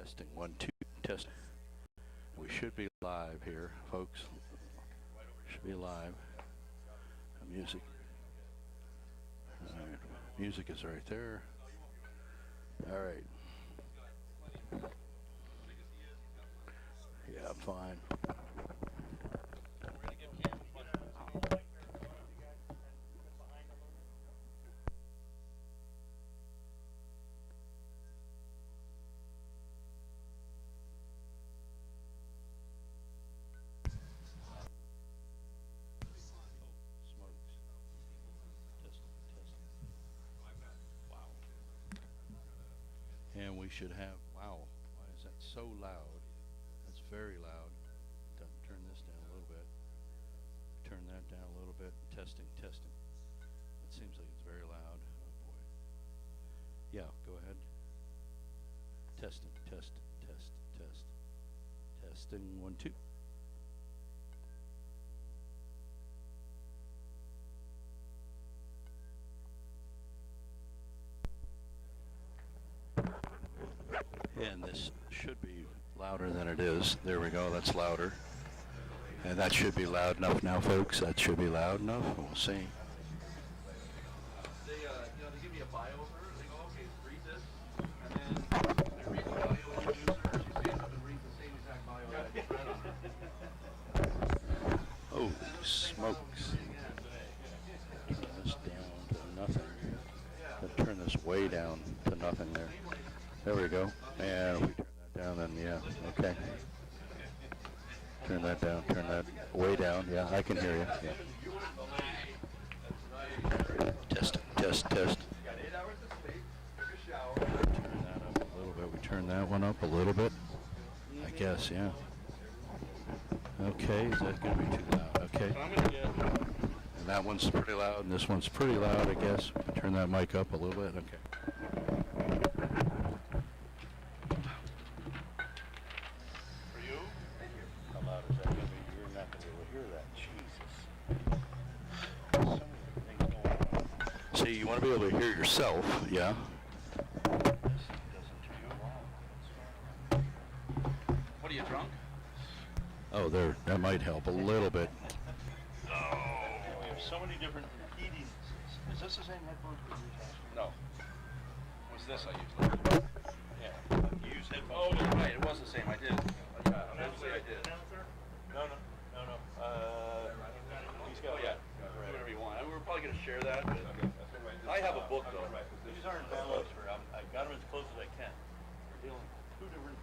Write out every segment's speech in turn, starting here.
Testing, 1, 2, test. We should be live here, folks. Should be live. Music. All right. Music is right there. All right. Yeah, fine. And we should have, wow, why is that so loud? That's very loud. Turn this down a little bit. Turn that down a little bit. Testing, testing. It seems like it's very loud. Oh boy. Yeah, go ahead. Testing, test, test, test. Testing, 1, 2. And this should be louder than it is. There we go, that's louder. And that should be loud enough now, folks. That should be loud enough. We'll see. They give me a bio of her. They go, okay, read this. And then they read the bio of the user. She stands up and reads the same exact bio that I just read on it. Oh, smokes. Turn this down to nothing. I'll turn this way down to nothing there. There we go. And if we turn that down, then yeah, okay. Turn that down, turn that way down. Yeah, I can hear you. Yeah. Test, test, test. Turn that up a little bit. We turn that one up a little bit. I guess, yeah. Okay, is that going to be too loud? Okay. And that one's pretty loud, and this one's pretty loud, I guess. Turn that mic up a little bit. Okay. See, you want to be able to hear yourself, yeah? What are you, drunk? Oh, there, that might help a little bit. Oh, we have so many different heating. Is this the same headphones we use last year? No. What's this I used? Yeah. You use headphones. Oh, you're right. It was the same. I did. Eventually I did. No. He's got Yeah. Do whatever you want. I mean, we're probably going to share that. But I have a book, though. These aren't downloads for. I got them as close as I can. We're dealing with two different.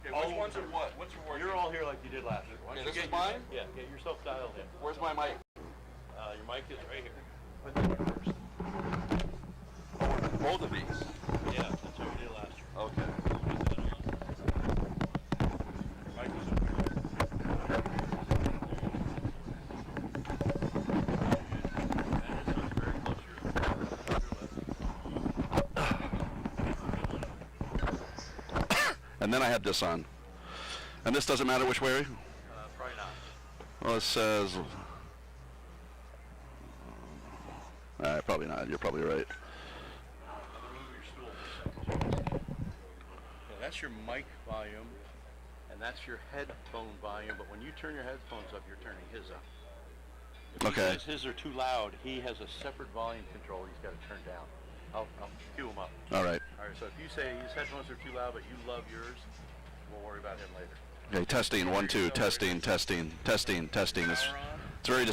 Okay, which ones are what? Which are working? You're all here like you did last year. Okay, this is mine? Yeah, get yourself dialed in. Where's my mic? Your mic is right here. Put that in first. Both of these? Yeah, that's what we did last year. Okay. Your mic is over here. And this one's very close to your left. And then I have this on. And this doesn't matter which way? Probably not. Well, it says... probably not. You're probably right. That's your mic volume, and that's your headphone volume, but when you turn your headphones up, you're turning his up. If Okay. his are too loud, he has a separate volume control he's got to turn down. I'll cue him up. All right. All right, so if you say his headphones are too loud, but you love yours, we'll worry about him later. Okay, testing, 1, 2, testing, testing, testing, testing. It's very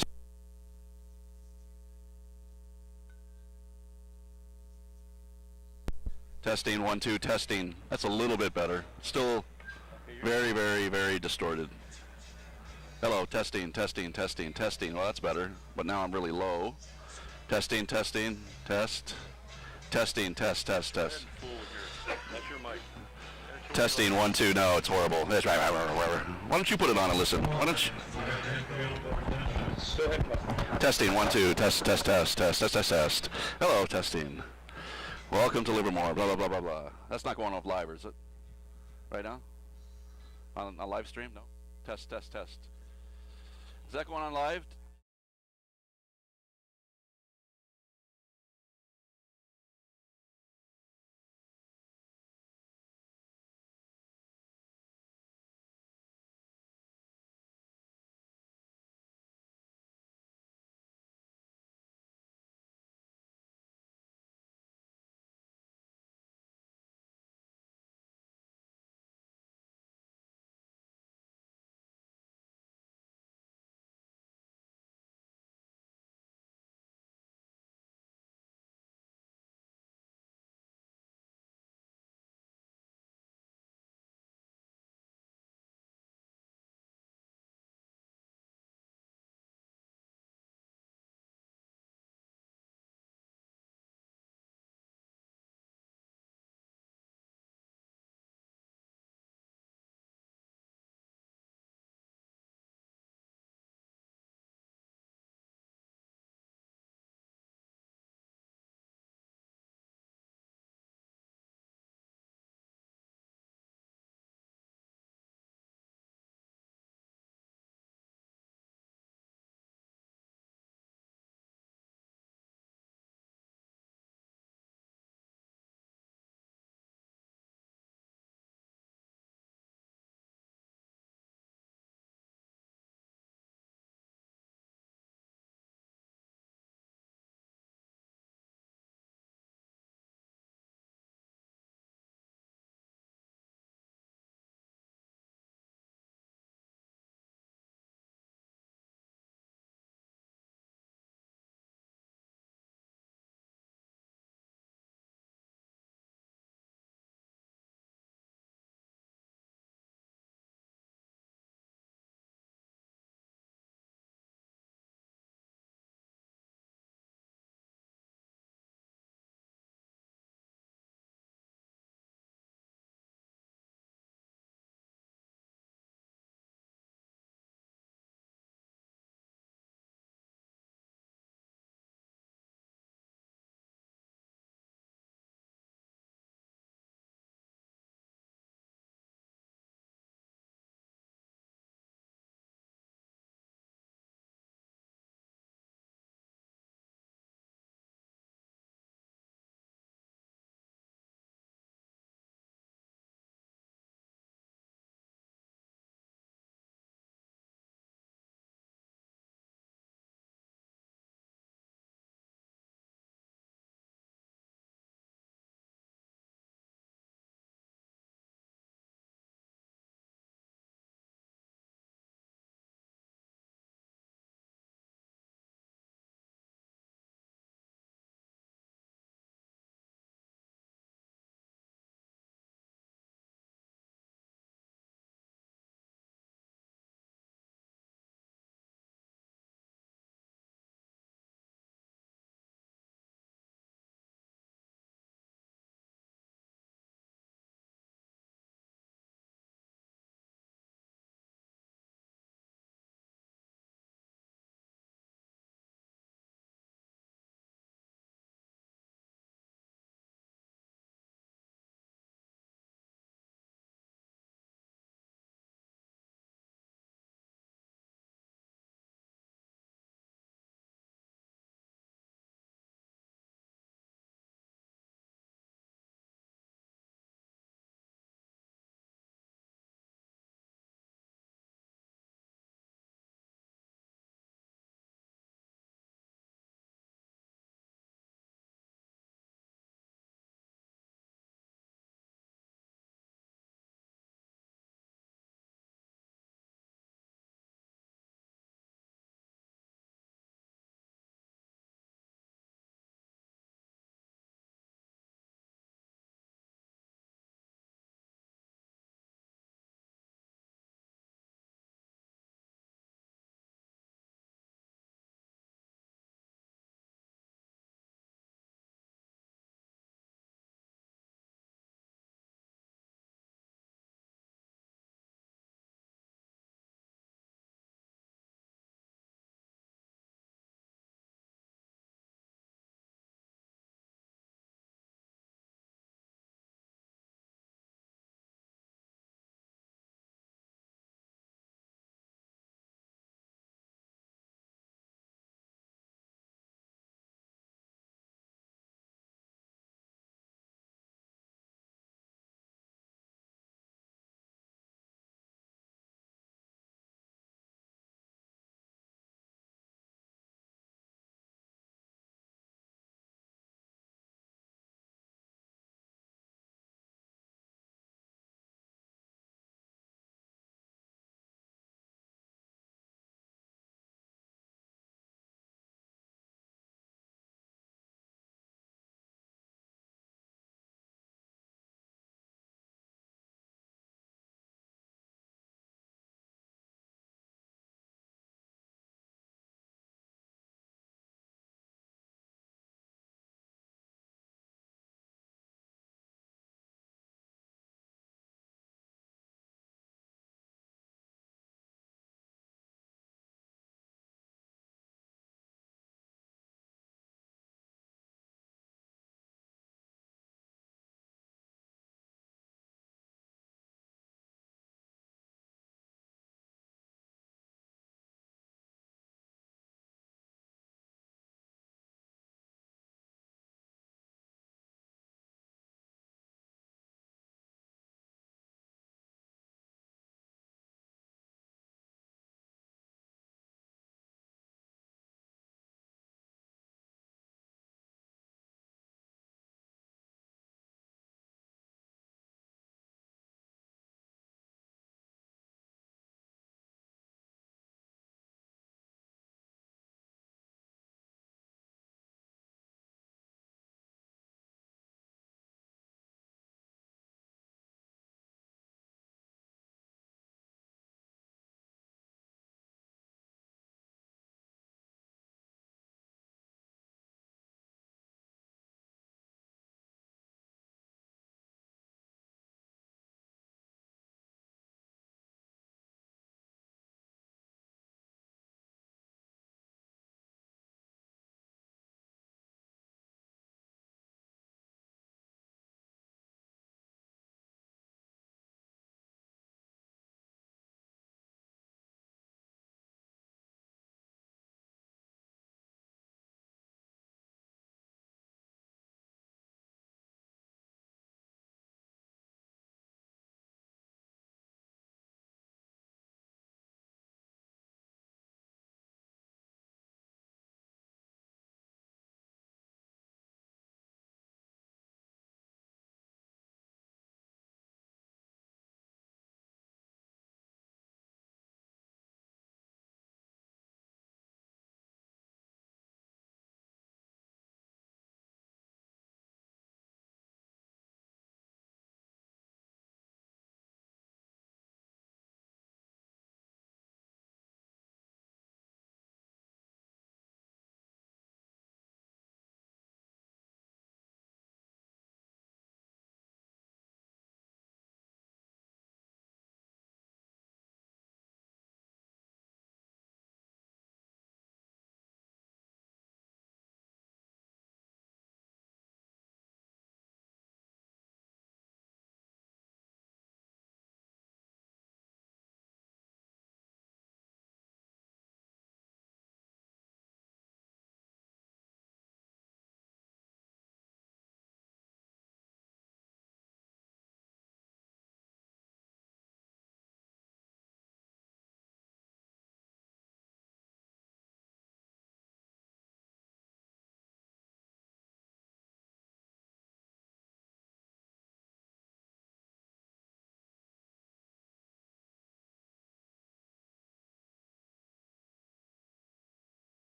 testing, 1, 2, testing. That's a little bit better. Still very, very, very distorted. Hello, testing, testing, testing, testing. Well, that's better, but now I'm really low. Testing, testing, test. Testing, test, test, test. That's your mic. Testing, 1, 2. No, it's horrible. That's right. Why don't you put it on and listen? Why don't you? Testing, 1, 2. Test, test, test, test, test, test, test. Hello, testing. Welcome to Livermore. Blah blah blah blah blah. That's not going off live, is it? Right now? On a live stream? No. Test, test, test. Is that going on live?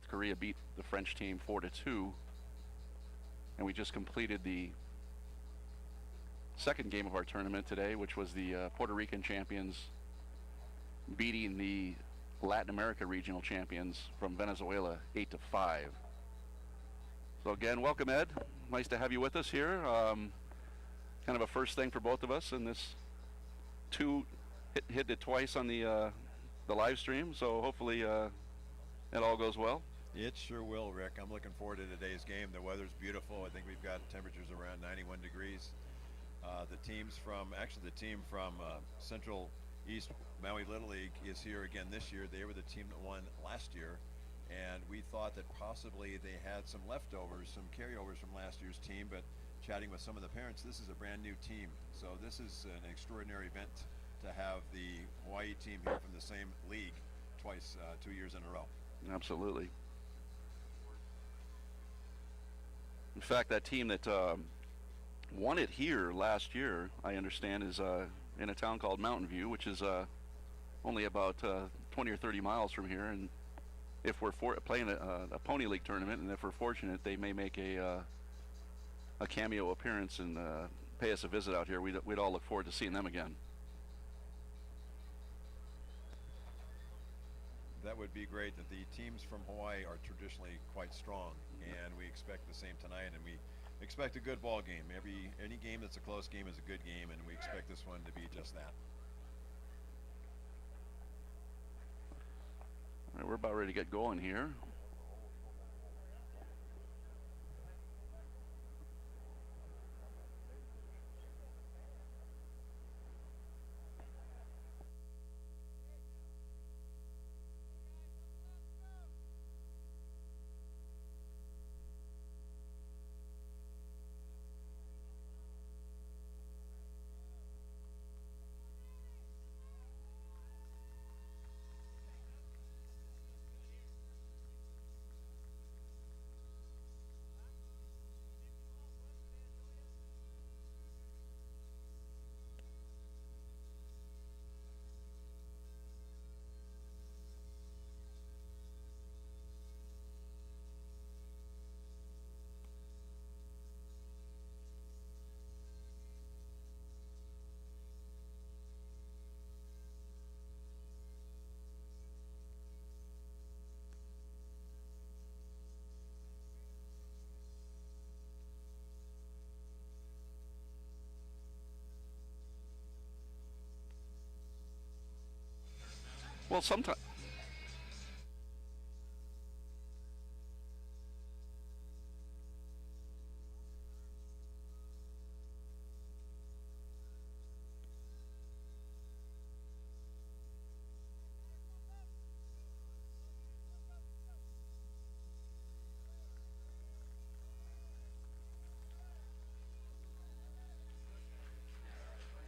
North Korea beat the French team 4-2. And we just completed the second game of our tournament today, which was the Puerto Rican champions beating the Latin America regional champions from Venezuela 8-5. So again, welcome, Ed. Nice to have you with us here. Kind of a first thing for both of us in this hit it twice on the live stream. So hopefully it all goes well. It sure will, Rick. I'm looking forward to today's game. The weather's beautiful. I think we've got temperatures around 91 degrees. The team from Central East Maui Little League is here again this year. They were the team that won last year, and we thought that possibly they had some leftovers, some carryovers from last year's team, but chatting with some of the parents, this is a brand new team. So this is an extraordinary event to have the Hawaii team here from the same league twice, 2 years in a row. Absolutely. In fact, that team that won it here last year, I understand, is in a town called Mountain View, which is only about 20 or 30 miles from here. And if we're playing a Pony League tournament, and if we're fortunate, they may make a cameo appearance and pay us a visit out here. We'd all look forward to seeing them again. That would be great. That the teams from Hawaii are traditionally quite strong, and we expect the same tonight, and we expect a good ball game. Any game that's a close game is a good game, and we expect this one to be just that. All right, we're about ready to get going here. Well, sometimes.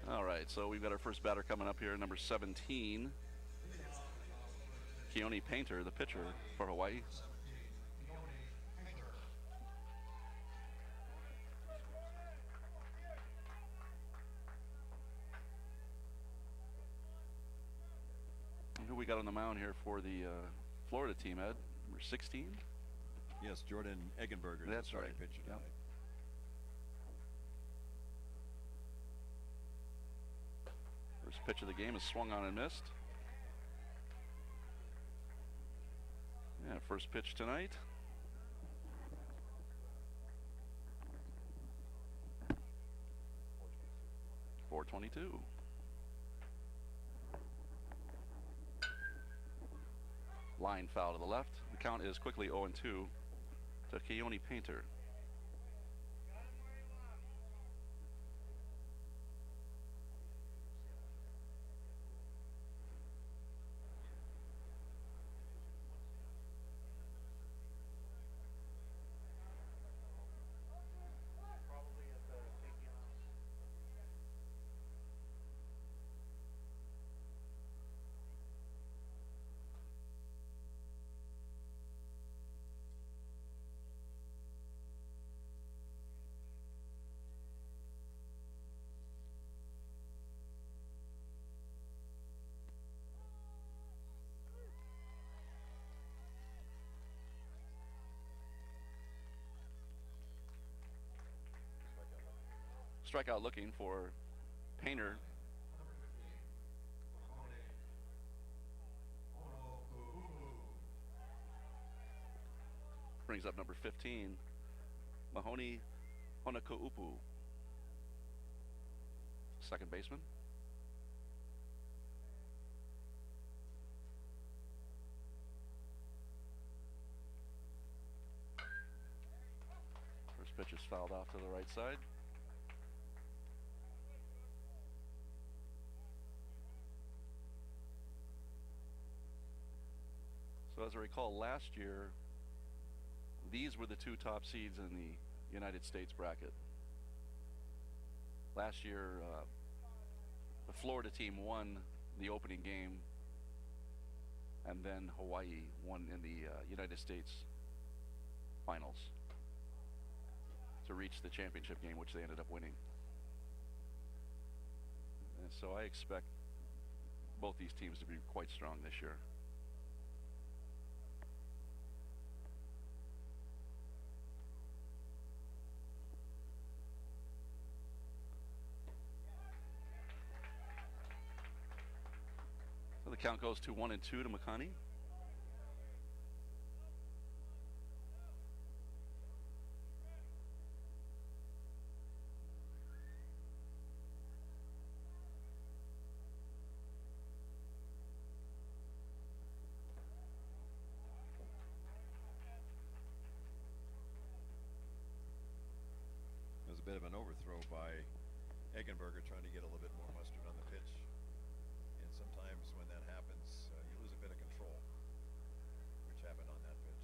All right, so we've got our first batter coming up here, number 17. Keone Painter, the pitcher for Hawaii. Who we got on the mound here for the Florida team, Ed? Number 16? Yes, Jordan Eggenberger. That's starting right. pitcher tonight. First pitch of the game is swung on and missed. Yeah, first pitch tonight. .422. Line foul to the left. The count is quickly 0-2 to Keone Painter. Strikeout looking for Painter. Brings up number 15, Mahoney Honokaupu, second baseman. First pitch is fouled off to the right side. So as I recall, last year, these were the two top seeds in the United States bracket. Last year, the Florida team won the opening game, and then Hawaii won in the United States finals to reach the championship game, which they ended up winning. And so I expect both these teams to be quite strong this year. So the count goes to 1-2 to Makani. There's a bit of an overthrow by Eggenberger trying to get a little bit more mustard on the pitch. And sometimes when that happens, you lose a bit of control, which happened on that pitch.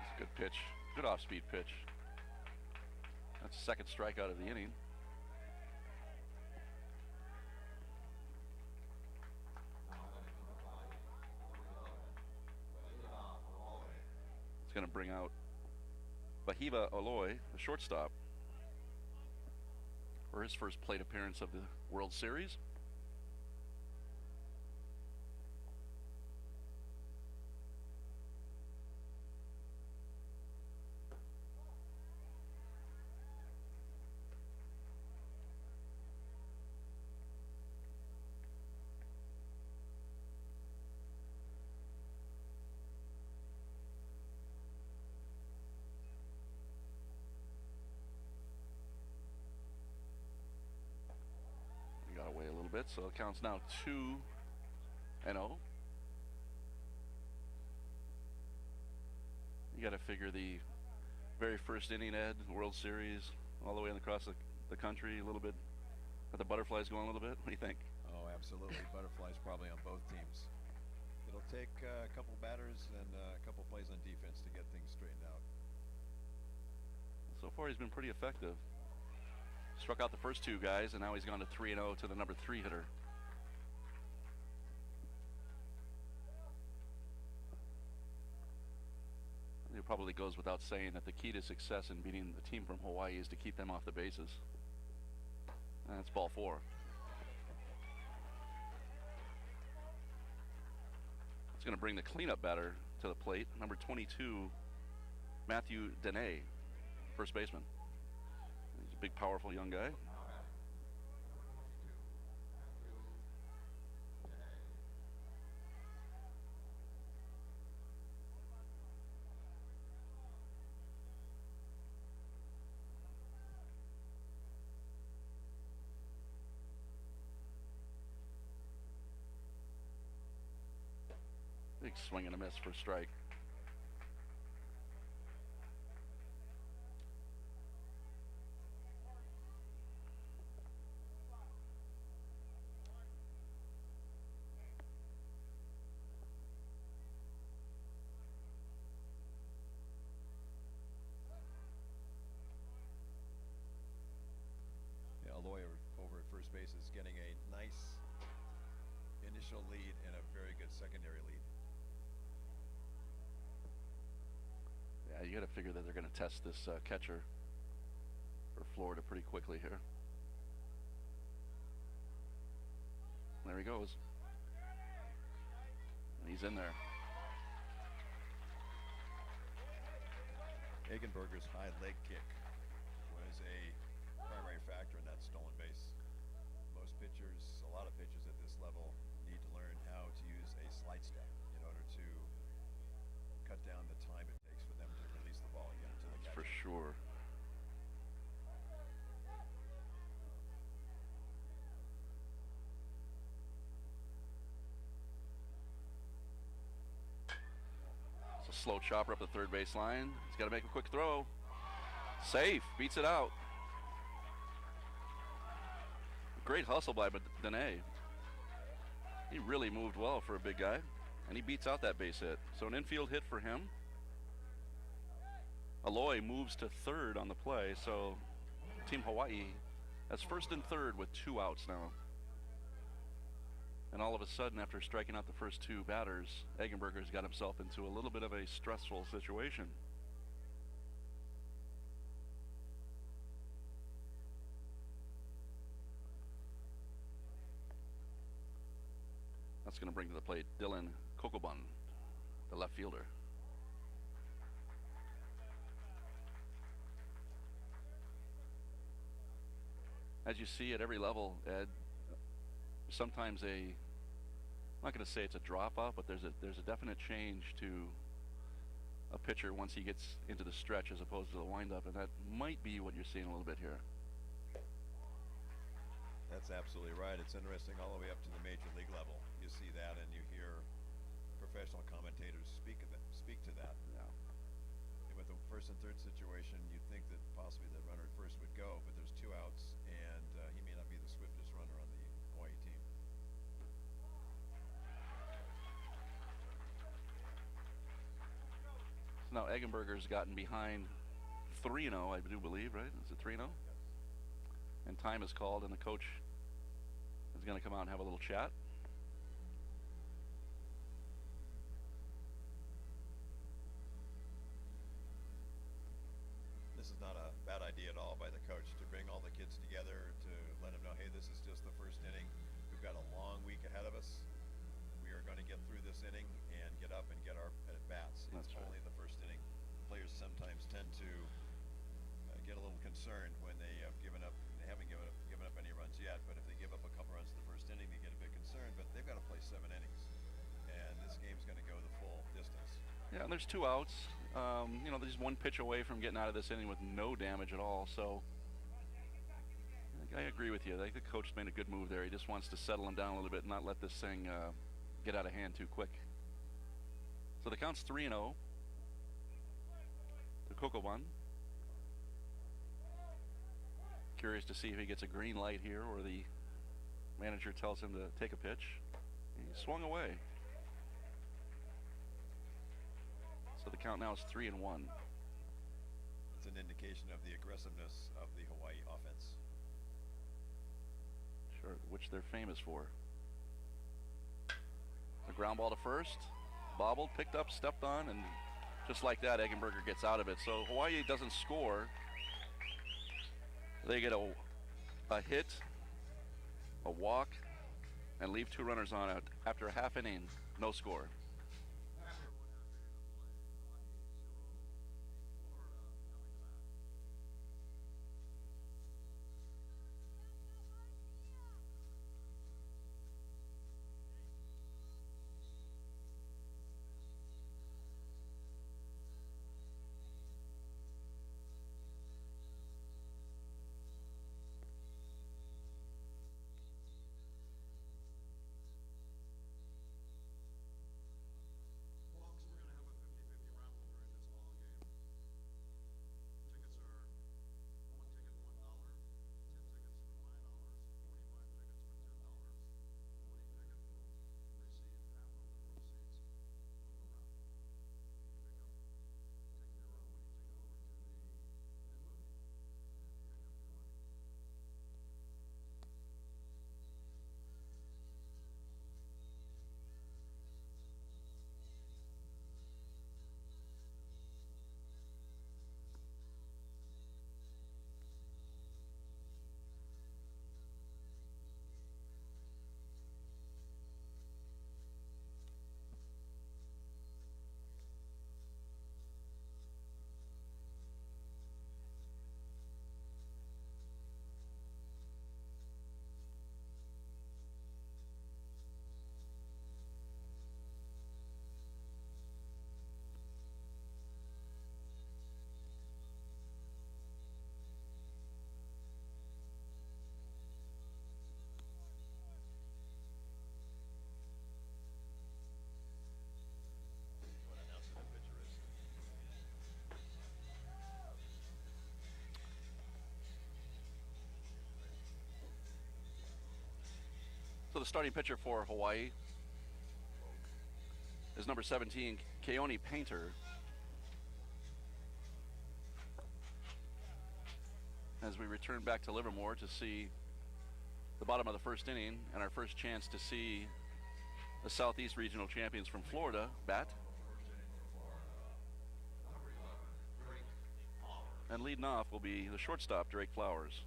It's a good pitch, good off-speed pitch. That's the second strikeout of the inning. It's going to bring out Bahiva Aloy, the shortstop, for his first plate appearance of the World Series. Away a little bit, so it counts now 2-0. You got to figure the very first inning, Ed, World Series, all the way across the country, a little bit. Are the butterflies going a little bit? What do you think? Oh, absolutely. Butterflies probably on both teams. It'll take a couple batters and a couple plays on defense to get things straightened out. So far, he's been pretty effective. Struck out the first two guys, and now he's gone to 3-0 to the number 3 hitter. It probably goes without saying that the key to success in beating the team from Hawaii is to keep them off the bases. And that's ball 4. It's going to bring the cleanup batter to the plate, number 22, Matthew Dene, first baseman. He's a big, powerful young guy. Big swing and a miss for a strike. Yeah, Aloy over at first base is getting a nice initial lead and a very good secondary lead. Yeah, you got to figure that they're going to test this catcher for Florida pretty quickly here. There he goes. And he's in there. Eggenberger's high leg kick was a primary factor in that stolen base. Most pitchers, a lot of pitchers at this level, need to learn how to use a slide step in order to cut down the time it takes for them to release the ball again to the catcher. For sure. It's a slow chopper up the third base line. He's got to make a quick throw. Safe. Beats it out. Great hustle by Dene. He really moved well for a big guy. And he beats out that base hit. So an infield hit for him. Aloy moves to third on the play. So Team Hawaii has first and third with 2 outs now. And all of a sudden, after striking out the first 2 batters, Eggenberger's got himself into a little bit of a stressful situation. That's going to bring to the plate Dylan Kokobun, the left fielder. As you see at every level, Ed, sometimes I'm not going to say it's a drop off, but there's a definite change to a pitcher once he gets into the stretch as opposed to the windup, and that might be what you're seeing a little bit here. That's absolutely right. It's interesting all the way up to the major league level. You see that and you hear professional commentators speak to that. Yeah. And with the first and third situation, you'd think that possibly the runner at first would go, but there's 2 outs, and he may not be the swiftest runner on the Hawaii team. So now Eggenberger's gotten behind 3-0, I do believe, right? Is it 3-0? And time is called, and the coach is going to come out and have a little chat. This is not a bad idea at all by the coach to bring all the kids together, to let them know, hey, this is just the first inning. We've got a long week ahead of us. We are going to get through this inning and get up and get our at-bats. It's That's right. only the first inning. Players sometimes tend to get a little concerned when they have given up. They haven't given up any runs yet, but if they give up a couple runs in the first inning, they get a bit concerned. But they've got to play 7 innings, and this game's going to go the full distance. Yeah, and there's 2 outs. You know, there's 1 pitch away from getting out of this inning with no damage at all. So I agree with you. I think the coach made a good move there. He just wants to settle him down a little bit and not let this thing get out of hand too quick. So the count's 3-0 to Kokobun. Curious to see if he gets a green light here or the manager tells him to take a pitch. He swung away. So the count now is 3-1. It's an indication of the aggressiveness of the Hawaii offense. Sure, which they're famous for. A ground ball to first, bobbled, picked up, stepped on, and just like that, Eggenberger gets out of it. So Hawaii doesn't score. They get a hit, a walk, and leave 2 runners on it after a half inning, no score. So the starting pitcher for Hawaii is number 17, Keone Painter. As we return back to Livermore to see the bottom of the first inning and our first chance to see the Southeast Regional Champions from Florida bat. And leading off will be the shortstop, Drake Flowers.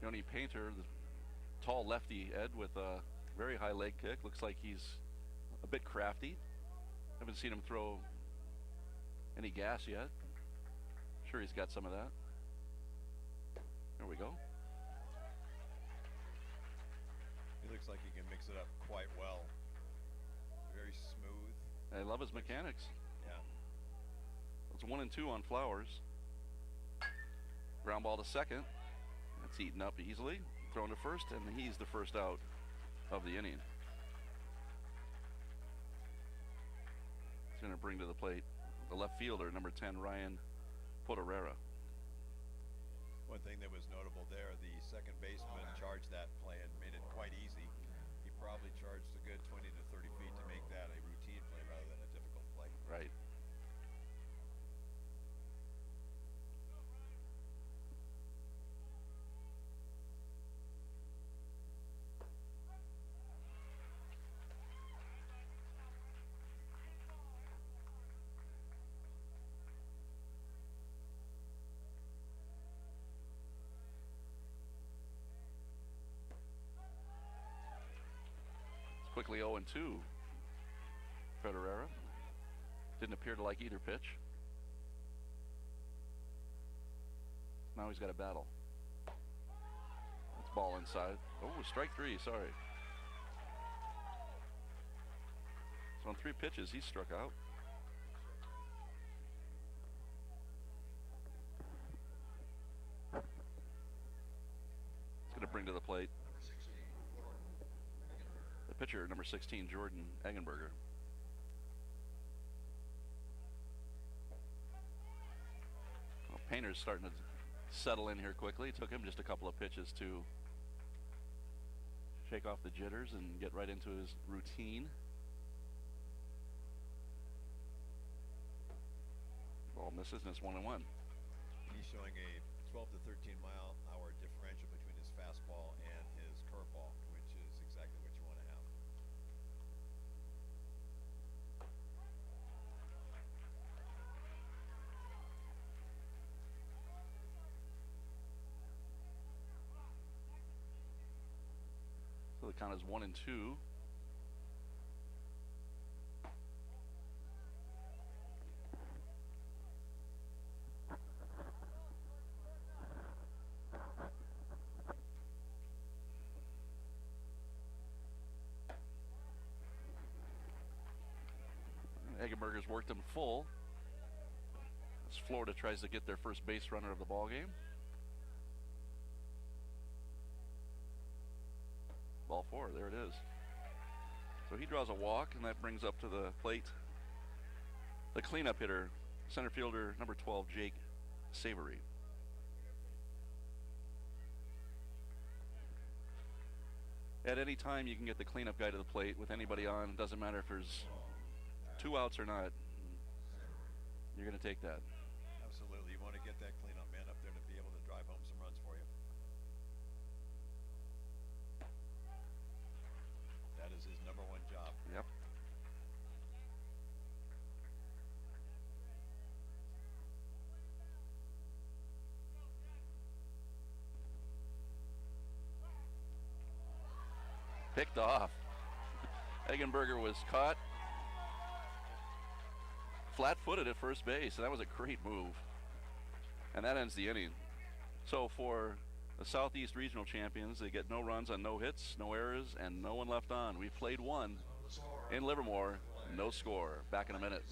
Keone Painter, the tall lefty Ed with a very high leg kick. Looks like he's a bit crafty. Haven't seen him throw any gas yet. Sure he's got some of that. There we go. He looks like he can mix it up quite well. Very smooth. I love his mechanics. Yeah. It's 1-2 on Flowers. Ground ball to second. That's eaten up easily. Thrown to first, and he's the first out of the inning. He's going to bring to the plate the left fielder, number 10, Ryan Potorera. One thing that was notable there, the second baseman charged that play and made it quite easy. He probably charged a good 20 to 30 feet to make that a routine play rather than a difficult play. Right. Quickly 0-2. Potorera didn't appear to like either pitch. Now he's got a battle. That's ball inside. Oh, strike three, sorry. So on 3 pitches, he struck out. It's going to bring to the plate the pitcher, number 16, Jordan Eggenberger. Well, Painter's starting to settle in here quickly. It took him just a couple of pitches to shake off the jitters and get right into his routine. Ball misses, and it's 1-1. He's showing a 12 to 13 mile an hour differential between his fastball and his curveball, which is exactly what you want to have. So the count is 1-2. Eggenberger's worked him full as Florida tries to get their first base runner of the ball game. Ball 4, there it is. So he draws a walk, and that brings up to the plate the cleanup hitter, center fielder number 12, Jake Savory. At any time you can get the cleanup guy to the plate with anybody on. It doesn't matter if there's 2 outs or not. You're going to take that. Absolutely. You want to get that cleanup man up there to be able to drive home some runs for you. That is his number 1 job. Yep. Picked off. Eggenberger was caught flat-footed at first base, and that was a great move. And that ends the inning. So for the Southeast Regional Champions, they get no runs on no hits, no errors, and no one left on. We've played 1. In Livermore, no score. Back in a minute.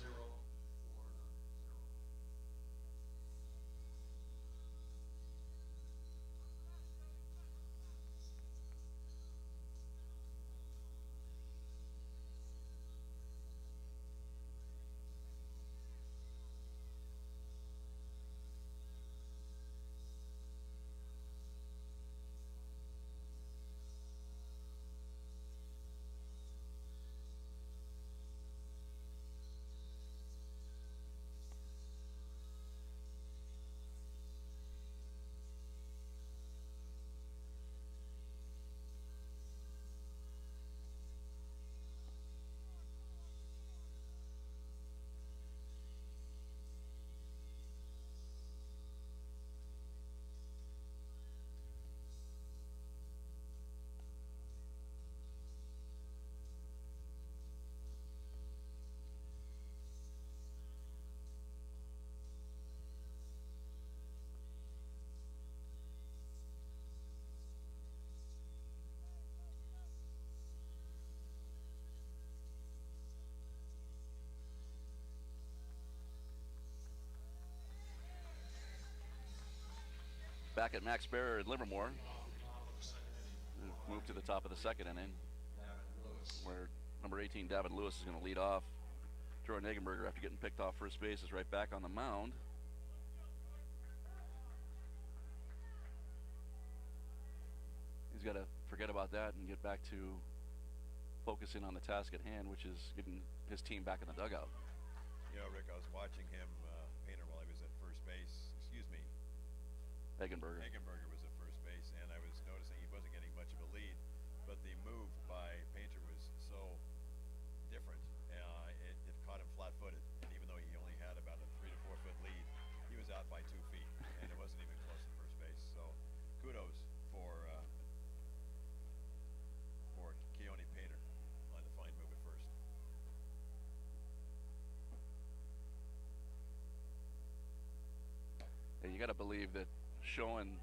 Back at Max Bear in Livermore. Move to the top of the second inning, where number 18, David Lewis, is going to lead off. Jordan Eggenberger, after getting picked off first base, is right back on the mound. He's got to forget about that and get back to focusing on the task at hand, which is getting his team back in the dugout. You know, Rick, I was watching him, Painter, while he was at first base. Excuse me. Eggenberger. Eggenberger was at first base, and I was noticing he wasn't getting much of a lead, but the move by Painter was so different. It caught him flat-footed, and even though he only had about a 3 to 4 foot lead, he was out by 2 feet, and it wasn't even close to first base. So, kudos for Keone Painter on the fine move at first. And you got to believe that showing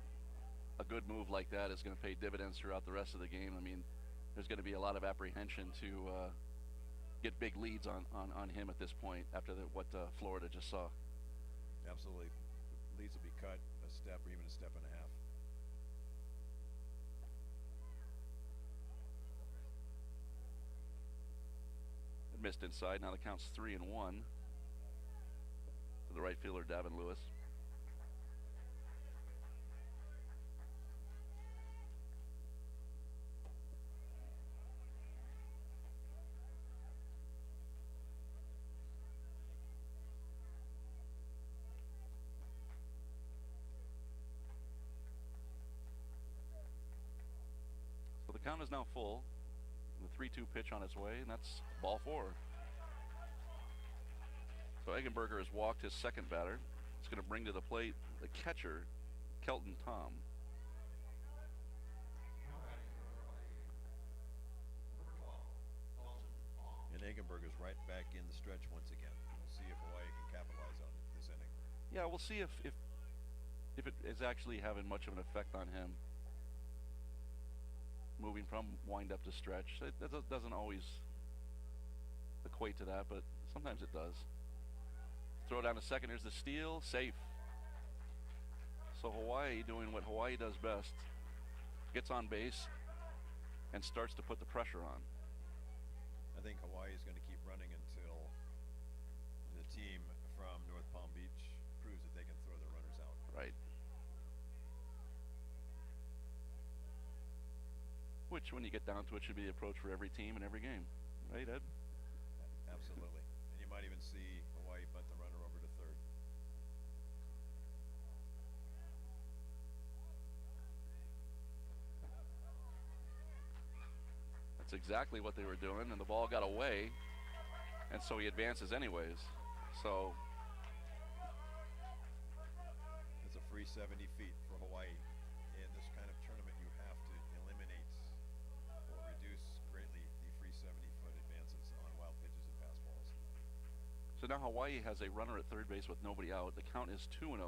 a good move like that is going to pay dividends throughout the rest of the game. I mean, there's going to be a lot of apprehension to get big leads on him at this point after what Florida just saw. Absolutely. Leads will be cut a step or even a step and a half. It missed inside. Now the count's 3-1 to the right fielder, Davin Lewis. The count is now full. The 3-2 pitch on its way, and that's ball 4. So Eggenberger has walked his second batter. It's going to bring to the plate the catcher, Kelton Tom. And Eggenberger's right back in the stretch once again. We'll see if Hawaii can capitalize on this inning. Yeah, we'll see if it is actually having much of an effect on him. Moving from wind up to stretch. That doesn't always equate to that, but sometimes it does. Throw down to second. Here's the steal. Safe. So Hawaii doing what Hawaii does best. Gets on base and starts to put the pressure on. I think Hawaii is going to keep running until the team from North Palm Beach proves that they can throw their runners out. Right. Which, when you get down to it, should be the approach for every team in every game. Right, Ed? Absolutely. And you might even see Hawaii bunt the runner over to third. That's exactly what they were doing, and the ball got away, and so he advances anyways. So it's a free 70 feet for Hawaii. In this kind of tournament, you have to eliminate or reduce greatly the free 70-foot advances on wild pitches and fastballs. So now Hawaii has a runner at third base with nobody out. The count is 2-0.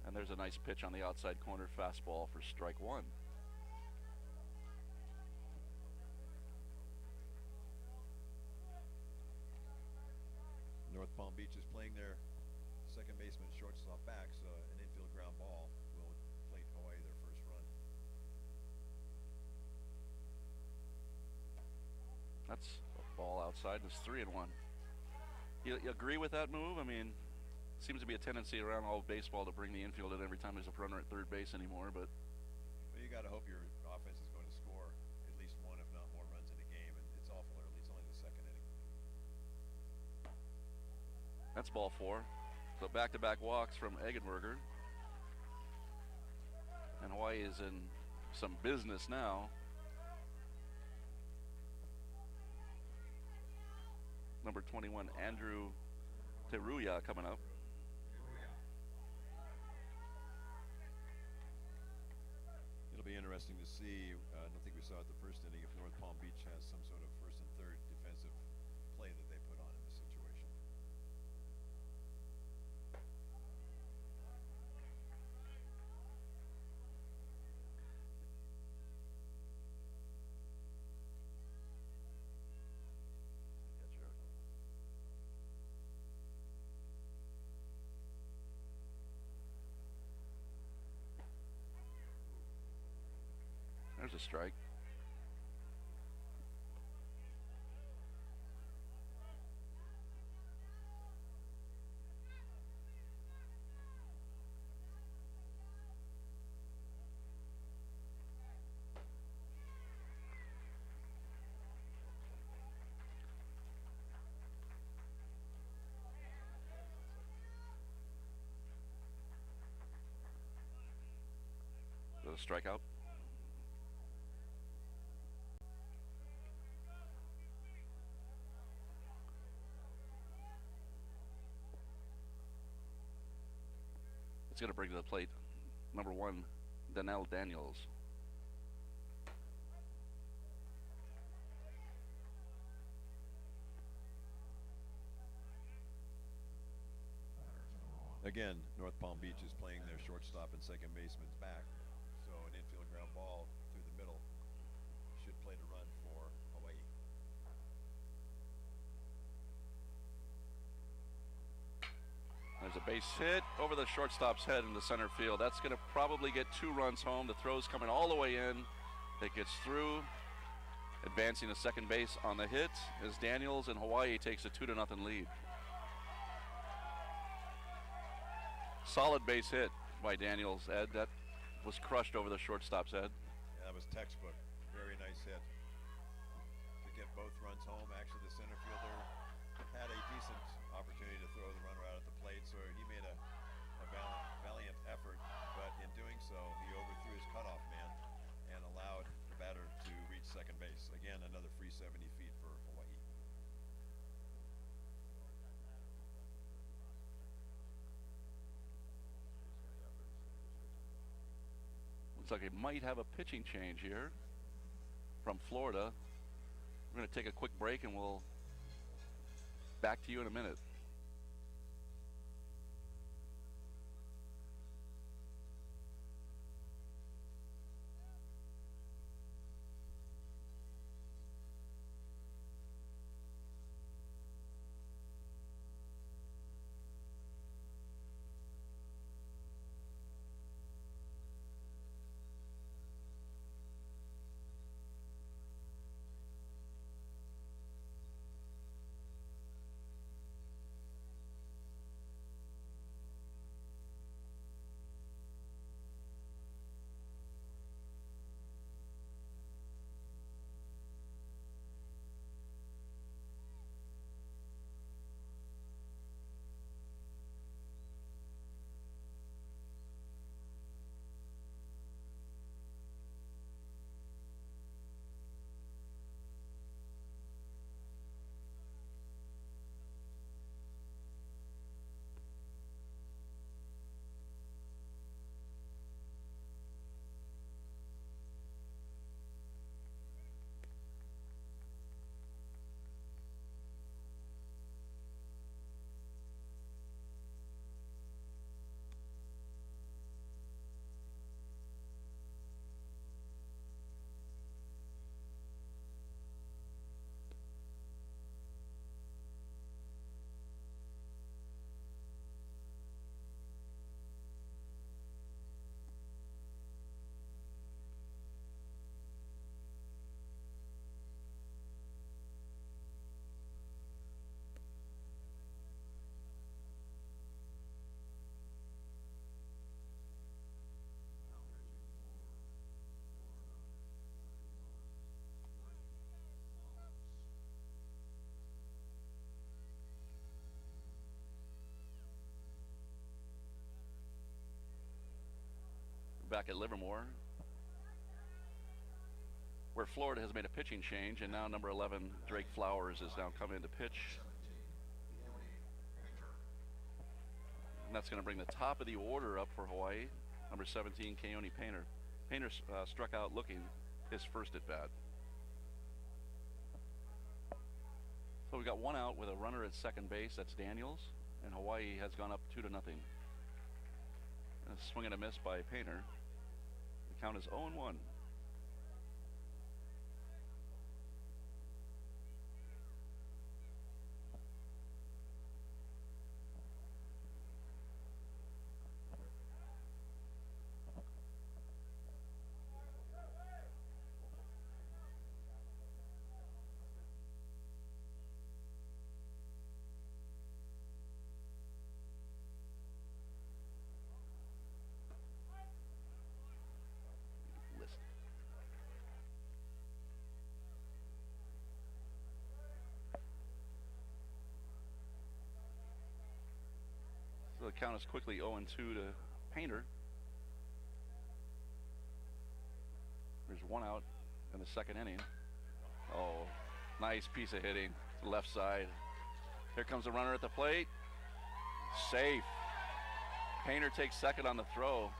And there's a nice pitch on the outside corner, fastball for strike 1. Palm Beach is playing their second baseman shortstop back, so an infield ground ball will plate Hawaii their first run. That's a ball outside. It's 3-1. You agree with that move? I mean, seems to be a tendency around all of baseball to bring the infield in every time there's a runner at third base anymore, but Well, you got to hope your offense is going to score at least one, if not more, runs in a game, and it's awful early. It's only the second inning. that's ball 4. So back-to-back walks from Eggenberger. And Hawaii is in some business now. Number 21, Andrew Teruya, coming up. It'll be interesting to see. I don't think we saw it the first inning if North Palm Beach has some sort of first and third defensive play that they put on in this situation. There's a strike. There's a strikeout. It's going to bring to the plate number 1, Donnell Daniels. Again, North Palm Beach is playing their shortstop and second baseman's back, so an infield ground ball through the middle should play to run for Hawaii. There's a base hit over the shortstop's head into center field. That's going to probably get 2 runs home. The throw's coming all the way in. It gets through, advancing to second base on the hit as Daniels and Hawaii takes a 2-0 lead. Solid base hit by Daniels, Ed. That was crushed over the shortstop's head. Yeah, that was textbook. Very nice hit to get both runs home. Actually, the center fielder had a decent opportunity to throw the runner out at the plate, so he made a valiant effort, but in doing so, he overthrew his cutoff man and allowed the batter to reach second base. Again, another free 70 feet for Hawaii. Looks like it might have a pitching change here from Florida. We're going to take a quick break and we'll back to you in a minute. back at Livermore, where Florida has made a pitching change, and now number 11, Drake Flowers, is now coming in to pitch. And that's going to bring the top of the order up for Hawaii. Number 17, Keone Painter. Painter struck out looking his first at bat. So we got one out with a runner at second base. That's Daniels, and Hawaii has gone up 2-0. And a swing and a miss by Painter. The count is 0-1. So the count is quickly 0-2 to Painter. There's one out in the second inning. Oh, nice piece of hitting to the left side. Here comes the runner at the plate. Safe. Painter takes second on the throw.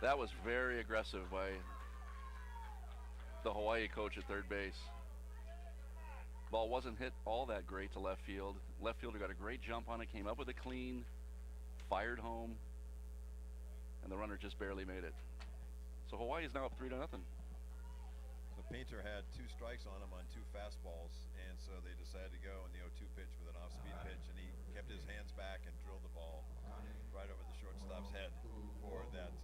That was very aggressive by the Hawaii coach at third base. Ball wasn't hit all that great to left field. Left fielder got a great jump on it, came up with a clean, fired home, and the runner just barely made it. So Hawaii is now up 3-0. The Painter had 2 strikes on him on 2 fastballs, and so they decided to go in the 0-2 pitch with an off-speed pitch, and he kept his hands back and drilled the ball right over the shortstop's head for that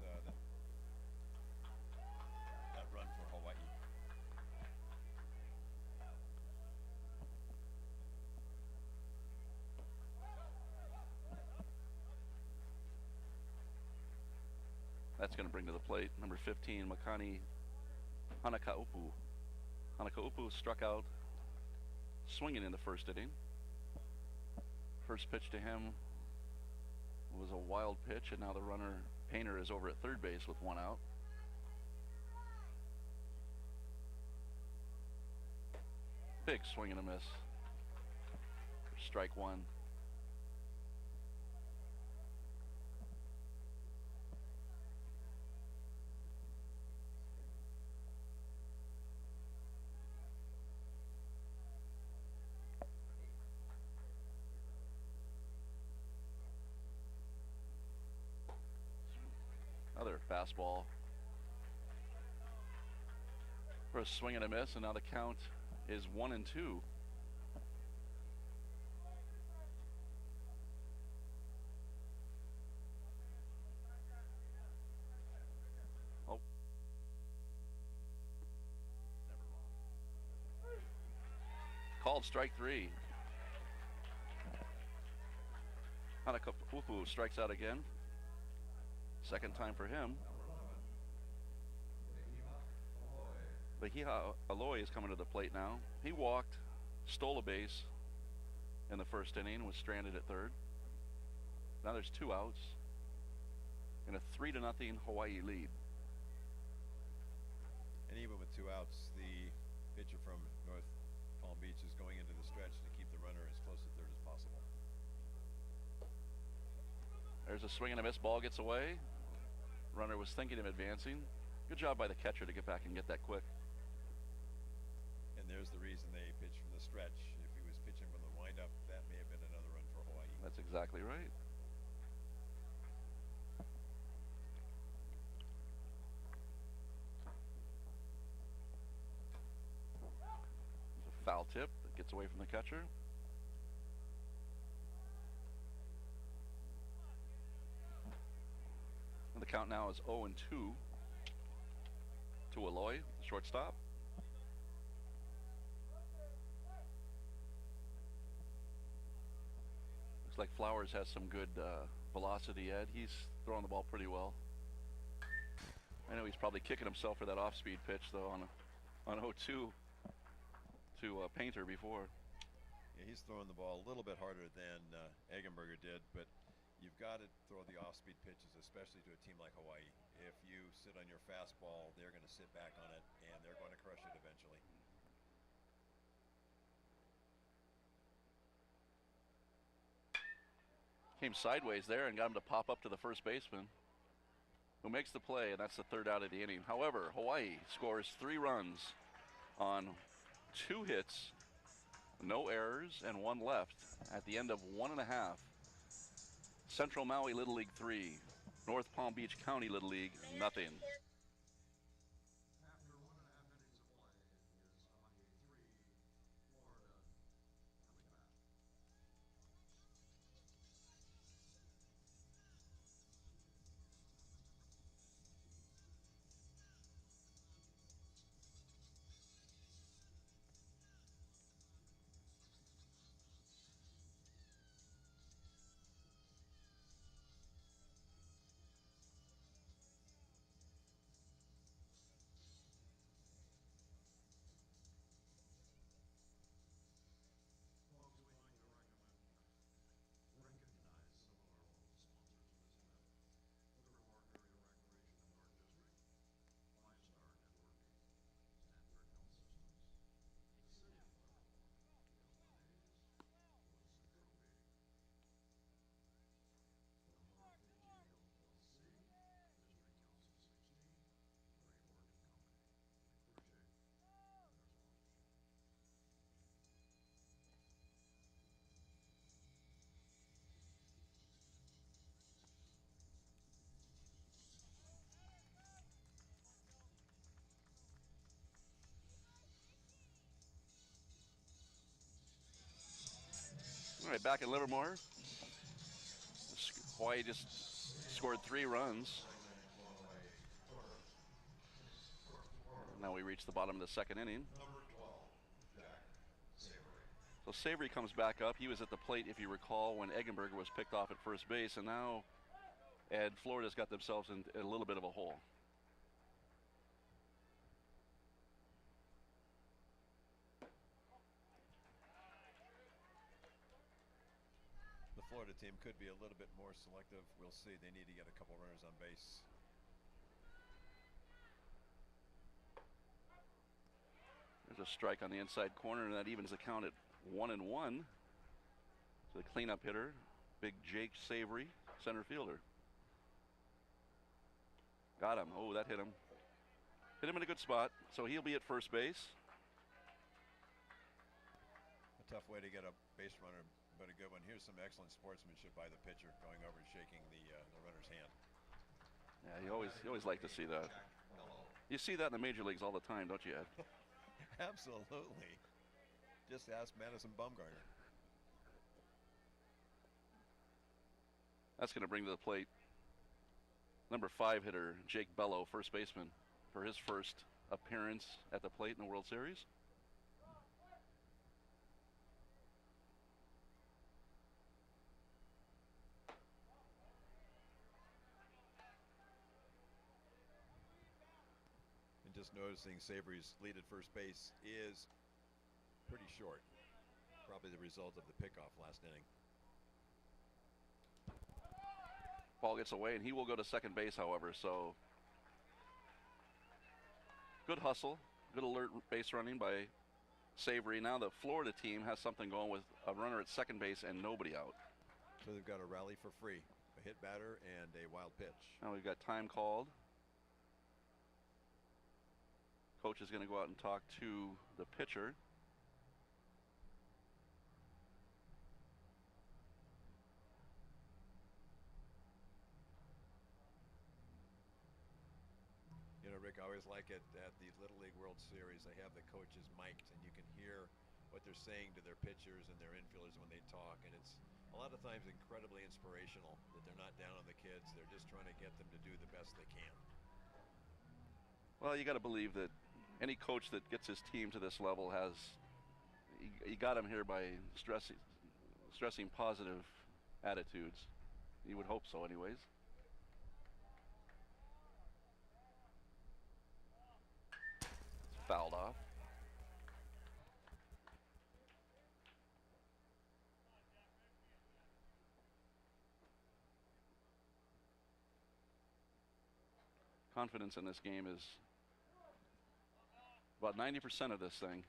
run for Hawaii. That's going to bring to the plate number 15, Makani Hanakaupu. Hanakaupu struck out swinging in the first inning. First pitch to him was a wild pitch, and now the runner Painter is over at third base with one out. Big swing and a miss. Strike one. Another fastball for a swing and a miss, and now the count is 1-2. Oh. Called strike 3. Hanakaupu strikes out again. Second time for him. Bahia Aloy is coming to the plate now. He walked, stole a base in the first inning, was stranded at third. Now there's 2 outs and a 3-0 Hawaii lead. And even with 2 outs, the pitcher from North Palm Beach is going into the stretch to keep the runner as close to third as possible. There's a swing and a miss. Ball gets away. Runner was thinking of advancing. Good job by the catcher to get back and get that quick. And there's the reason they pitched from the stretch. If he was pitching from the windup, that may have been another run for Hawaii. That's exactly right. There's a foul tip that gets away from the catcher. And the count now is 0-2 to Aloy, the shortstop. Looks like Flowers has some good velocity, Ed. He's throwing the ball pretty well. I know he's probably kicking himself for that off-speed pitch, though, on 0-2 to Painter before. Yeah, he's throwing the ball a little bit harder than Eggenberger did, but you've got to throw the off-speed pitches, especially to a team like Hawaii. If you sit on your fastball, they're going to sit back on it, and they're going to crush it eventually. Came sideways there and got him to pop up to the first baseman, who makes the play, and that's the 3rd out of the inning. However, Hawaii scores 3 runs on 2 hits, no errors, and 1 left at the end of 1.5. Central Maui Little League 3, North Palm Beach County Little League nothing. After 1.5 innings of play, it is Hawaii 3, Florida coming back. Folks, we'd like to recognize some of our local sponsors of this event. Livermore Area Recreation and Park District, Five Star Networking, Stanford Health Systems, the City of Livermore, Yellow Days, Woodson Trophy, Livermore Fiji LLC, District Council 16, Ray Morgan Company. Appreciate their sponsorship. All right, back at Livermore. Hawaii just scored 3 runs. Now we reach the bottom of the 2nd inning. Number 12, Jack Savory. So Savory comes back up. He was at the plate, if you recall, when Eggenberger was picked off at first base, and now Florida's got themselves in a little bit of a hole. The Florida team could be a little bit more selective. We'll see. They need to get a couple runners on base. There's a strike on the inside corner, and that evens the count at 1-1. So the cleanup hitter, big Jake Savory, center fielder. Got him. Oh, that hit him. Hit him in a good spot, so he'll be at first base. A tough way to get a base runner, but a good one. Here's some excellent sportsmanship by the pitcher, going over and shaking the runner's hand. Yeah, you always like to see that. You see that in the major leagues all the time, don't you, Ed? Absolutely. Just ask Madison Bumgarner. That's going to bring to the plate number 5 hitter, Jake Bello, first baseman, for his first appearance at the plate in the World Series. And just noticing Savory's lead at first base is pretty short. Probably the result of the pickoff last inning. Ball gets away, and he will go to second base, however, so good hustle, good alert base running by Savory. Now the Florida team has something going with a runner at second base and nobody out. So they've got a rally for free, a hit batter and a wild pitch. Now we've got time called. Coach is going to go out and talk to the pitcher. You know, Rick, I always like it at the Little League World Series. They have the coaches mic'd, and you can hear what they're saying to their pitchers and their infielders when they talk. And it's a lot of times incredibly inspirational that they're not down on the kids. They're just trying to get them to do the best they can. Well, you got to believe that any coach that gets his team to this level has, he got him here by stressing positive attitudes. You would hope so anyways. It's fouled off. Confidence in this game is about 90% of this thing.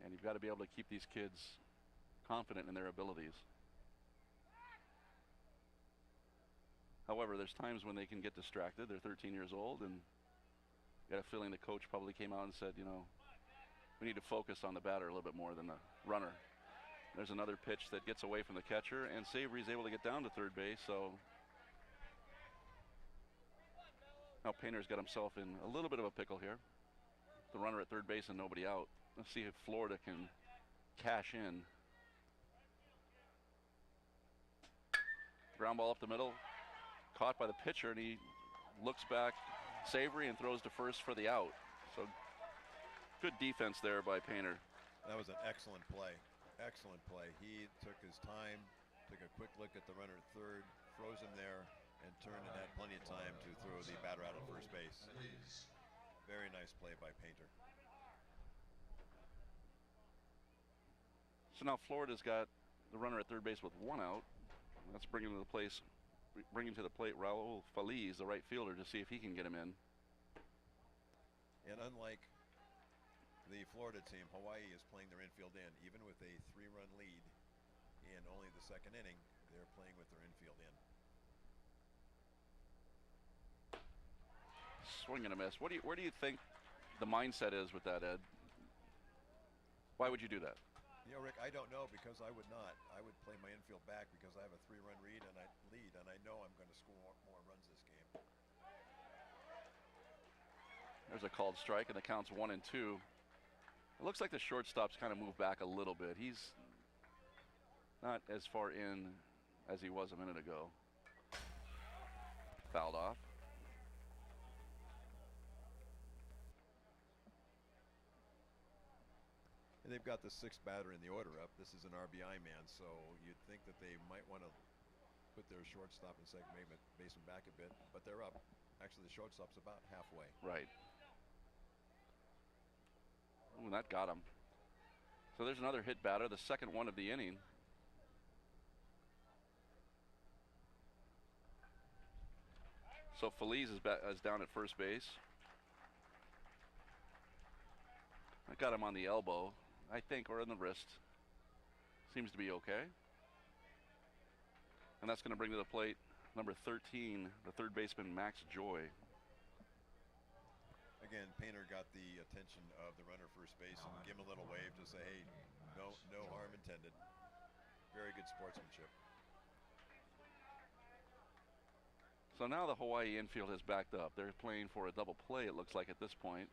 And you've got to be able to keep these kids confident in their abilities. However, there's times when they can get distracted. They're 13 years old, and got a feeling the coach probably came out and said, you know, we need to focus on the batter a little bit more than the runner. There's another pitch that gets away from the catcher, and Savory's able to get down to third base, so now Painter's got himself in a little bit of a pickle here. The runner at third base and nobody out. Let's see if Florida can cash in. Ground ball up the middle, caught by the pitcher, and he looks back Savory and throws to first for the out. So good defense there by Painter. That was an excellent play. Excellent play. He took his time, took a quick look at the runner at third, froze him there, and turned and had plenty of time to throw the batter out at first base. Very nice play by Painter. So now Florida's got the runner at third base with one out. That's bringing to the plate Raul Feliz, the right fielder, to see if he can get him in. And unlike the Florida team, Hawaii is playing their infield in. Even with a 3-run lead in only the second inning, they're playing with their infield in. Swing and a miss. Where do you think the mindset is with that, Ed? Why would you do that? You know, Rick, I don't know, because I would not. I would play my infield back because I have a 3-run lead, and I know I'm going to score more runs this game. There's a called strike, and the count's 1-2. It looks like the shortstop's kind of moved back a little bit. He's not as far in as he was a minute ago. Fouled off. And they've got the 6th batter in the order up. This is an RBI man, so you'd think that they might want to put their shortstop and second baseman back a bit, but they're up. Actually, the shortstop's about halfway. Right. Ooh, that got him. So there's another hit batter, the second one of the inning. So Feliz is down at first base. I got him on the elbow, I think, or in the wrist. Seems to be okay. And that's going to bring to the plate number 13, the third baseman, Max Joy. Again, Painter got the attention of the runner first base and give him a little wave to say, hey, no harm intended. Very good sportsmanship. So now the Hawaii infield has backed up. They're playing for a double play, it looks like, at this point.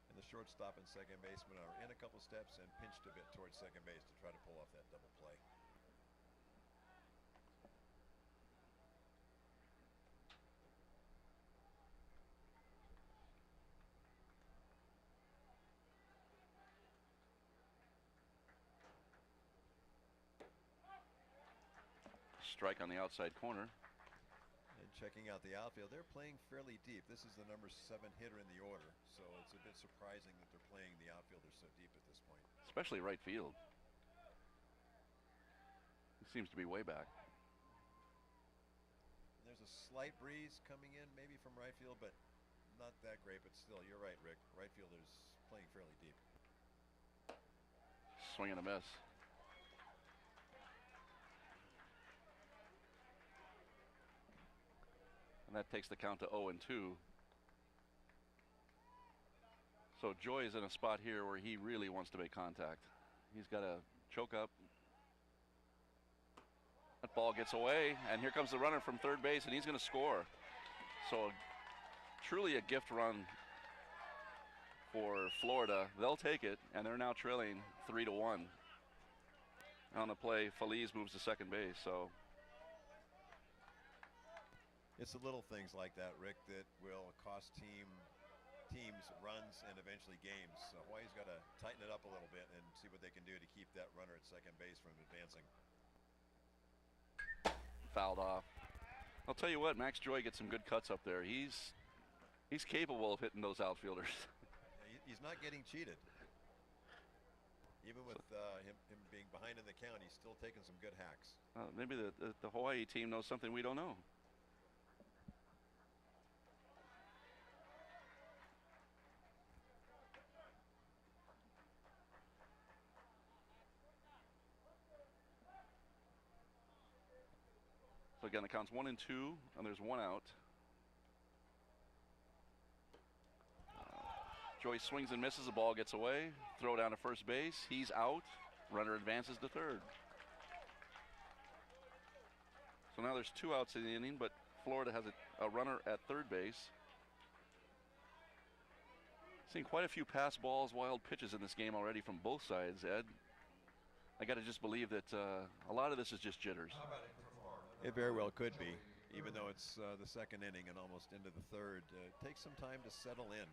And the shortstop and second baseman are in a couple steps and pinched a bit towards second base to try to pull off that double play. Strike on the outside corner. And checking out the outfield, they're playing fairly deep. This is the number 7 hitter in the order, so it's a bit surprising that they're playing the outfielders so deep at this point. Especially right field. It seems to be way back. And there's a slight breeze coming in, maybe from right field, but not that great. But still, you're right, Rick. Right fielders playing fairly deep. Swing and a miss. And that takes the count to 0-2. So Joy is in a spot here where he really wants to make contact. He's got to choke up. That ball gets away, and here comes the runner from third base, and he's going to score. So truly a gift run for Florida. They'll take it, and they're now trailing 3-1. On the play, Feliz moves to second base, so it's the little things like that, Rick, that will cost teams runs and eventually games. So Hawaii's got to tighten it up a little bit and see what they can do to keep that runner at second base from advancing. Fouled off. I'll tell you what, Max Joy gets some good cuts up there. He's capable of hitting those outfielders. He's not getting cheated. Even with him being behind in the count, he's still taking some good hacks. Maybe the Hawaii team knows something we don't know. So again, the count's 1-2, and there's one out. Joyce swings and misses. The ball gets away. Throw down to first base. He's out. Runner advances to third. So now there's 2 outs in the inning, but Florida has a runner at third base. Seen quite a few pass balls, wild pitches in this game already from both sides, Ed. I got to just believe that a lot of this is just jitters. It very well could be, even though it's the second inning and almost into the third. It takes some time to settle in,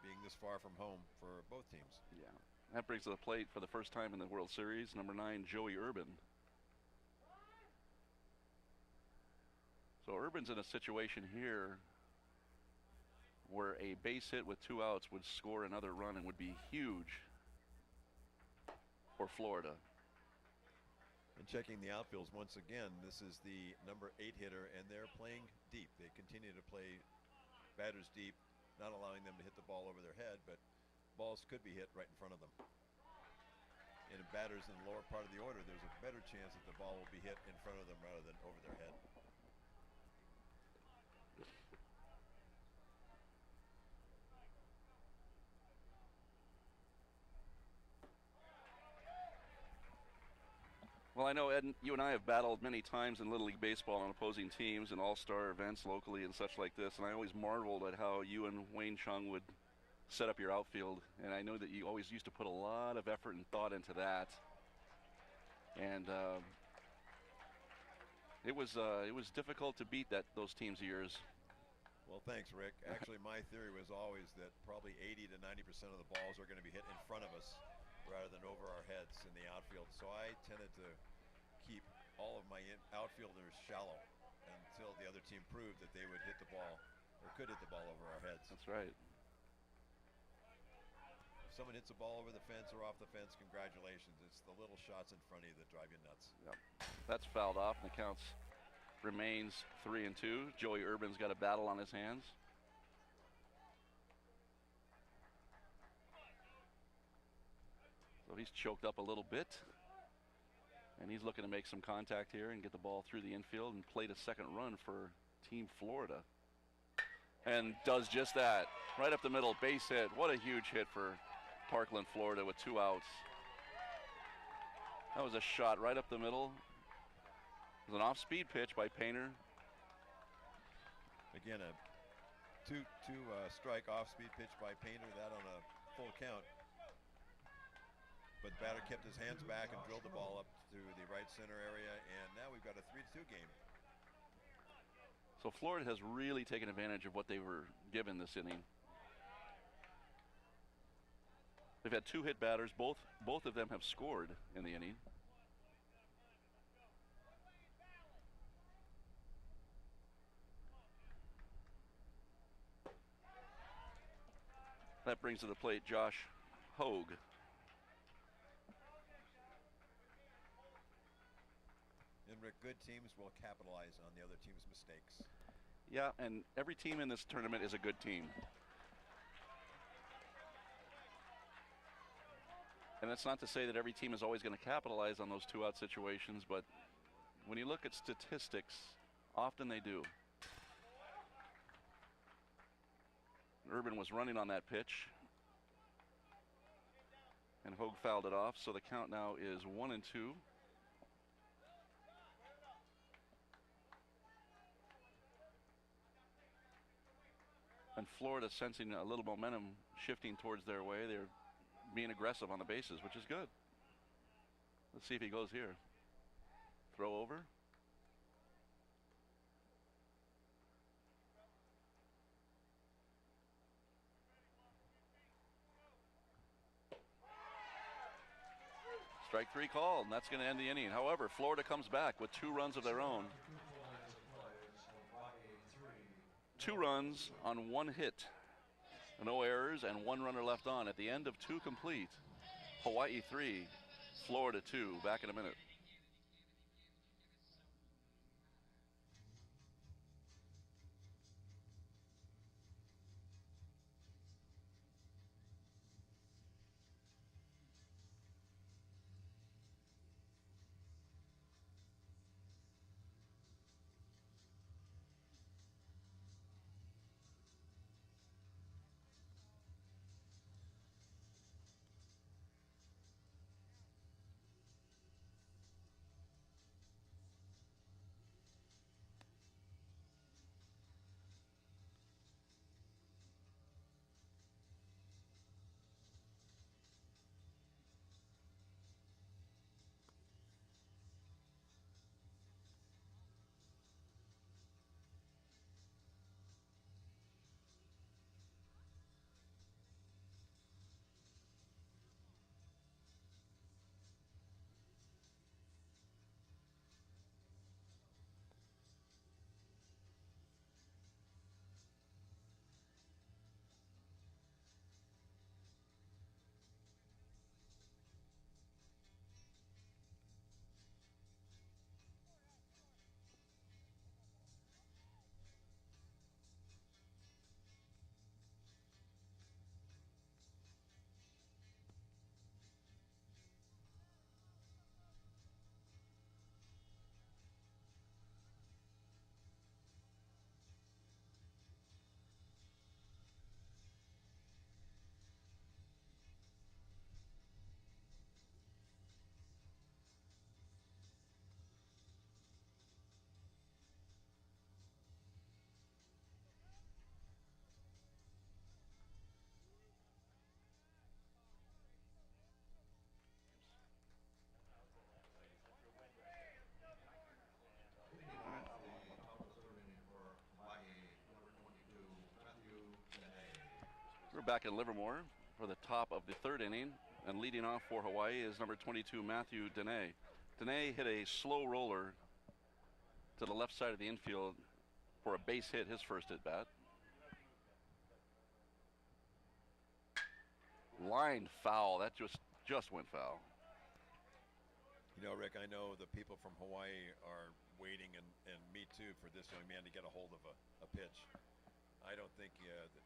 being this far from home for both teams. Yeah, that brings to the plate for the first time in the World Series, number 9, Joey Urban. So Urban's in a situation here where a base hit with 2 outs would score another run and would be huge for Florida. And checking the outfields once again, this is the number 8 hitter, and they're playing deep. They continue to play batters deep, not allowing them to hit the ball over their head, but balls could be hit right in front of them. And batters in the lower part of the order, there's a better chance that the ball will be hit in front of them rather than over their head. Well, I know, Ed, you and I have battled many times in Little League Baseball on opposing teams and all-star events locally and such like this, and I always marveled at how you and Wayne Chung would set up your outfield, and I know that you always used to put a lot of effort and thought into that. And it was difficult to beat those teams of yours. Well, thanks, Rick. Actually, my theory was always that probably 80 to 90% of the balls are going to be hit in front of us rather than over our heads in the outfield. So I tended to keep all of my outfielders shallow until the other team proved that they would hit the ball or could hit the ball over our heads. That's right. If someone hits a ball over the fence or off the fence, congratulations. It's the little shots in front of you that drive you nuts. Yep. That's fouled off, and the count remains 3-2. Joey Urban's got a battle on his hands. So he's choked up a little bit, and he's looking to make some contact here and get the ball through the infield and plate a second run for Team Florida. And does just that. Right up the middle, base hit. What a huge hit for Parkland, Florida with 2 outs. That was a shot right up the middle. It was an off-speed pitch by Painter. Again, a two strike off-speed pitch by Painter, that on a full count. But the batter kept his hands back and drilled the ball up to the right center area, and now we've got a 3-2 game. So Florida has really taken advantage of what they were given this inning. They've had 2 hit batters. Both of them have scored in the inning. That brings to the plate Josh Hogue. And Rick, good teams will capitalize on the other team's mistakes. Yeah, and every team in this tournament is a good team. And that's not to say that every team is always going to capitalize on those 2-out situations, but when you look at statistics, often they do. Urban was running on that pitch, and Hogue fouled it off, so the count now is 1-2. And Florida sensing a little momentum shifting towards their way. They're being aggressive on the bases, which is good. Let's see if he goes here. Throw over. Strike 3 called, and that's going to end the inning. However, Florida comes back with 2 runs of their own. 2 runs on 1 hit. No errors and 1 runner left on at the end of 2 complete. Hawaii 3, Florida 2. Back in a minute. Leading off the top of the third inning for Hawaii, number 22, Matthew Dene. We're back in Livermore for the top of the third inning, and leading off for Hawaii is number 22, Matthew Dene. Dene hit a slow roller to the left side of the infield for a base hit, his first at bat. Line foul, that just went foul. You know, Rick, I know the people from Hawaii are waiting, and me too, for this young man to get a hold of a pitch. I don't think,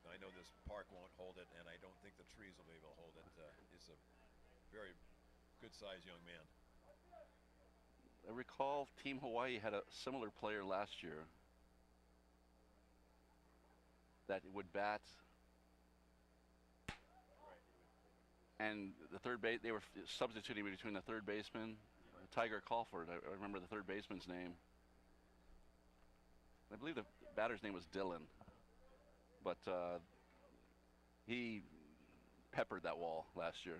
I know this park won't hold it, and I don't think the trees will be able to hold it. He's a very good-sized young man. I recall Team Hawaii had a similar player last year that would bat, and the third base, they were substituting between the third baseman, Tiger Colford. I remember the third baseman's name. I believe the batter's name was Dylan, but he peppered that wall last year.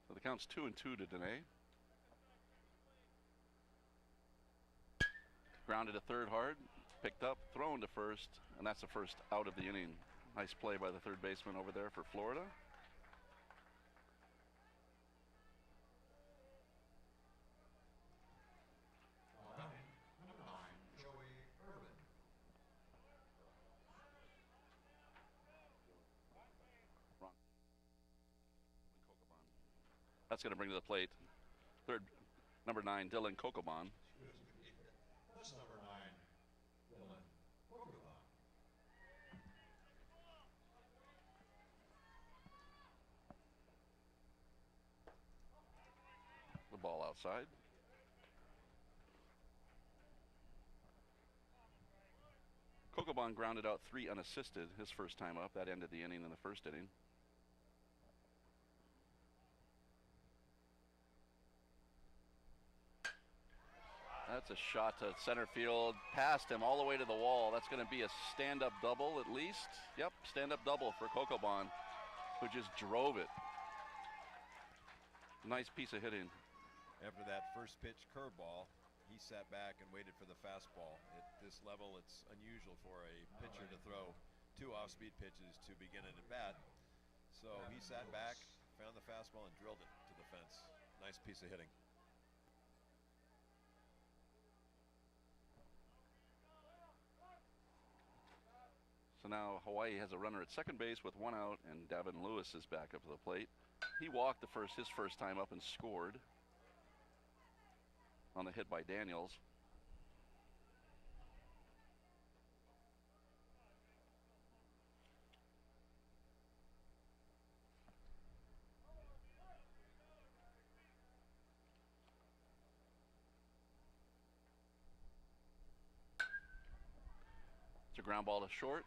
So the count's 2-2 to Dene. Grounded to third hard, picked up, thrown to first, and that's the first out of the inning. Nice play by the third baseman over there for Florida. Mounting, number 9, Joey Irvin. Wrong. That's going to bring to the plate third, number 9, Dylan Kokobon. That's number 9, Dylan Kokobon. The ball outside. Kokobon grounded out 3 unassisted his first time up. That ended the inning in the first inning. That's a shot to center field, past him all the way to the wall. That's going to be a stand-up double at least. Yep, stand-up double for Kokobon, who just drove it. Nice piece of hitting. After that first pitch curveball, he sat back and waited for the fastball. At this level, it's unusual for a pitcher to throw 2 off-speed pitches to begin an at-bat. So he sat back, found the fastball, and drilled it to the fence. Nice piece of hitting. So now Hawaii has a runner at second base with 1 out, and Davin Lewis is back up to the plate. He walked his first time up and scored on the hit by Daniels. It's a ground ball to short,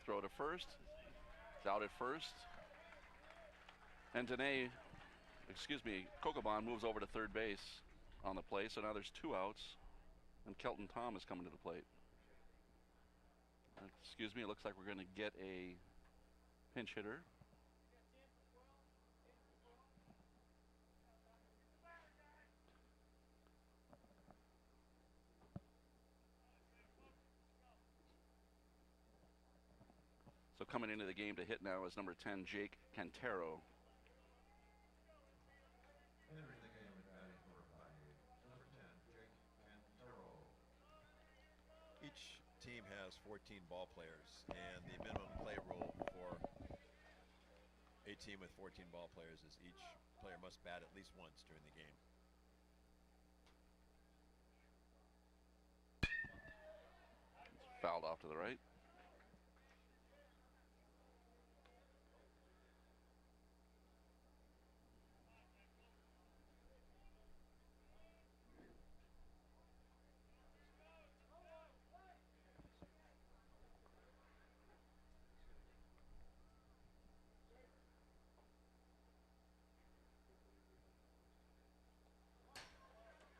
throw to first. It's out at first. And Kokobon moves over to third base on the play, so now there's 2 outs, and Kelton Tom is coming to the plate. It looks like we're going to get a pinch hitter. So coming into the game to hit now is number 10, Jake Cantero. Entering the game at batting number 5, number 10, Jake Cantero. Each team has 14 ball players, and the minimum play rule for a team with 14 ball players is each player must bat at least once during the game. It's fouled off to the right.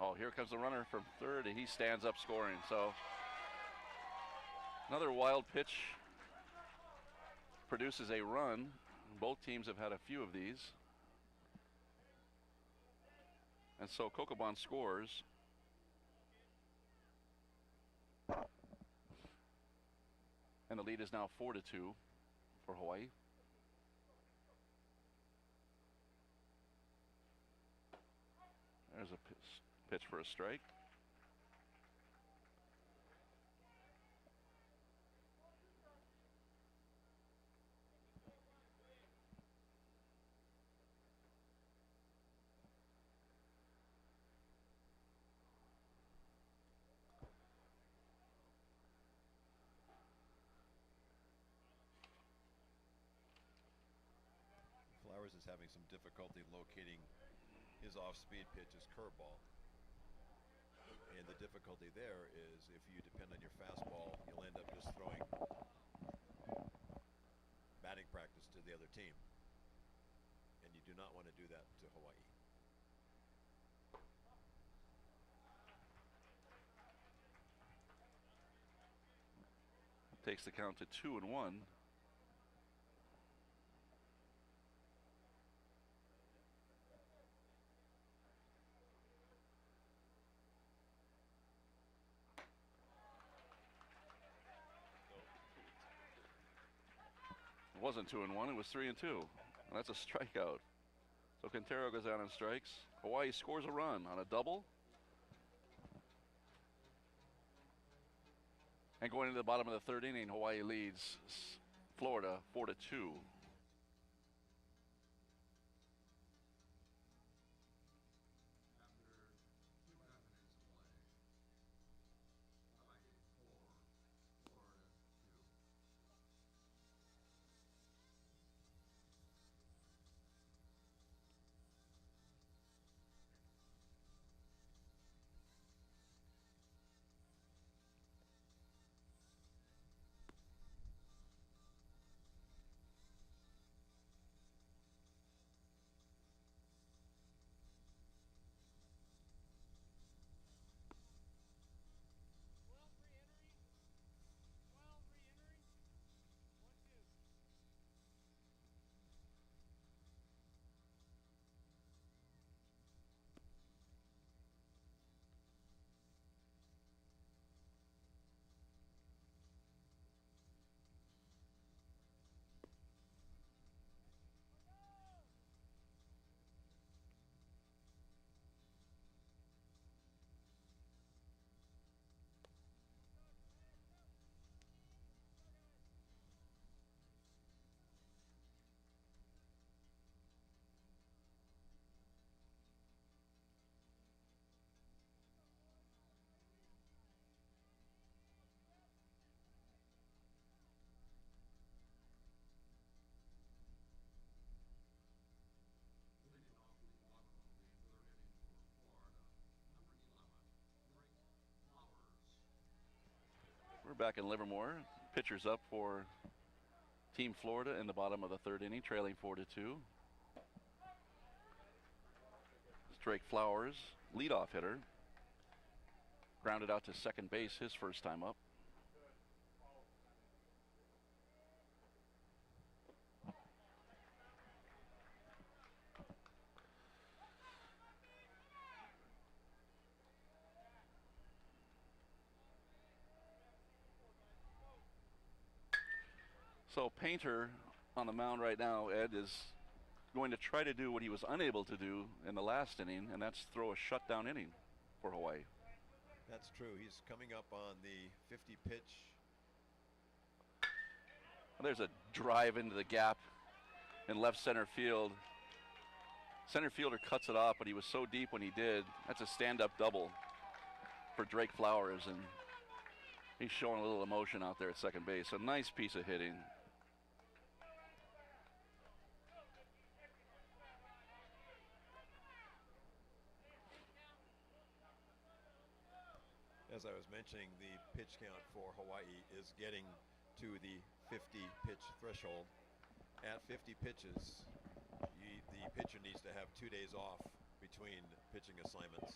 Oh, here comes the runner from third, and he stands up scoring. So another wild pitch produces a run. Both teams have had a few of these. And so Kokobon scores. And the lead is now 4-2 for Hawaii. There's a pitch for a strike. Flowers is having some difficulty locating his off-speed pitch, his curveball. And the difficulty there is if you depend on your fastball, you'll end up just throwing batting practice to the other team. And you do not want to do that to Hawaii. Takes the count to 2-1. It wasn't 2-1, it was 3-2. And that's a strikeout. So Quintero goes out on strikes. Hawaii scores a run on a double. And going into the bottom of the third inning, Hawaii leads Florida 4-2. After 2 half innings of play, Hawaii 4, Florida 2. back in Livermore. Pitchers up for Team Florida in the bottom of the third inning, trailing 4-2. It's Drake Flowers, leadoff hitter. Grounded out to second base his first time up. So Painter on the mound right now, Ed, is going to try to do what he was unable to do in the last inning, and that's throw a shutdown inning for Hawaii. That's true. He's coming up on the 50 pitch. There's a drive into the gap in left center field. Center fielder cuts it off, but he was so deep when he did. That's a stand-up double for Drake Flowers, and he's showing a little emotion out there at second base. A nice piece of hitting. As I was mentioning, the pitch count for Hawaii is getting to the 50 pitch threshold. At 50 pitches, the pitcher needs to have 2 days off between pitching assignments.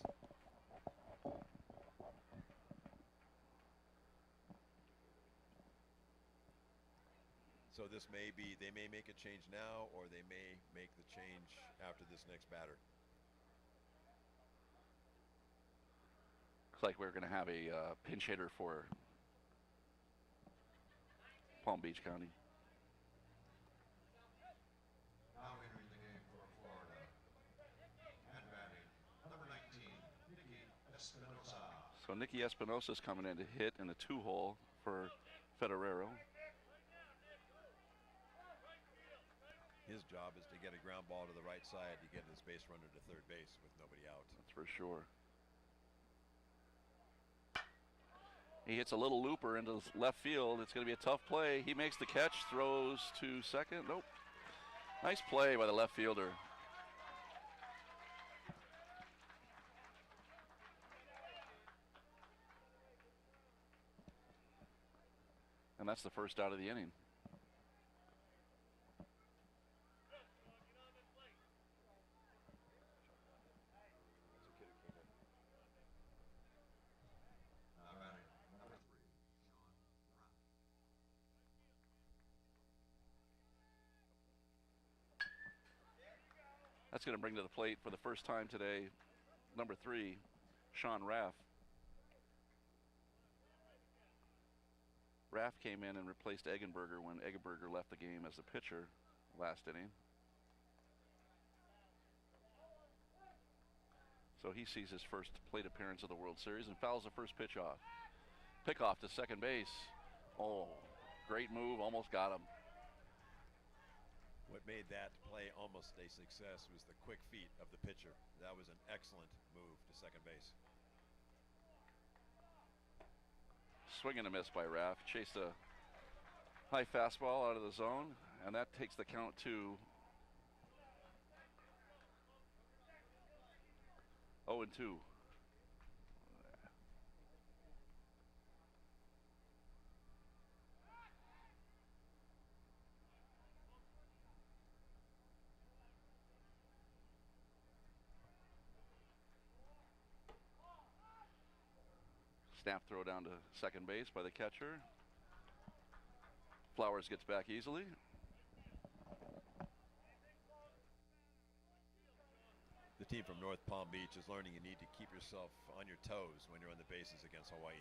So this may be, they may make a change now, or they may make the change after this next batter. Looks like we're going to have a pinch hitter for Palm Beach County. Now entering the game for Florida. And batting, number 19, Nicky Espinosa. So Nicky Espinosa's coming in to hit in the 2-hole for Federero. His job is to get a ground ball to the right side to get his base runner to third base with nobody out. That's for sure. He hits a little looper into left field. It's going to be a tough play. He makes the catch, throws to second. Nope. Nice play by the left fielder. And that's the first out of the inning. Now batting, number 3, Sean Brown. That's going to bring to the plate for the first time today, number 3, Sean Raff. Raff came in and replaced Eggenberger when Eggenberger left the game as a pitcher last inning. So he sees his first plate appearance of the World Series and fouls the first pitch off. Pickoff to second base. Oh, great move, almost got him. What made that play almost a success was the quick feet of the pitcher. That was an excellent move to second base. Swing and a miss by Raff. Chased a high fastball out of the zone, and that takes the count to 0-2. Snap throw down to second base by the catcher. Flowers gets back easily. The team from North Palm Beach is learning you need to keep yourself on your toes when you're on the bases against Hawaii.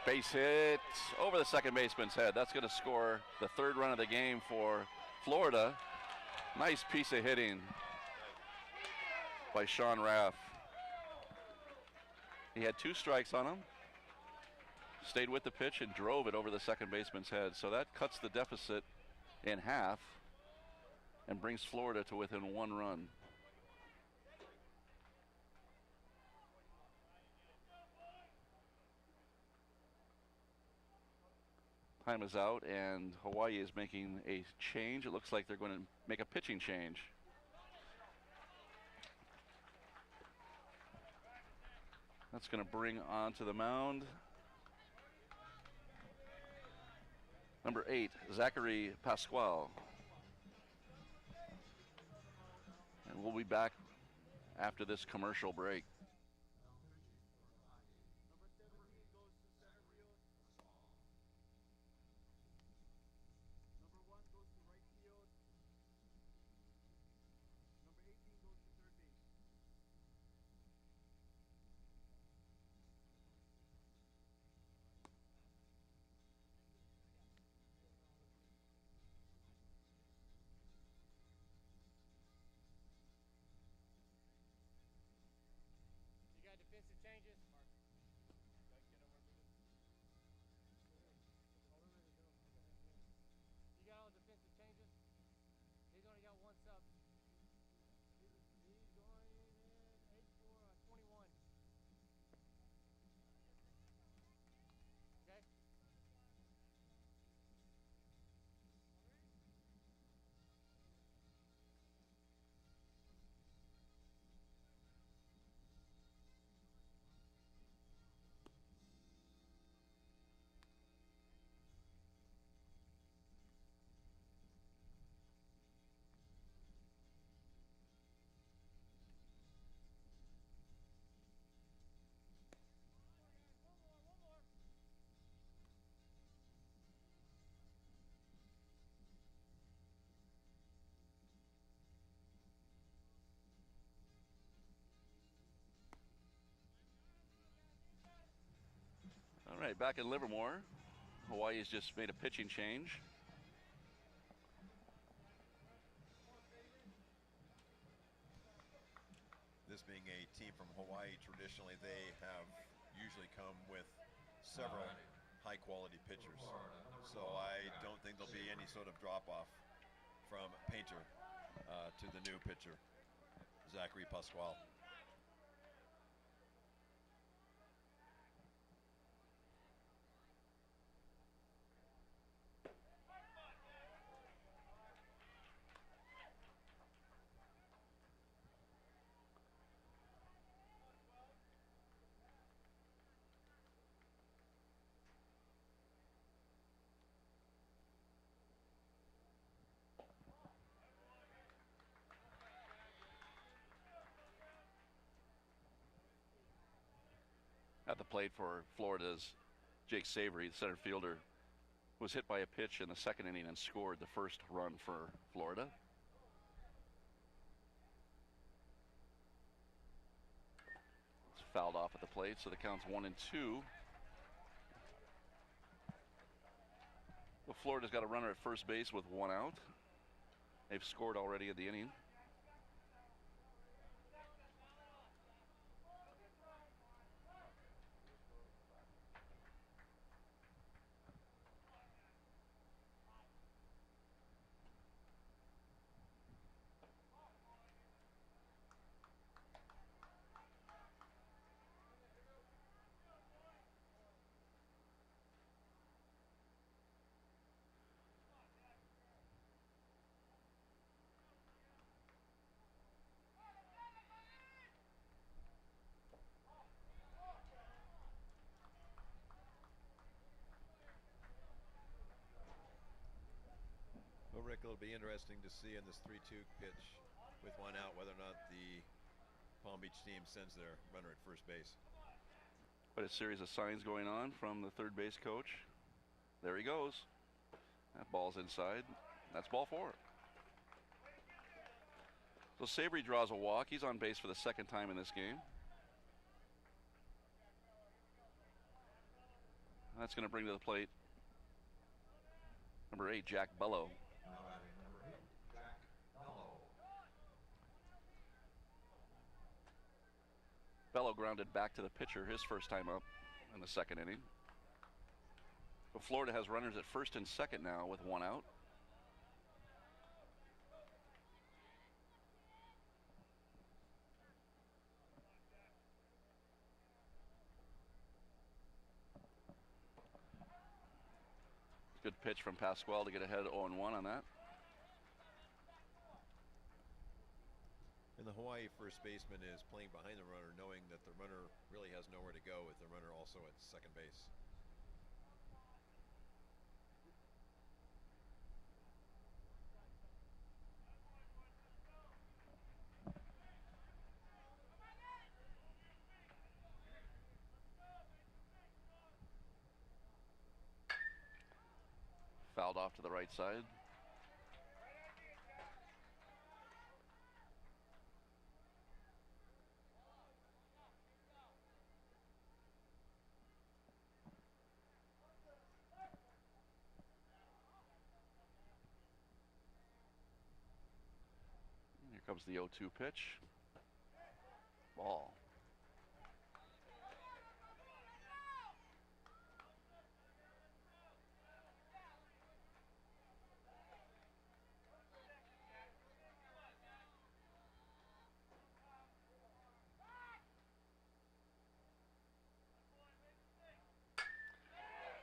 Base hit over the second baseman's head. That's going to score the third run of the game for Florida. Nice piece of hitting by Sean Raff. He had 2 strikes on him, stayed with the pitch and drove it over the second baseman's head. So that cuts the deficit in half and brings Florida to within 1 run. Time is out, and Hawaii is making a change. It looks like they're going to make a pitching change. That's going to bring onto the mound number 8, Zachary Pasquale. And we'll be back after this commercial break. You got defensive changes? You got all defensive changes? He's only got one sub. He's going in 8 for 21. Okay? One more. All right, back in Livermore. Hawaii has just made a pitching change. This being a team from Hawaii, traditionally they have usually come with several high-quality pitchers. So I don't think there'll be any sort of drop-off from Painter to the new pitcher, Zachary Pasquale. At the plate for Florida's Jake Savory, the center fielder, was hit by a pitch in the second inning and scored the first run for Florida. It's fouled off at the plate, so the count's 1-2. Well, Florida's got a runner at first base with 1 out. They've scored already in the inning. Well, Rick, it'll be interesting to see in this 3-2 pitch with 1 out whether or not the Palm Beach team sends their runner at first base. But a series of signs going on from the third base coach. There he goes. That ball's inside. That's ball 4. So Savory draws a walk. He's on base for the second time in this game. That's going to bring to the plate number 8, Jack Bello. Now batting number 8, Jack Bello. Bello grounded back to the pitcher his first time up in the second inning. But Florida has runners at first and second now with 1 out. pitch from Pasquale to get ahead 0-1 on that. And the Hawaii first baseman is playing behind the runner, knowing that the runner really has nowhere to go with the runner also at second base. Fouled off to the right side. Here comes the 0-2 pitch. Ball.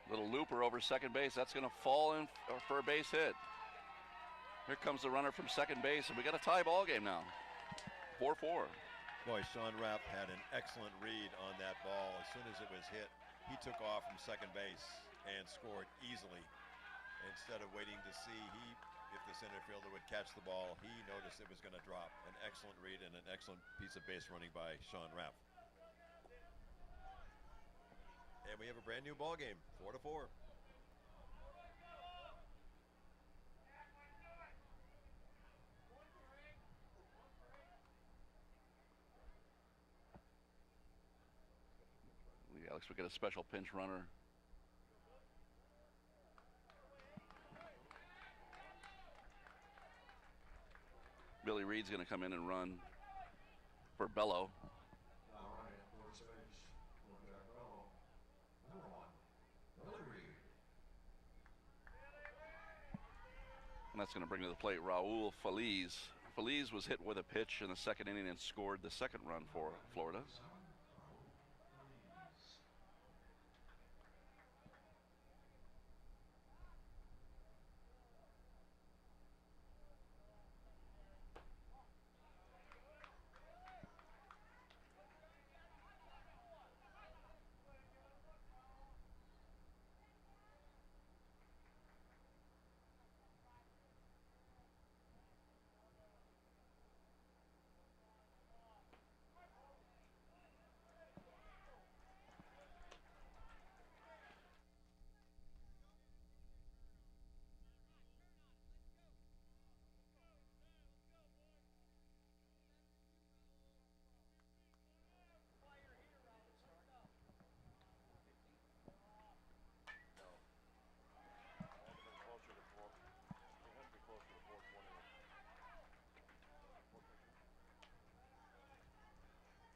Little looper over second base. That's going to fall in for a base hit. Here comes the runner from second base, and we got a tie ball game now. 4-4. Boy, Sean Rapp had an excellent read on that ball. As soon as it was hit, he took off from second base and scored easily. Instead of waiting to see if the center fielder would catch the ball, he noticed it was going to drop. An excellent read and an excellent piece of base running by Sean Rapp. And we have a brand new ball game, 4-4. Alex, we get a special pinch runner. Billy Reed's going to come in and run for Bello. All right, first base, Jack Bello. Number 1, Billy Reed. And that's going to bring to the plate Raul Feliz. Feliz was hit with a pitch in the second inning and scored the second run for Florida.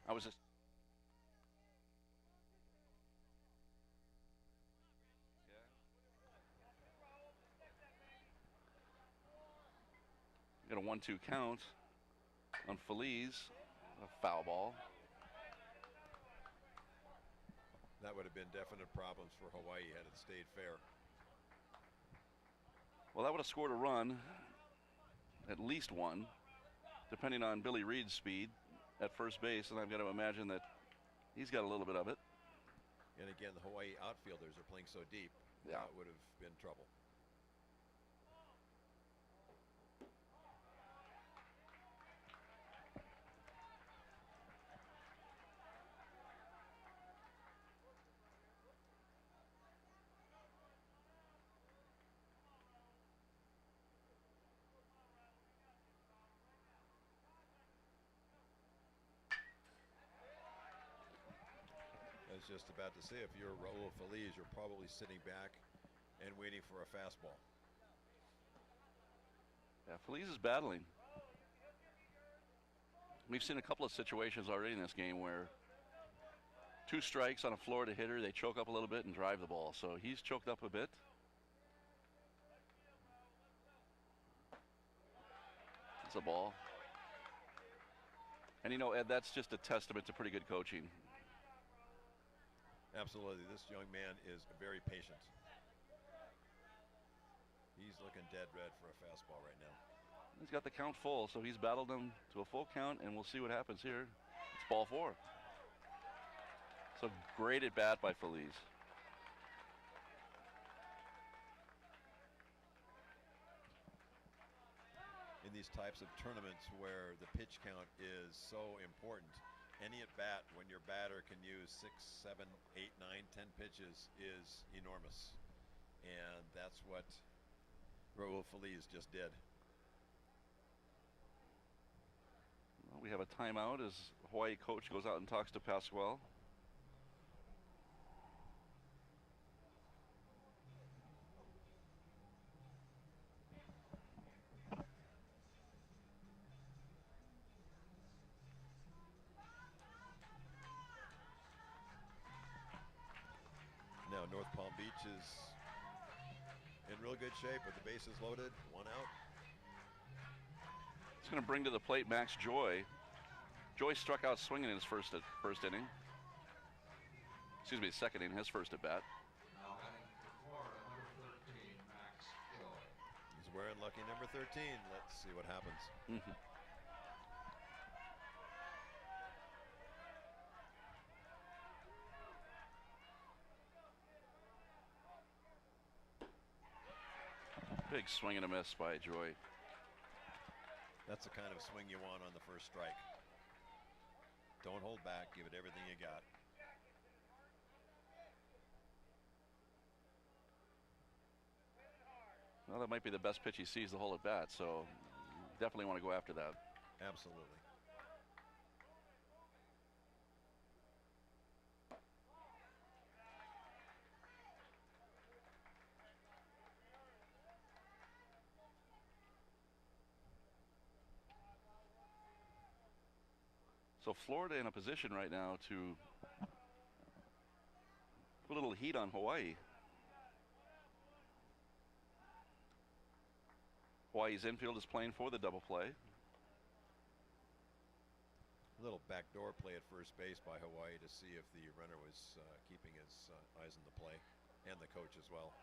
I was just got a 1-2 count on Feliz, a foul ball. That would have been definite problems for Hawaii had it stayed fair. Well, that would have scored a run, at least one, depending on Billy Reed's speed at first base, and I've got to imagine that he's got a little bit of it. And again, the Hawaii outfielders are playing so deep, Yeah. that would have been trouble. I was just about to say, if you're Raul Feliz, you're probably sitting back and waiting for a fastball. Yeah, Feliz is battling. We've seen a couple of situations already in this game where 2 strikes on a Florida hitter, they choke up a little bit and drive the ball. So he's choked up a bit. It's a ball. And you know, Ed, that's just a testament to pretty good coaching. Absolutely, this young man is very patient. He's looking dead red for a fastball right now. He's got the count full, so he's battled him to a full count, and we'll see what happens here. It's ball 4. So great at bat by Feliz. In these types of tournaments where the pitch count is so important, any at bat when your batter can use 6, 7, 8, 9, 10 pitches is enormous. And that's what Raul Feliz just did. Well, we have a timeout as Hawaii coach goes out and talks to Pasquale. Now North Palm Beach is in real good shape with the bases loaded, 1 out. It's going to bring to the plate Max Joy. Joy struck out swinging in his first inning. Excuse me, second inning, his first at bat. Now batting for Florida, number 13, Max Joy. He's wearing lucky number 13. Let's see what happens. Big swing and a miss by Joy. That's the kind of swing you want on the first strike. Don't hold back, give it everything you got. Well, that might be the best pitch he sees the whole at bat, so definitely want to go after that. Absolutely. So Florida in a position right now to put a little heat on Hawaii. Hawaii's infield is playing for the double play. A little backdoor play at first base by Hawaii to see if the runner was keeping his eyes on the play, and the coach as well.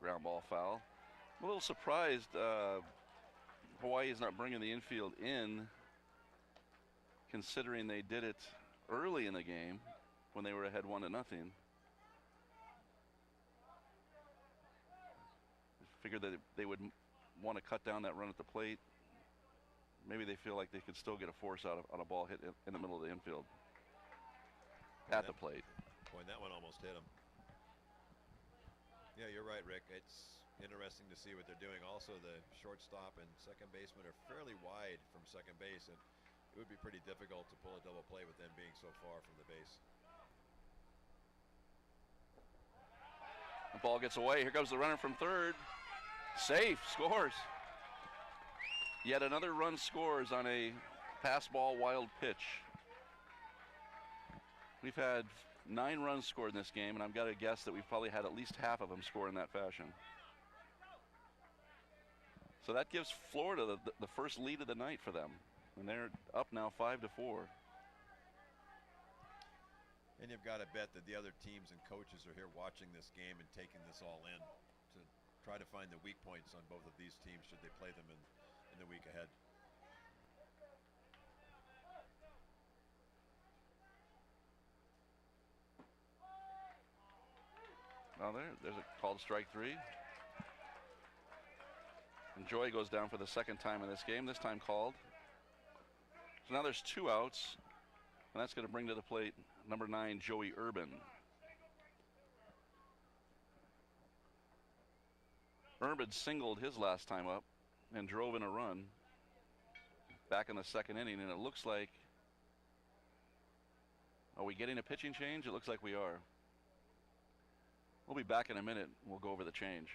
Ground ball foul. I'm a little surprised Hawaii is not bringing the infield in, considering they did it early in the game when they were ahead 1-0. Figured that they would want to cut down that run at the plate. Maybe they feel like they could still get a force out on a ball hit in the middle of the infield at the plate. Boy, that one almost hit him. Yeah, you're right, Rick. It's interesting to see what they're doing. Also, the shortstop and second baseman are fairly wide from second base, and it would be pretty difficult to pull a double play with them being so far from the base. The ball gets away. Here comes the runner from third. Safe, scores. Yet another run scores on a pass ball wild pitch. We've had 9 runs scored in this game, and I've got to guess that we've probably had at least half of them score in that fashion. So that gives Florida the first lead of the night for them, and they're up now 5-4. And you've got to bet that the other teams and coaches are here watching this game and taking this all in to try to find the weak points on both of these teams should they play them in the week ahead. Well, there's a called strike 3. And Joy goes down for the second time in this game, this time called. So now there's 2 outs, and that's going to bring to the plate number 9, Joey Urban. Urban singled his last time up and drove in a run back in the second inning, and it looks like, are we getting a pitching change? It looks like we are. We'll be back in a minute. We'll go over the change.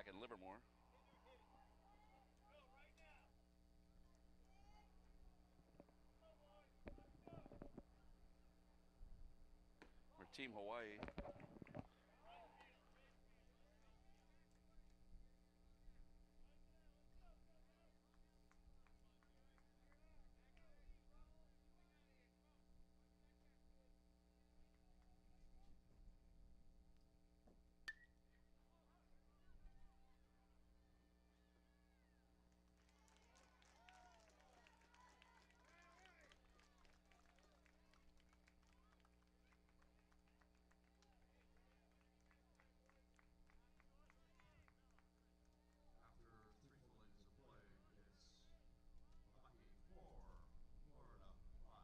back in Livermore. Our Team Hawaii. After 3 full innings of play, it's Hawaii 4, Florida 5.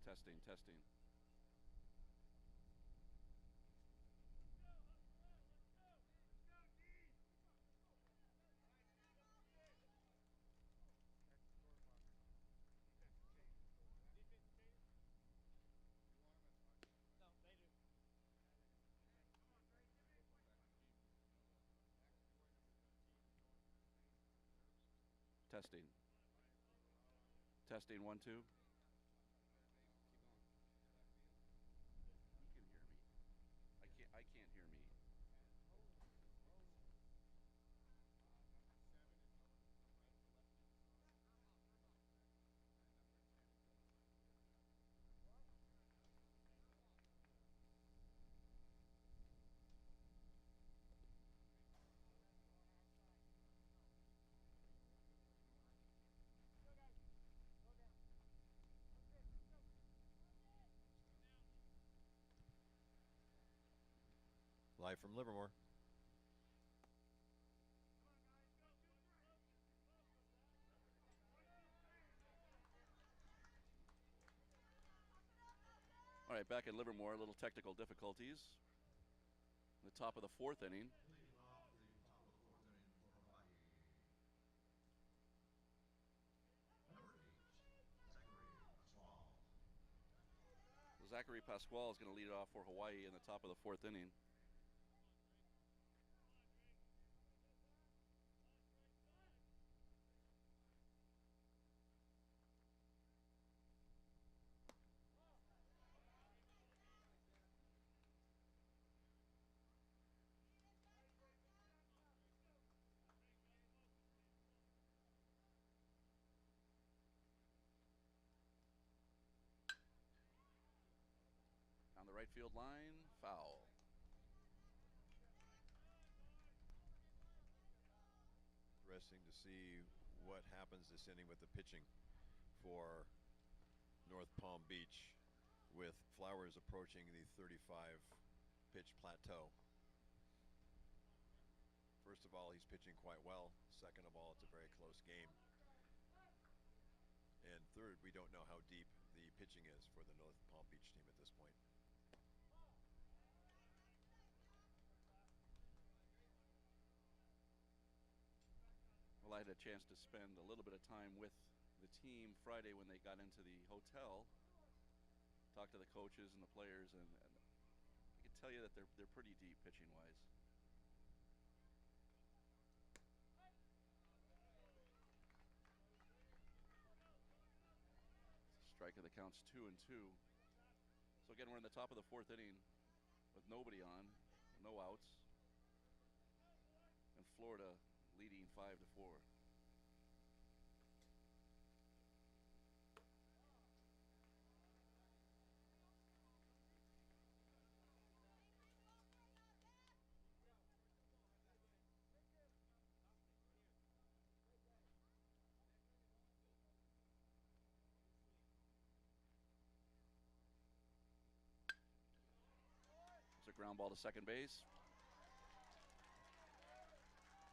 Testing, testing. No, they do. Testing. Testing, 1, 2. You can hear me. I can't hear me. Go, guys. Go down. Okay, go. Live from Livermore. All right, back in Livermore, a little technical difficulties. The top of the 4th inning. Leading off the top of the 4th inning for Hawaii. Number 8, Zachary Pasquale. Zachary Pasquale is going to lead it off for Hawaii in the top of the 4th inning. On the right field line, foul. Interesting to see what happens this inning with the pitching for North Palm Beach, with Flowers approaching the 35 pitch plateau. First of all, he's pitching quite well. Second of all, it's a very close game. And third, we don't know how deep the pitching is for the North Palm Beach team at this point. Well, I had a chance to spend a little bit of time with the team Friday when they got into the hotel. Talked to the coaches and the players, and I can tell you that they're pretty deep pitching wise. Striker that counts 2-2. So again, we're in the top of the 4th inning with nobody on, no outs, and Florida leading 5-4. It's a ground ball to second base.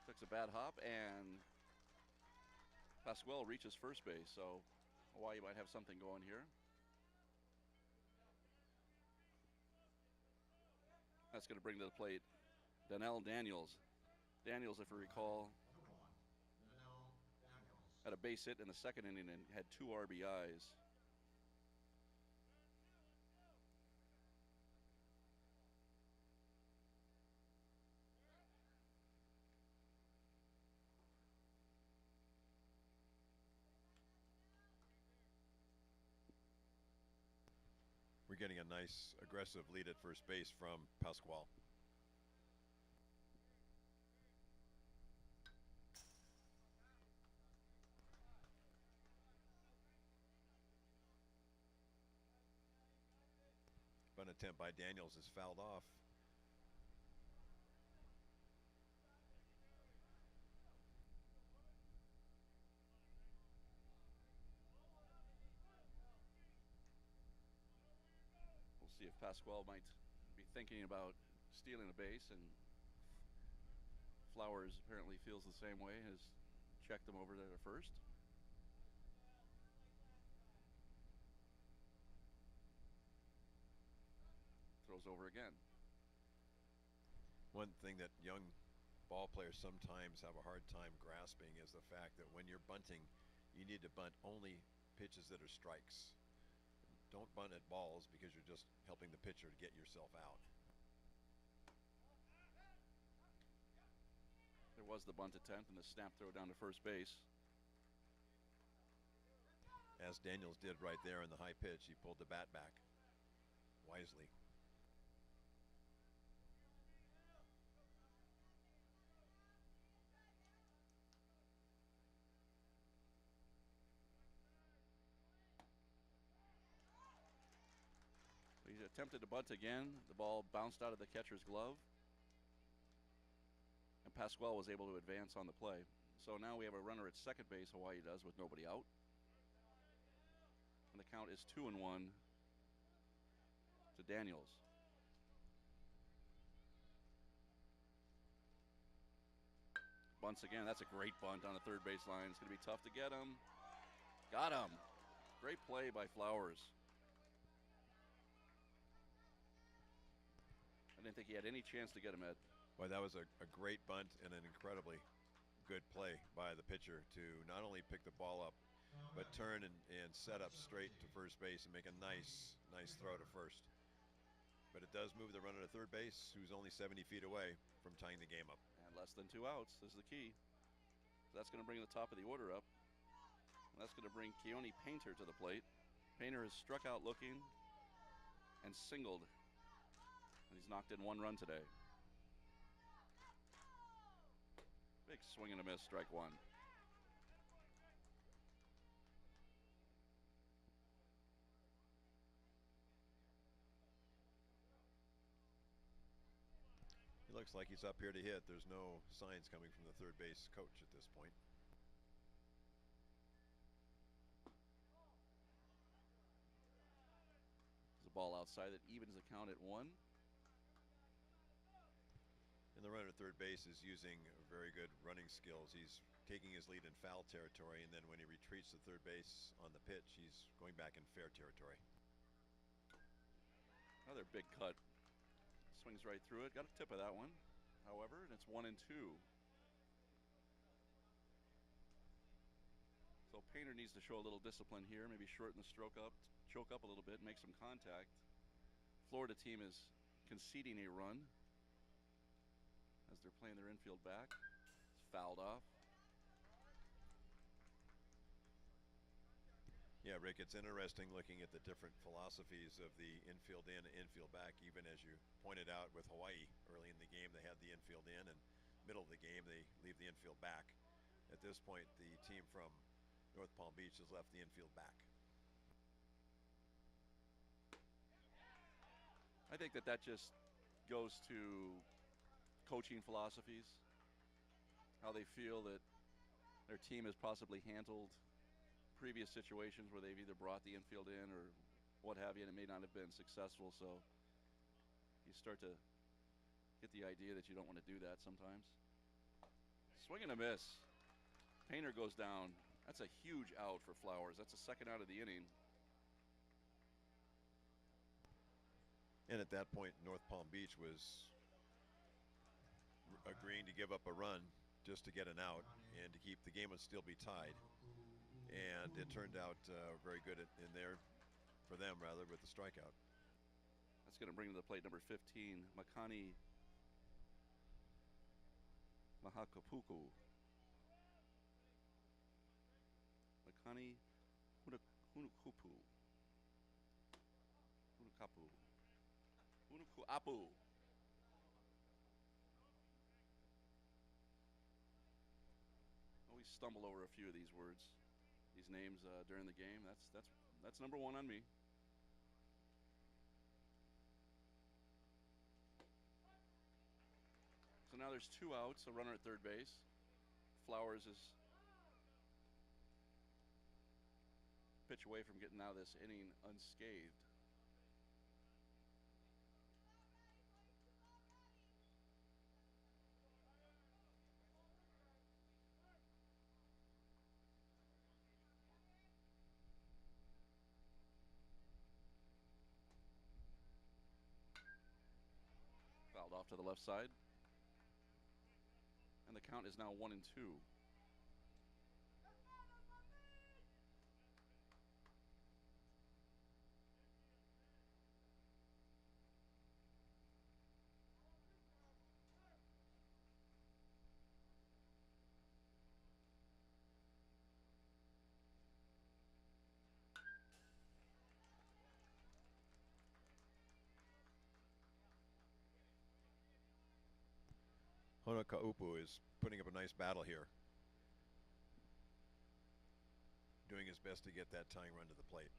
Takes a bad hop, and Pasquale reaches first base, so Hawaii might have something going here. That's going to bring to the plate Donnell Daniels. Daniels, if you recall, Number 1, Donnell Daniels. had a base hit in the 2nd inning and had 2 RBIs. we're getting a nice aggressive lead at first base from Pasquale. Bunt attempt by Daniels is fouled off. We'll see if Pasquale might be thinking about stealing a base, and Flowers apparently feels the same way, has checked him over there at first. Throws over again. One thing that young ball players sometimes have a hard time grasping is the fact that when you're bunting, you need to bunt only pitches that are strikes. Don't bunt at balls because you're just helping the pitcher to get yourself out. There was the bunt attempt and the snap throw down to first base. As Daniels did right there in the high pitch, he pulled the bat back wisely. He attempted to bunt again. The ball bounced out of the catcher's glove, and Pasquale was able to advance on the play. So now we have a runner at second base, Hawaii does, with nobody out. And the count is 2-1 to Daniels. Bunts again. That's a great bunt on the third base line. It's going to be tough to get him. Got him. Great play by Flowers. I didn't think he had any chance to get him, Ed. Well, that was a great bunt and an incredibly good play by the pitcher to not only pick the ball up, but turn and set up straight to first base and make a nice throw to first. But it does move the runner to third base, who's only 70 feet away from tying the game up. And less than 2 outs is the key. So that's going to bring the top of the order up. And that's going to bring Keone Painter to the plate. Painter has struck out looking and singled. And he's knocked in 1 run today. Big swing and a miss, strike 1. He looks like he's up here to hit. There's no signs coming from the third base coach at this point. There's a ball outside that evens the count at 1. And the runner at third base is using very good running skills. He's taking his lead in foul territory, and then when he retreats to third base on the pitch, he's going back in fair territory. Another big cut. Swings right through it. Got a tip of that one, however, and it's 1-2. So Painter needs to show a little discipline here, maybe shorten the stroke up, choke up a little bit, make some contact. Florida team is conceding a run as they're playing their infield back. It's fouled off. Yeah, Rick, it's interesting looking at the different philosophies of the infield in and infield back. Even as you pointed out with Hawaii early in the game, they had the infield in, and middle of the game they leave the infield back. At this point, the team from North Palm Beach has left the infield back. I think that just goes to coaching philosophies, how they feel that their team has possibly handled previous situations where they've either brought the infield in or what have you, and it may not have been successful. So you start to get the idea that you don't want to do that sometimes. Swing and a miss. Painter goes down. That's a huge out for Flowers. That's the second out of the inning. And at that point, North Palm Beach was agreeing to give up a run just to get an out and to keep the game would still be tied. And it turned out very good in there for them, rather, with the strikeout. That's going to bring to the plate number 15, Makani Mahakapuku. Makani Hunukupu. Unukapu. Unukuapu. Always stumble over a few of these words, these names during the game. That's number one on me. So now there's 2 outs, a runner at third base. Flowers is pitch away from getting out of this inning unscathed. Fouled off to the left side. And the count is now 1-2. Honokaupu is putting up a nice battle here. Doing his best to get that tying run to the plate.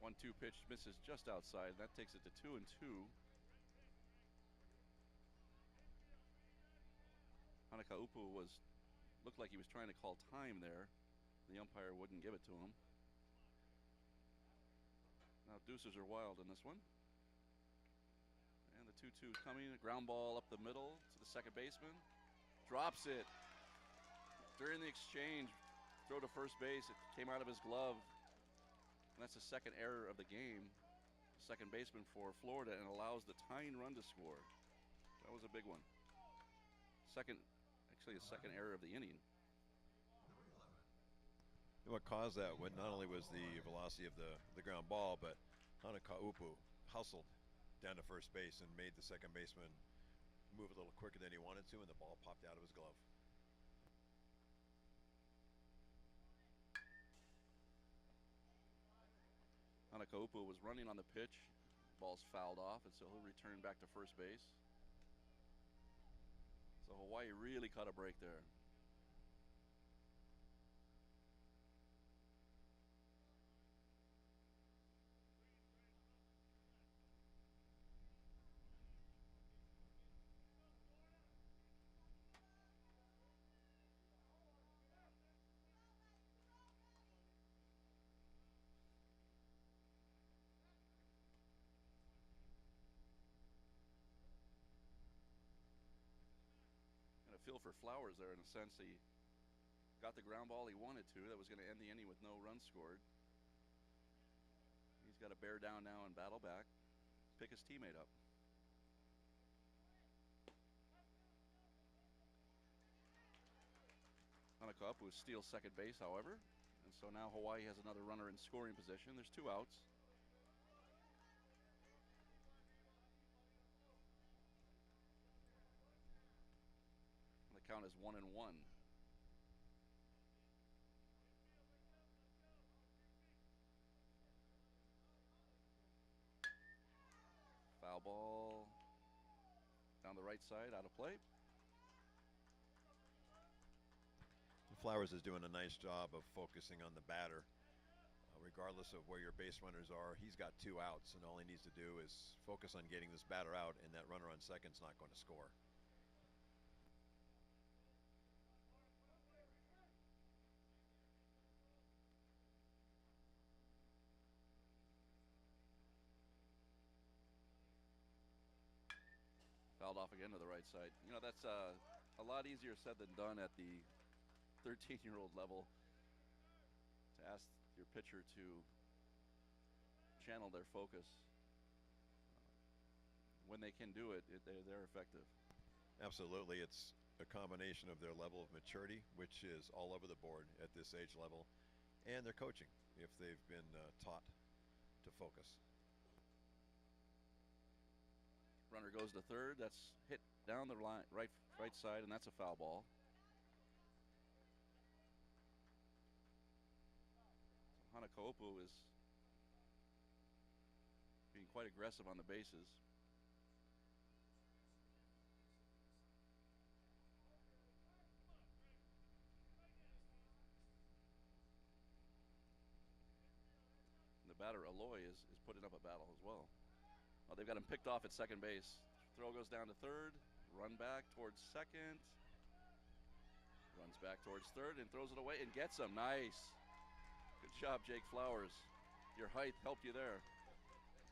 One-two pitch misses just outside. That takes it to 2-2. Hanakaupu looked like he was trying to call time there. The umpire wouldn't give it to him. Now deuces are wild in this one. And the 2-2 coming, a ground ball up the middle to the second baseman. Drops it. During the exchange, throw to first base, it came out of his glove. And that's the second error of the game. Second baseman for Florida, and allows the tying run to score. That was a big one. Actually the second error of the inning. What caused that not only was the velocity of the ground ball, but Hanakaupu hustled down to first base and made the second baseman move a little quicker than he wanted to, and the ball popped out of his glove. Hanakaupu was running on the pitch. Ball's fouled off, and so he'll return back to first base. So Hawaii really caught a break there. Feel for Flowers there in a sense. He got the ground ball he wanted to. That was going to end the inning with no runs scored. He's got to bear down now and battle back, pick his teammate up. Hanakaupu steals second base, however, and so now Hawaii has another runner in scoring position. There's 2 outs. The count is 1-1. Foul ball down the right side, out of play. Flowers is doing a nice job of focusing on the batter. Regardless of where your base runners are, he's got 2 outs, and all he needs to do is focus on getting this batter out, and that runner on second's not going to score. Fouled off again to the right side. You know, that's a lot easier said than done at the 13-year-old level, to ask your pitcher to channel their focus. When they can do it, they're effective. Absolutely. It's a combination of their level of maturity, which is all over the board at this age level, and their coaching, if they've been taught to focus. Runner goes to third. That's hit down the line, right side, and that's a foul ball. So Hanakopu is being quite aggressive on the bases. And the batter, Aloy, is putting up a battle as well. Oh, they've got him picked off at second base. Throw goes down to third. Run back towards second. Runs back towards third and throws it away and gets him. Nice. Good job, Jake Flowers. Your height helped you there.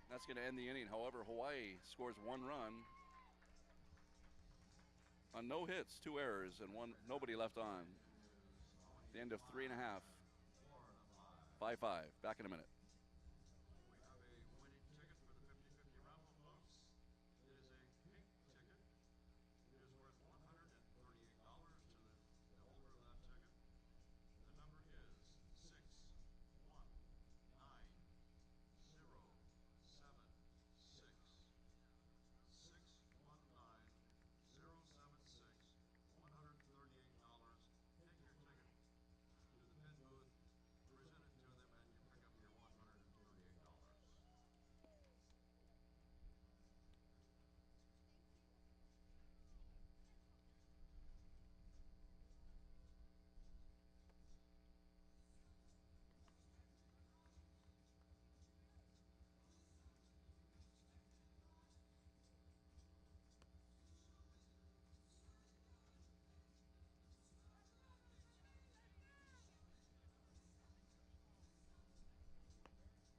That's going to end the inning. However, Hawaii scores 1 run on no hits, 2 errors, and nobody left on. The end of 3.5. 5-5. Back in a minute. We have a winning ticket for the 50-50 raffle, folks. It is a pink ticket. It is worth $138 to the holder of that ticket. The number is 619076. 619076. $138. Take your ticket to the pin booth, present it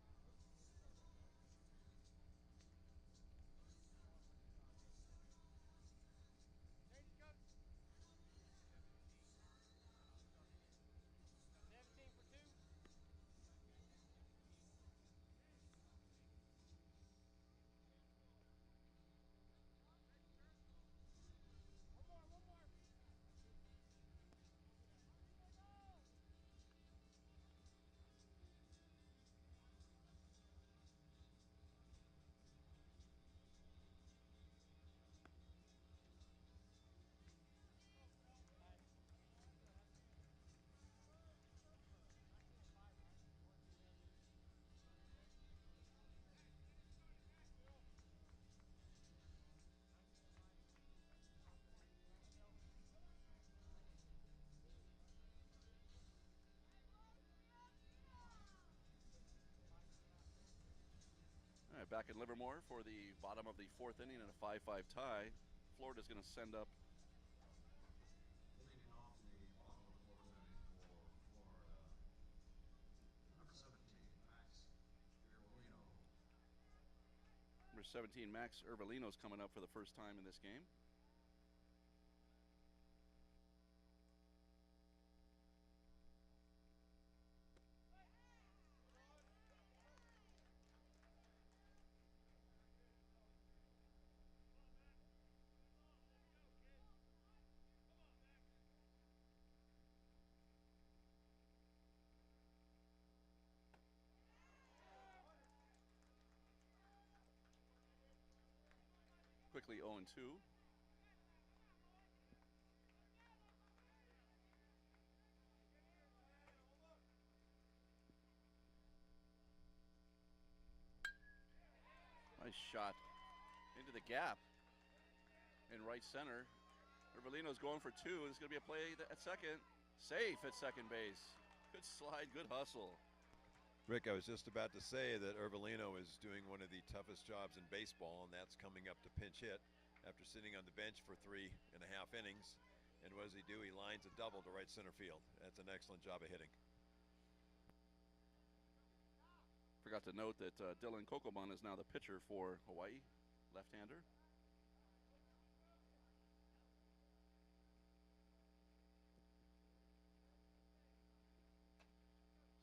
to them, and you pick up your $138. Change it, coach. 17 for 2. One more. All right, back in Livermore for the bottom of the 4th inning and a 5-5 tie. Florida's going to send up Leading off the bottom of the 4th inning for Florida, number 17, Max Irolino. number 17, Max Ervelino's coming up for the first time in this game. Quickly 0-2. Nice shot into the gap in right center. Ervelino's going for 2. There's going to be a play at second. Safe at second base. Good slide, good hustle. Rick, I was just about to say that Ervelino is doing one of the toughest jobs in baseball, and that's coming up to pinch hit after sitting on the bench for 3.5 innings. And what does he do? He lines a double to right center field. That's an excellent job of hitting. Forgot to note that Dylan Kokoban is now the pitcher for Hawaii, left-hander.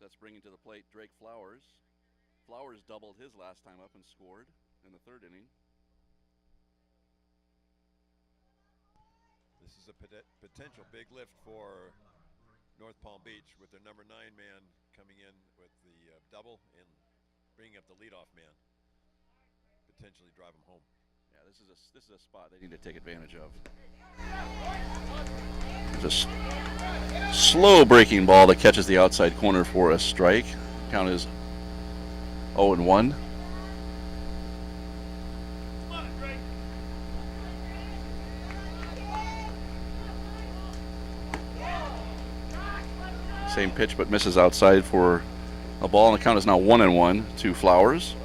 That's bringing to the plate Drake Flowers. Flowers doubled his last time up and scored in the 3rd inning. This is a potential big lift for North Palm Beach with their number 9 man coming in with the double and bringing up the leadoff man, potentially drive him home. Yeah, this is a spot they need to take advantage of. Just slow breaking ball that catches the outside corner for a strike. Count is 0-1. Same pitch, but misses outside for a ball, and the count is now 1-1 to Flowers.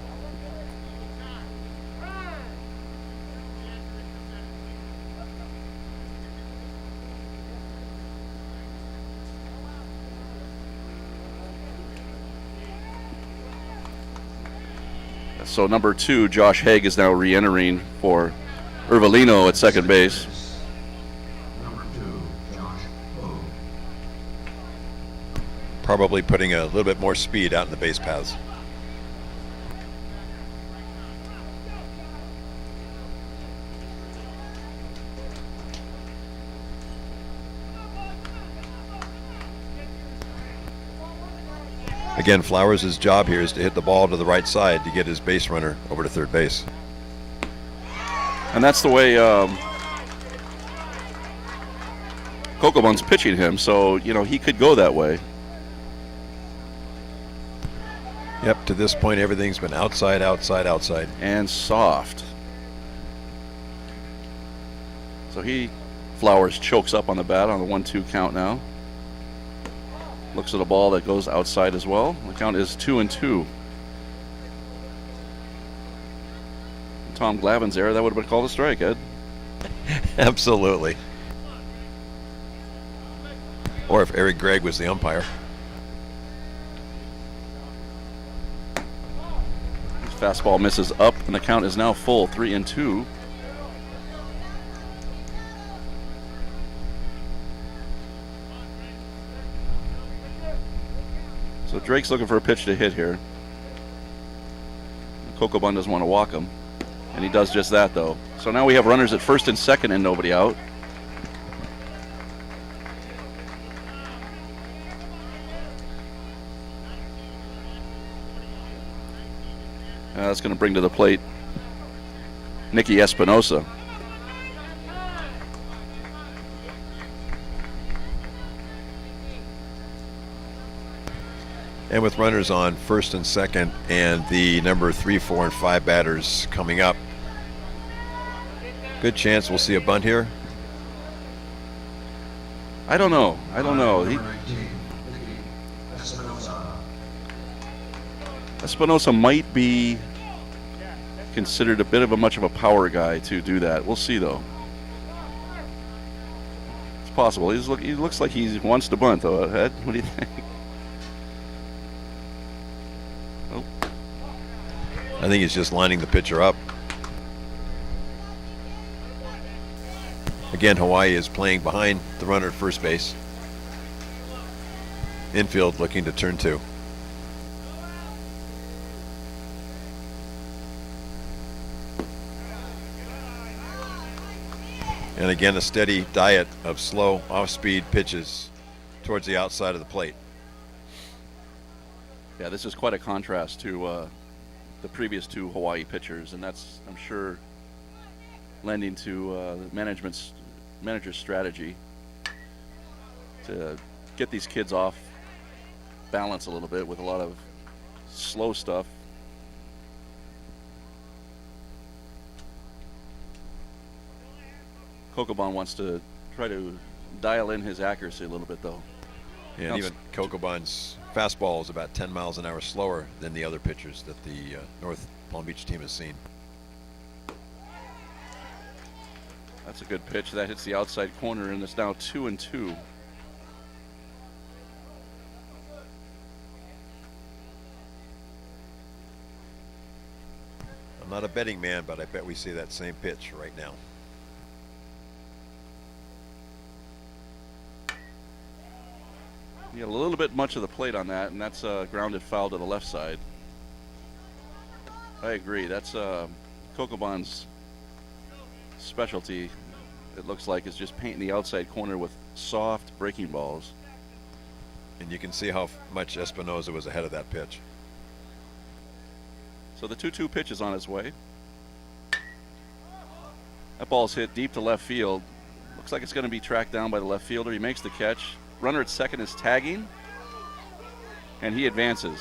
So number 2, Josh Haig, is now re-entering for Urvalino at second base. Probably putting a little bit more speed out in the base paths. Again, Flowers' job here is to hit the ball to the right side to get his base runner over to third base. And that's the way Kokobun's pitching him, so, you know, he could go that way. Yep, to this point, everything's been outside, outside, outside. And soft. So Flowers chokes up on the bat on the 1-2 count now. Looks at a ball that goes outside as well. The count is 2-2. In Tom Glavine's era, that would have been called a strike, Ed. Absolutely. Or if Eric Gregg was the umpire. His fastball misses up, and the count is now full, 3-2. So Drake's looking for a pitch to hit here. Kokobun doesn't want to walk him, and he does just that, though. So now we have runners at first and second and nobody out. That's going to bring to the plate Nicky Espinosa. And with runners on first and second and the number 3, 4, and 5 batters coming up, good chance we'll see a bunt here. I don't know. Espinosa might be considered a bit of much of a power guy to do that. We'll see, though. It's possible. He looks like he wants to bunt, though. Ed, what do you think? Oh. I think he's just lining the pitcher up. Again, Hawaii is playing behind the runner at first base. Infield looking to turn 2. And again, a steady diet of slow, off-speed pitches towards the outside of the plate. Yeah, this is quite a contrast to the previous 2 Hawaii pitchers, and that's, I'm sure, lending to the manager's strategy to get these kids off balance a little bit with a lot of slow stuff. Kokobun wants to try to dial in his accuracy a little bit, though. And even Kokobun's fastball is about 10 miles an hour slower than the other pitchers that the North Palm Beach team has seen. That's a good pitch. That hits the outside corner, and it's now 2-2. I'm not a betting man, but I bet we see that same pitch right now. You got a little bit much of the plate on that, and that's a grounded foul to the left side. I agree. That's Kokobun's specialty, it looks like, is just painting the outside corner with soft breaking balls. And you can see how much Espinosa was ahead of that pitch. So the 2-2 pitch is on its way. That ball's hit deep to left field. Looks like it's going to be tracked down by the left fielder. He makes the catch. Runner at second is tagging, and he advances.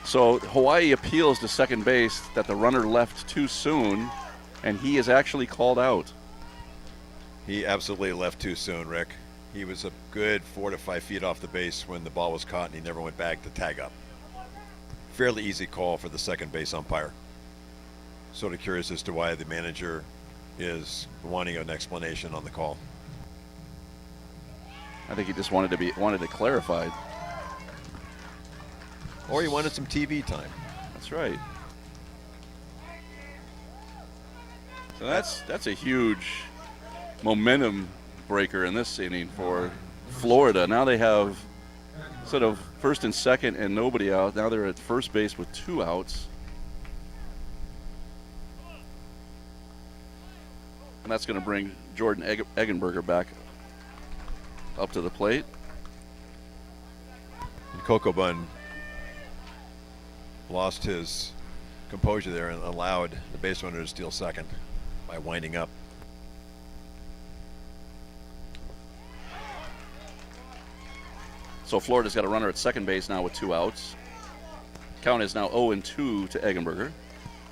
So Hawaii appeals to second base that the runner left too soon, and he is actually called out. He absolutely left too soon, Rick. He was a good 4 to 5 feet off the base when the ball was caught, and he never went back to tag up. Fairly easy call for the second base umpire. Sort of curious as to why the manager is wanting an explanation on the call. I think he just wanted it clarified. Or he wanted some TV time. That's right. So that's a huge momentum breaker in this inning for Florida. Now they have sort of first and second and nobody out. Now they're at first base with 2 outs. And that's going to bring Jordan Eggenberger back up to the plate. And Coco Bun lost his composure there and allowed the base runner to steal second by winding up. So Florida's got a runner at second base now with 2 outs. Count is now 0-2 to Eggenberger.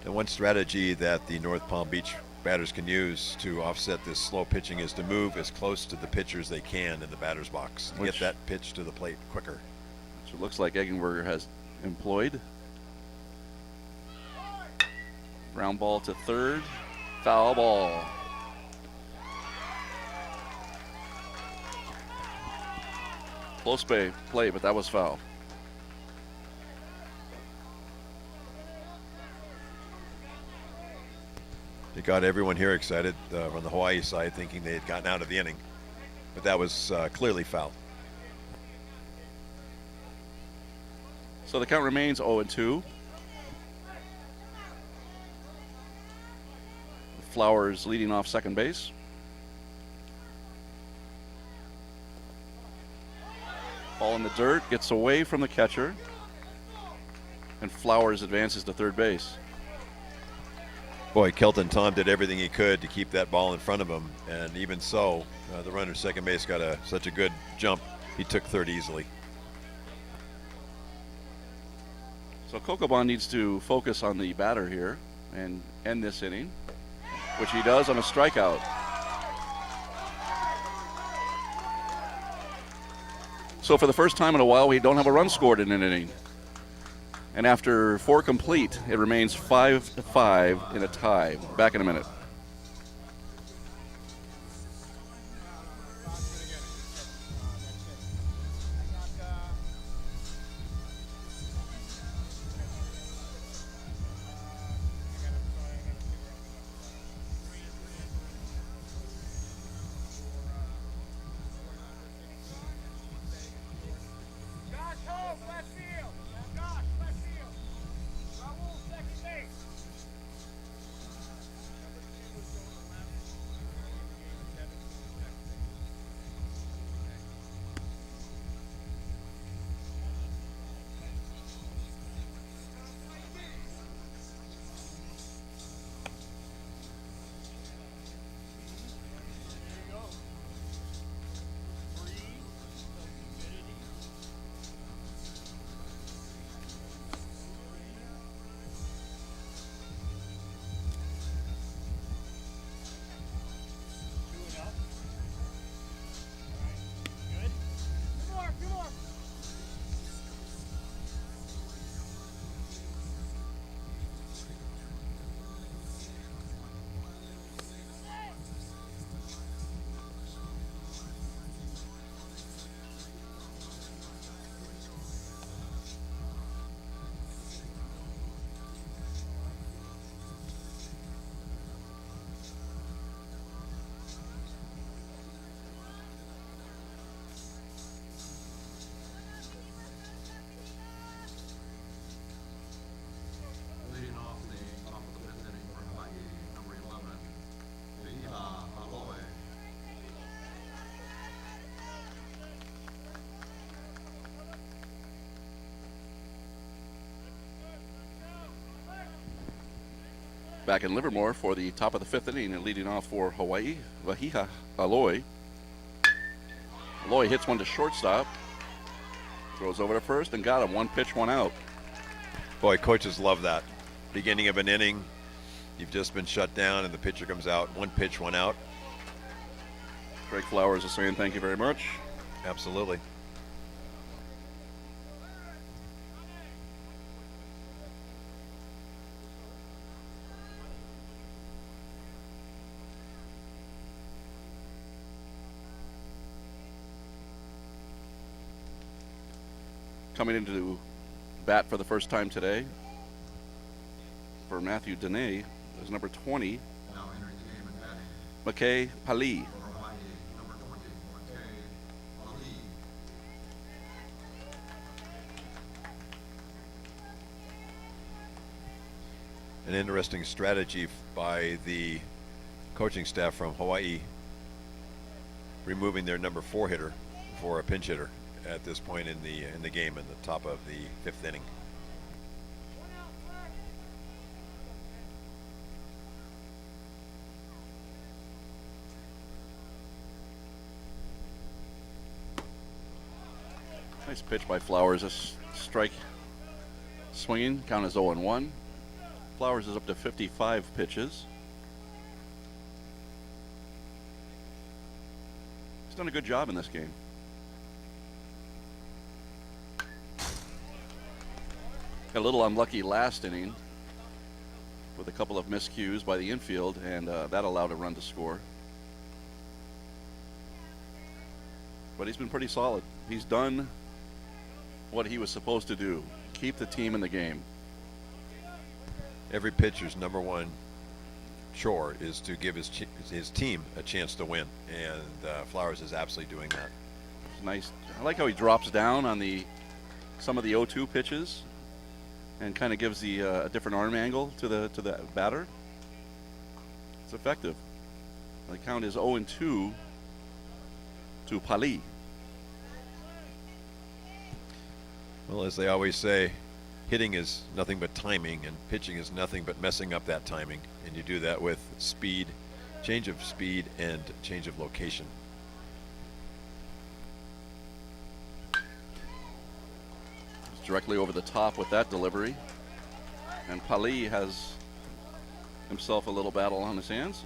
And one strategy that the North Palm Beach batters can use to offset this slow pitching is to move as close to the pitchers they can in the batter's box to get that pitch to the plate quicker. Which it looks like Eggenberger has employed. Ground ball to third. Foul ball. Close play, but that was foul. It got everyone here excited on the Hawaii side, thinking they had gotten out of the inning. But that was clearly foul. So the count remains 0-2. Flowers leading off second base. Ball in the dirt, gets away from the catcher. And Flowers advances to third base. Boy, Kelton Tom did everything he could to keep that ball in front of him. And even so, the runner at second base got such a good jump, he took third easily. So Kokobon needs to focus on the batter here and end this inning, which he does on a strikeout. So for the first time in a while, we don't have a run scored in an inning. And after 4 complete, it remains 5-5 in a tie. Back in a minute. back in Livermore for the top of the 5th inning, and leading off for Hawaii, Wahiha Aloy. Aloy hits one to shortstop, throws over to first, and got him. 1 pitch, 1 out. Boy, coaches love that. Beginning of an inning, you've just been shut down, and the pitcher comes out. 1 pitch, 1 out. Greg Flowers is saying thank you very much. Absolutely. Coming into bat for the first time today for Matthew Dene is number 20, McKay Pali. An interesting strategy by the coaching staff from Hawaii, removing their number 4 hitter for a pinch hitter at this point in the game, in the top of the 5th inning. Nice pitch by Flowers. A strike swinging. Count is 0-1. Flowers is up to 55 pitches. He's done a good job in this game. Got a little unlucky last inning with a couple of miscues by the infield, and that allowed a run to score. But he's been pretty solid. He's done what he was supposed to do, keep the team in the game. Every pitcher's number 1 chore is to give his team a chance to win, and Flowers is absolutely doing that. It's nice. I like how he drops down on some of the 0-2 pitches and kind of gives a different arm angle to the batter. It's effective. The count is 0-2 to Pali. Well, as they always say, hitting is nothing but timing, and pitching is nothing but messing up that timing. And you do that with speed, change of speed, and change of location. It's directly over the top with that delivery. And Pali has himself a little battle on his hands.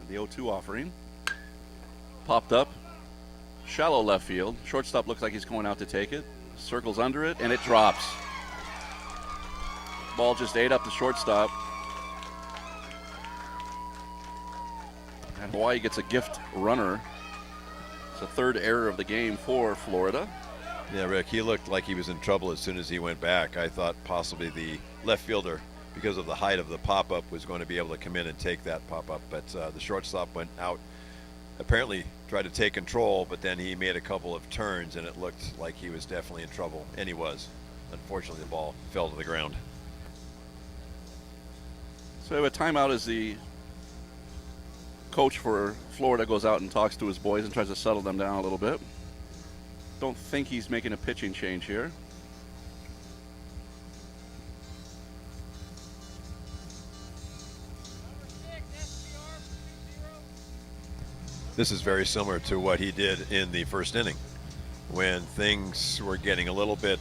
The 0-2 offering popped up, shallow left field. Shortstop looks like he's going out to take it. Circles under it, and it drops. Ball just ate up the shortstop. And Hawaii gets a gift runner. It's the 3rd error of the game for Florida. Yeah, Rick, he looked like he was in trouble as soon as he went back. I thought possibly the left fielder, because of the height of the pop-up, was going to be able to come in and take that pop-up, but the shortstop went out, apparently tried to take control, but then he made a couple of turns, and it looked like he was definitely in trouble, and he was. Unfortunately, the ball fell to the ground. So a timeout as the coach for Florida goes out and talks to his boys and tries to settle them down a little bit. Don't think he's making a pitching change here. This is very similar to what he did in the 1st inning when things were getting a little bit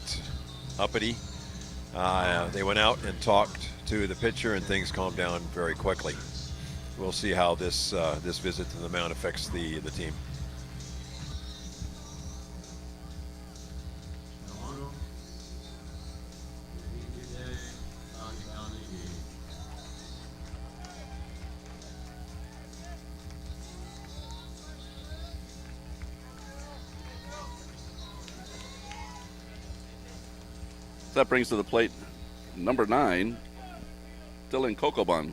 uppity. They went out and talked to the pitcher, and things calmed down very quickly. We'll see how this visit to the mound affects the team. That brings to the plate number 9, Dylan Kokobon.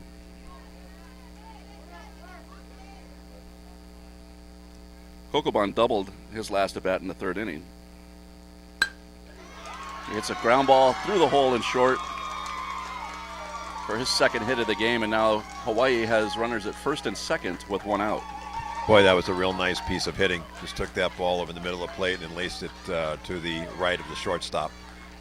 Kokobon doubled his last at bat in the 3rd inning. He hits a ground ball through the hole in short. for his second hit of the game, and now Hawaii has runners at first and second with one out. Boy, that was a real nice piece of hitting. Just took that ball over the middle of the plate and laced it to the right of the shortstop,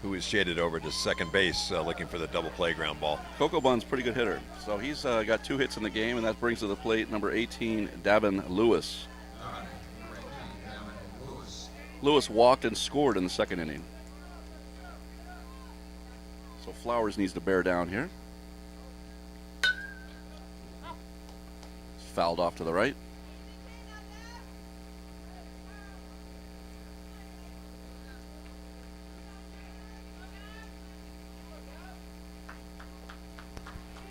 who was shaded over to second base looking for the double play ground ball. Coco Bun's a pretty good hitter. So he's got 2 hits in the game, and that brings to the plate number 18, Davin Lewis. Lewis walked and scored in the second inning. So Flowers needs to bear down here. Fouled off to the right.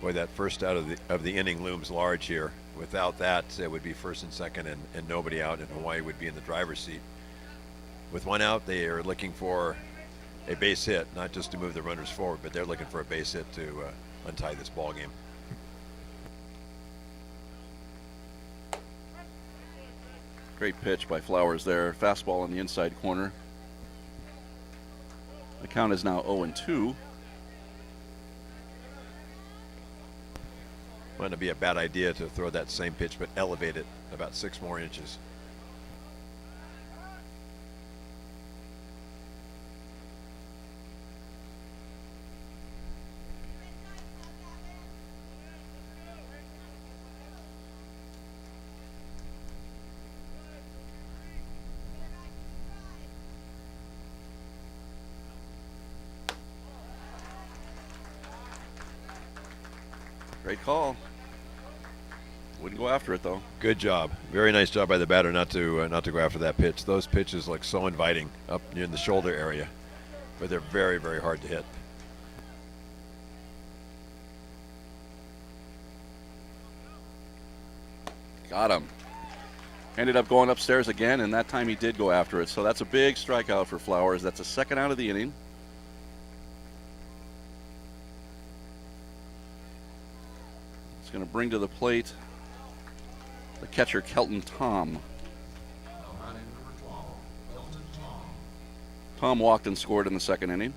Boy, that first out of the inning looms large here. Without that, it would be first and second and nobody out, and Hawaii would be in the driver's seat. With one out, they are looking for a base hit, not just to move the runners forward, but they're looking for a base hit to untie this ball game. Great pitch by Flowers there. Fastball in the inside corner. The count is now 0-2. Might not be a bad idea to throw that same pitch, but elevate it about 6 more inches. Great call. Wouldn't go after it though. Good job. Very nice job by the batter not to go after that pitch. Those pitches look so inviting up near the shoulder area, but they're very, very hard to hit. Got him. Ended up going upstairs again, and that time he did go after it. So that's a big strikeout for Flowers. That's a second out of the inning. It's going to bring to the plate the catcher, Kelton Tom. Tom walked and scored in the second inning.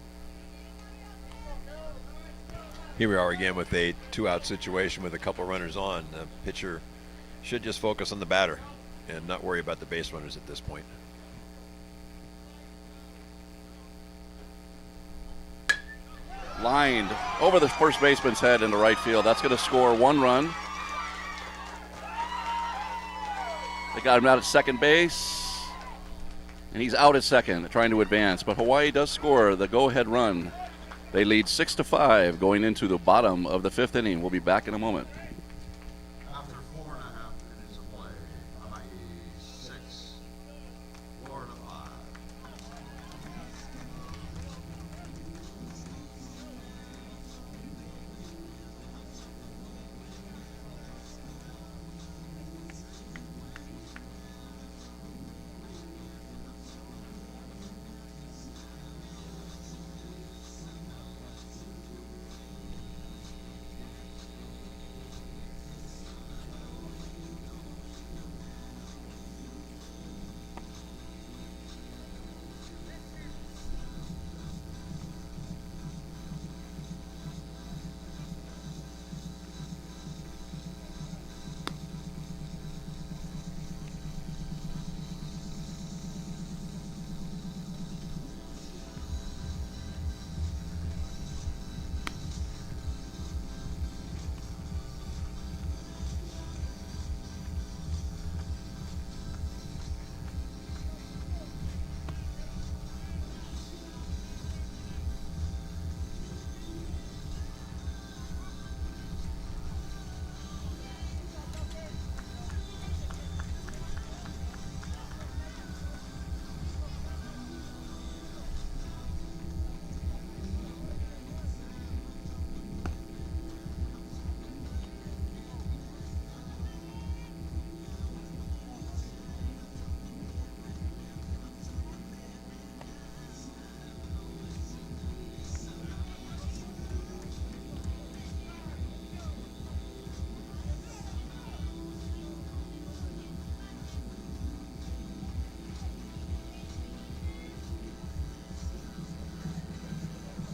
Here we are again with a 2-out situation with a couple runners on. The pitcher should just focus on the batter and not worry about the base runners at this point. Lined over the first baseman's head into right field. That's going to score 1 run. They got him out at second base, and he's out at second, trying to advance. But Hawaii does score the go-ahead run. They lead 6-5 going into the bottom of the 5th inning. We'll be back in a moment. After 4.5 innings of play, Hawaii 6, Florida 5.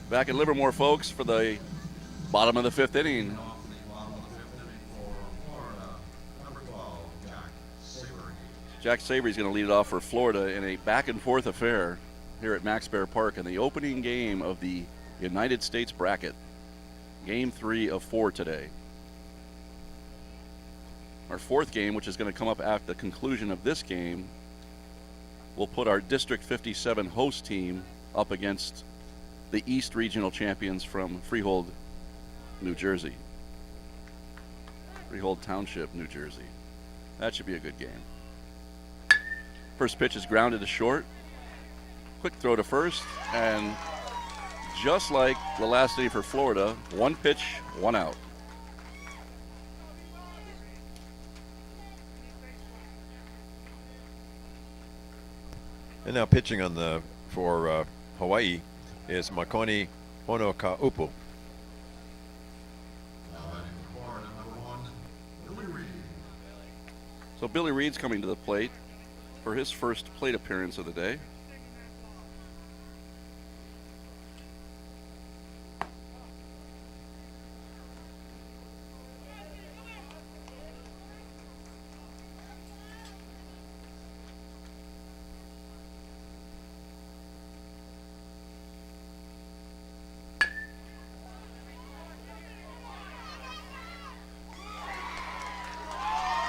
Back in Livermore, folks, for the Bottom of the fifth inning. Off in the bottom of the fifth inning for Florida, number 12, Jack Savory. Jack Savory's going to lead it off for Florida in a back-and-forth affair here at Max Bear Park in the opening game of the United States bracket. Game 3 of 4 today. Our fourth game, which is going to come up after the conclusion of this game, will put our District 57 host team up against the East Regional champions from Freehold, New Jersey. Freehold Township, New Jersey. That should be a good game. First pitch is grounded to short. Quick throw to first, and just like the last inning for Florida, one pitch, one out. And now pitching on for Hawaii is Makoni Honokaupu. Now batting for Florida, number 1, Billy Reed. So Billy Reed's coming to the plate for his first plate appearance of the day.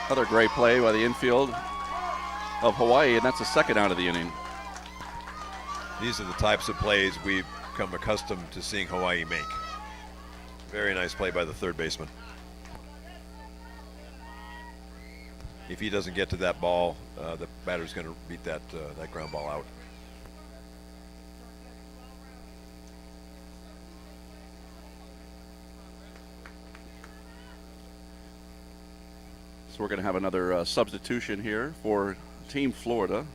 Another great play by the infield of Hawaii, and that's the second out of the inning. These are the types of plays we've become accustomed to seeing Hawaii make. Very nice play by the third baseman. If he doesn't get to that ball, the batter's going to beat that ground ball out. So we're going to have another substitution here for Team Florida.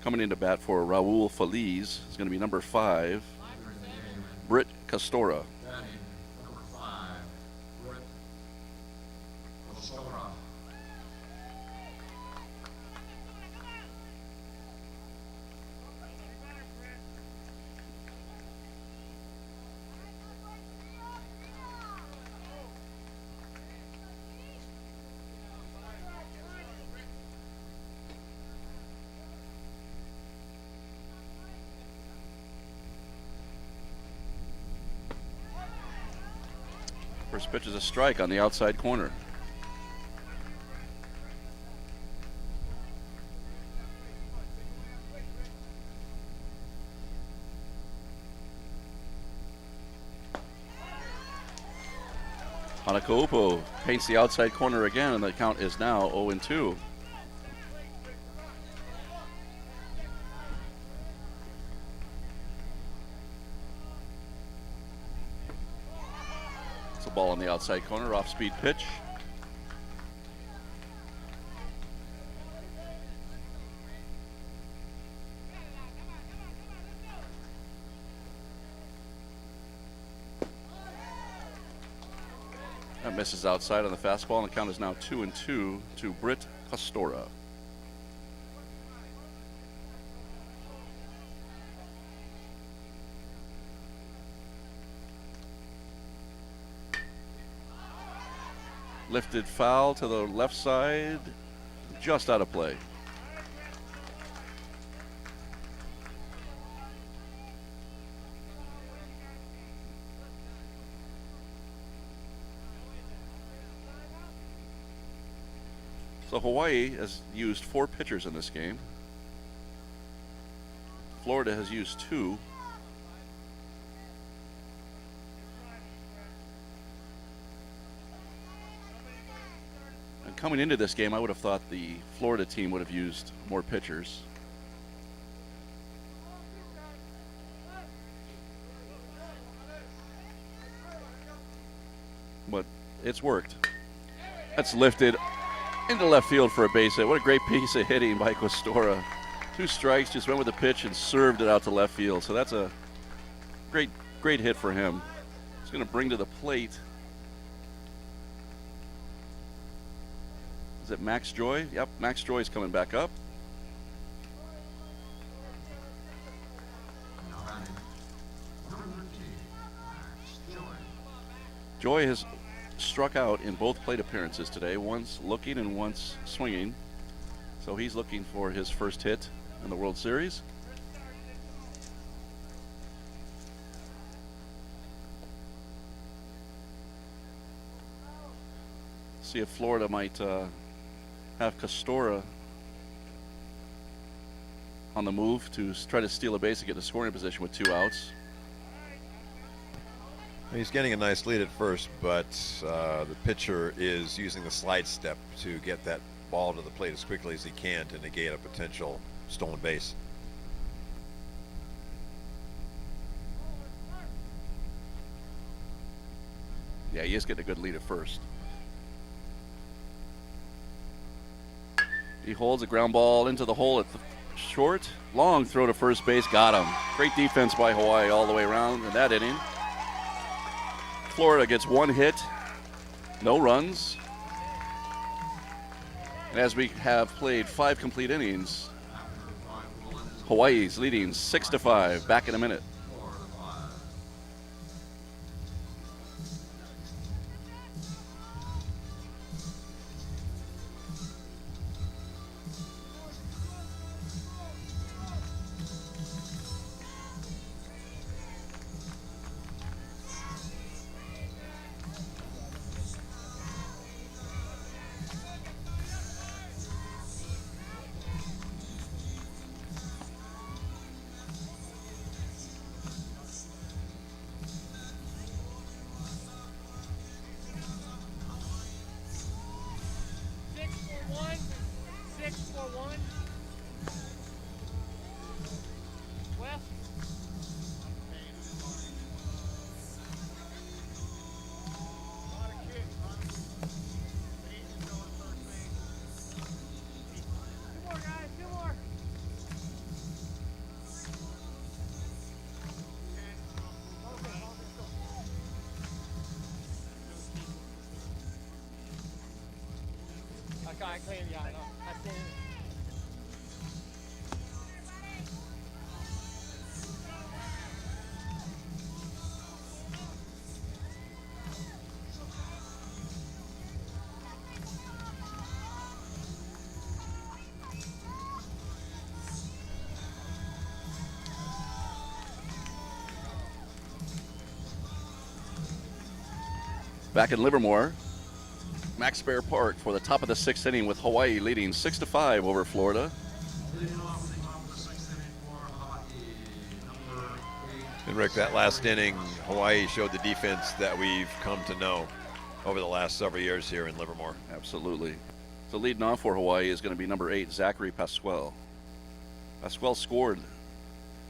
Coming into bat for Raul Feliz is going to be number 5, Britt Castora. Batting, number 5, Britt Castora. First pitch is a strike on the outside corner. Honokaupu paints the outside corner again, and the count is now 0-2. It's a ball on the outside corner, off-speed pitch. That misses outside on the fastball, and the count is now 2-2 to Britt Castora. Lifted foul to the left side, just out of play. So Hawaii has used 4 pitchers in this game. Florida has used 2. And coming into this game, I would have thought the Florida team would have used more pitchers. But it's worked. That's lifted into left field for a base hit. What a great piece of hitting by Castora. 2 strikes, just went with the pitch and served it out to left field. So that's a great hit for him. He's going to bring to the plate. Is it Max Joy? Yep, Max Joy's coming back up. Now batting, number 13, Max Joy. Joy has struck out in both plate appearances today, once looking and once swinging. So he's looking for his first hit in the World Series. See if Florida might have Castora on the move to try to steal a base and get to scoring position with 2 outs. He's getting a nice lead at first, but the pitcher is using the slide step to get that ball to the plate as quickly as he can to negate a potential stolen base. Yeah, he is getting a good lead at first. He holds a ground ball into the hole at the short. Long throw to first base, got him. Great defense by Hawaii all the way around in that inning. Florida gets 1 hit, no runs. And as we have played 5 complete innings, Hawaii's leading 6-5. Back in a minute. I clean, yeah, I know. I seen it. Back in Livermore, Max Bear Park for the top of the 6th inning with Hawaii leading 6-5 over Florida. And Rick, that last inning, Hawaii showed the defense that we've come to know over the last several years here in Livermore. Absolutely. So leading off for Hawaii is going to be number 8, Zachary Pasquale. Pasquale scored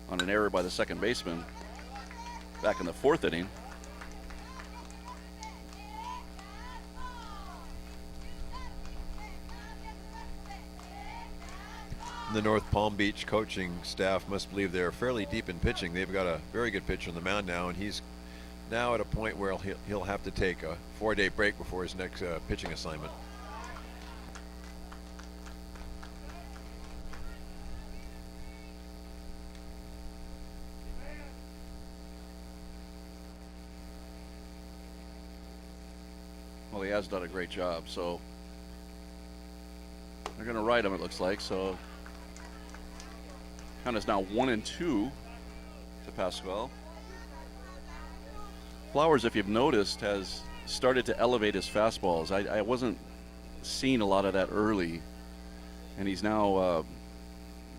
on an error by the second baseman back in the 4th inning. The North Palm Beach coaching staff must believe they're fairly deep in pitching. They've got a very good pitcher on the mound now, and he's now at a point where he'll have to take a 4-day break before his next pitching assignment. Well, he has done a great job, so they're going to ride him, it looks like. So count is now 1-2 to Pasquale. Flowers, if you've noticed, has started to elevate his fastballs. I wasn't seeing a lot of that early, and he's now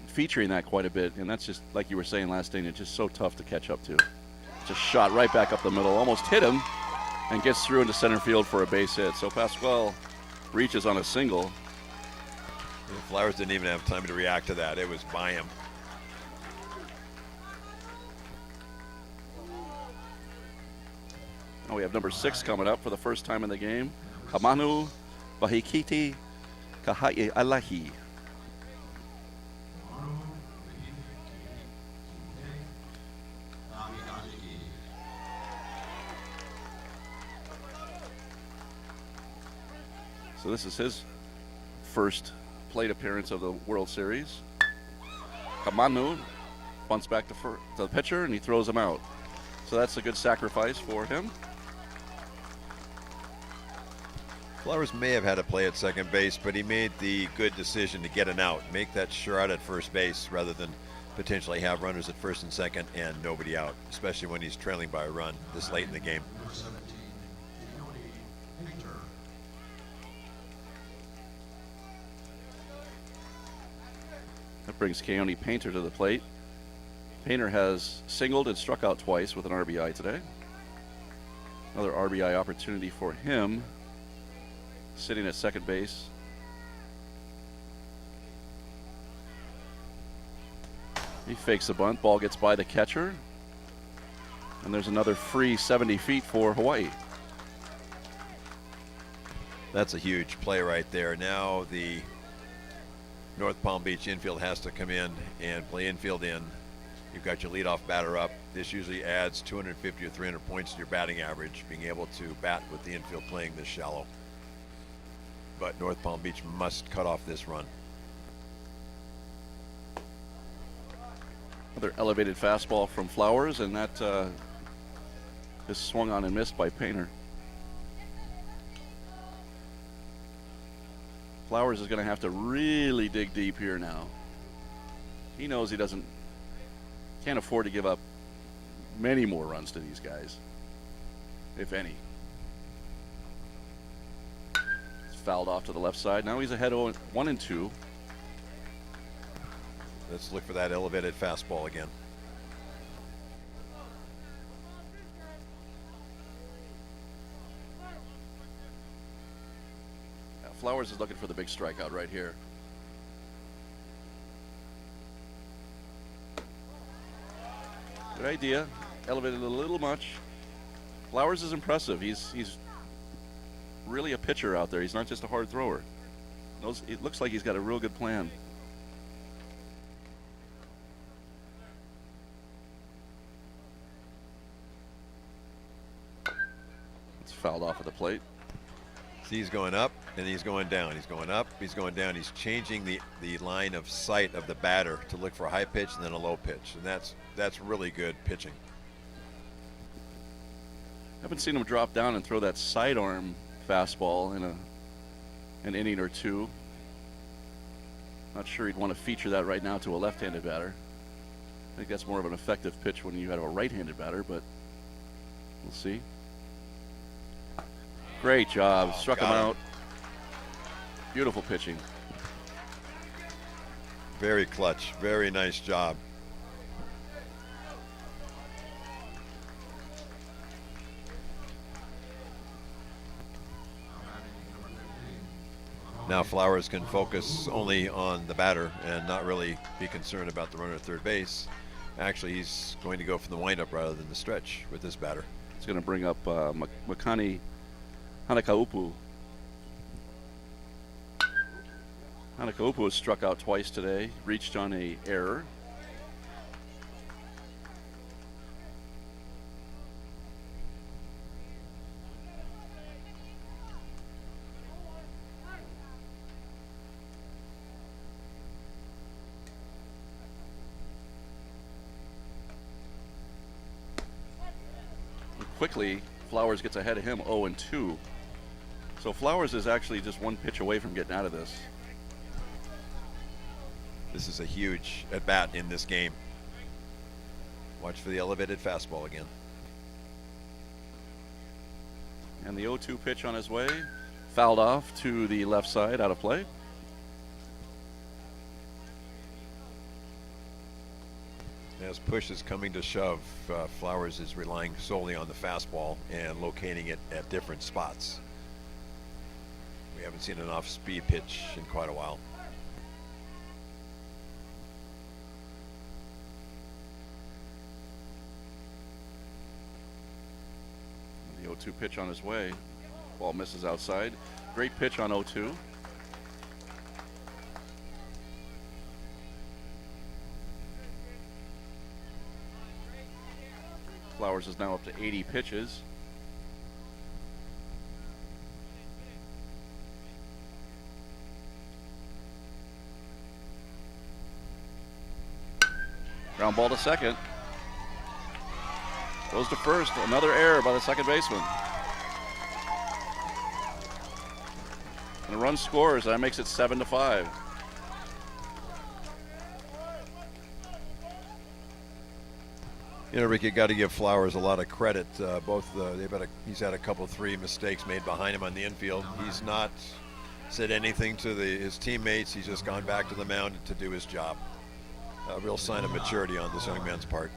featuring that quite a bit, and that's just, like you were saying last inning, it's just so tough to catch up to. Just shot right back up the middle, almost hit him, and gets through into center field for a base hit. So Pasquale reaches on a single. And Flowers didn't even have time to react to that. It was by him. Now we have number 6 coming up for the first time in the game. Kamanu Vahikiti Kahai Alahi. So this is his first plate appearance of the World Series. Kamanu bunts back to the pitcher, and he throws him out. So that's a good sacrifice for him. Flowers may have had a play at second base, but he made the good decision to get an out, make that sure out at first base rather than potentially have runners at first and second and nobody out, especially when he's trailing by a run this late in the game. Number 17, Keone Painter. That brings Keone Painter to the plate. Painter has singled and struck out twice with an RBI today. Another RBI opportunity for him, sitting at second base. He fakes a bunt, ball gets by the catcher, and there's another free 70 feet for Hawaii. That's a huge play right there. Now the North Palm Beach infield has to come in and play infield in. You've got your leadoff batter up. This usually adds 250 or 300 points to your batting average, being able to bat with the infield playing this shallow. But North Palm Beach must cut off this run. Another elevated fastball from Flowers, and that is swung on and missed by Painter. Flowers is going to have to really dig deep here now. He knows he can't afford to give up many more runs to these guys, if any. It's fouled off to the left side. Now he's ahead 1-2. Let's look for that elevated fastball again. Yeah, Flowers is looking for the big strikeout right here. Good idea. Elevated a little much. Flowers is impressive. He's really a pitcher out there. He's not just a hard thrower. It looks like he's got a real good plan. It's fouled off at the plate. See, he's going up and he's going down. He's going up, he's going down. He's changing the line of sight of the batter to look for a high pitch and then a low pitch. And that's really good pitching. Haven't seen him drop down and throw that sidearm fastball in an inning or two. Not sure he'd want to feature that right now to a left-handed batter. I think that's more of an effective pitch when you have a right-handed batter, but we'll see. Great job. Struck him out. Beautiful pitching. Very clutch. Very nice job. Now Flowers can focus only on the batter and not really be concerned about the runner at third base. Actually, he's going to go for the windup rather than the stretch with this batter. It's going to bring up Makani Hanakaupu. Hanakaupu has struck out twice today, reached on a error. Quickly, Flowers gets ahead of him 0-2. So Flowers is actually just one pitch away from getting out of this. This is a huge at-bat in this game. Watch for the elevated fastball again. And the 0-2 pitch on his way, fouled off to the left side, out of play. As push is coming to shove, Flowers is relying solely on the fastball and locating it at different spots. We haven't seen an off-speed pitch in quite a while. The 0-2 pitch on his way. Ball misses outside. Great pitch on 0-2. Flowers is now up to 80 pitches. Ground ball to second. Goes to first. Another error by the second baseman. And a run scores, that makes it 7-5. You know, Rick, you got to give Flowers a lot of credit. He's had a couple 3 mistakes made behind him on the infield. He's not said anything to his teammates. He's just gone back to the mound to do his job. A real sign of maturity on this young man's part.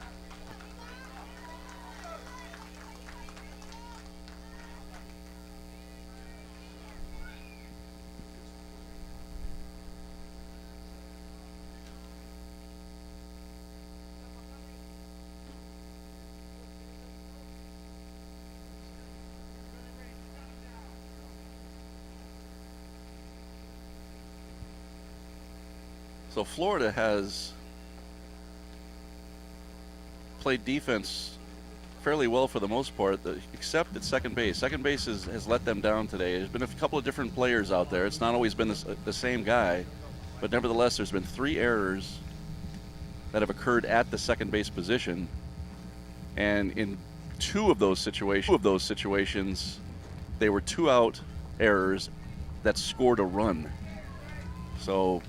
So Florida has played defense fairly well for the most part, except at second base. Second base has let them down today. There's been a couple of different players out there. It's not always been the same guy, but nevertheless, there's been 3 errors that have occurred at the second base position, and in two of those situations, they were 2-out errors that scored a run. So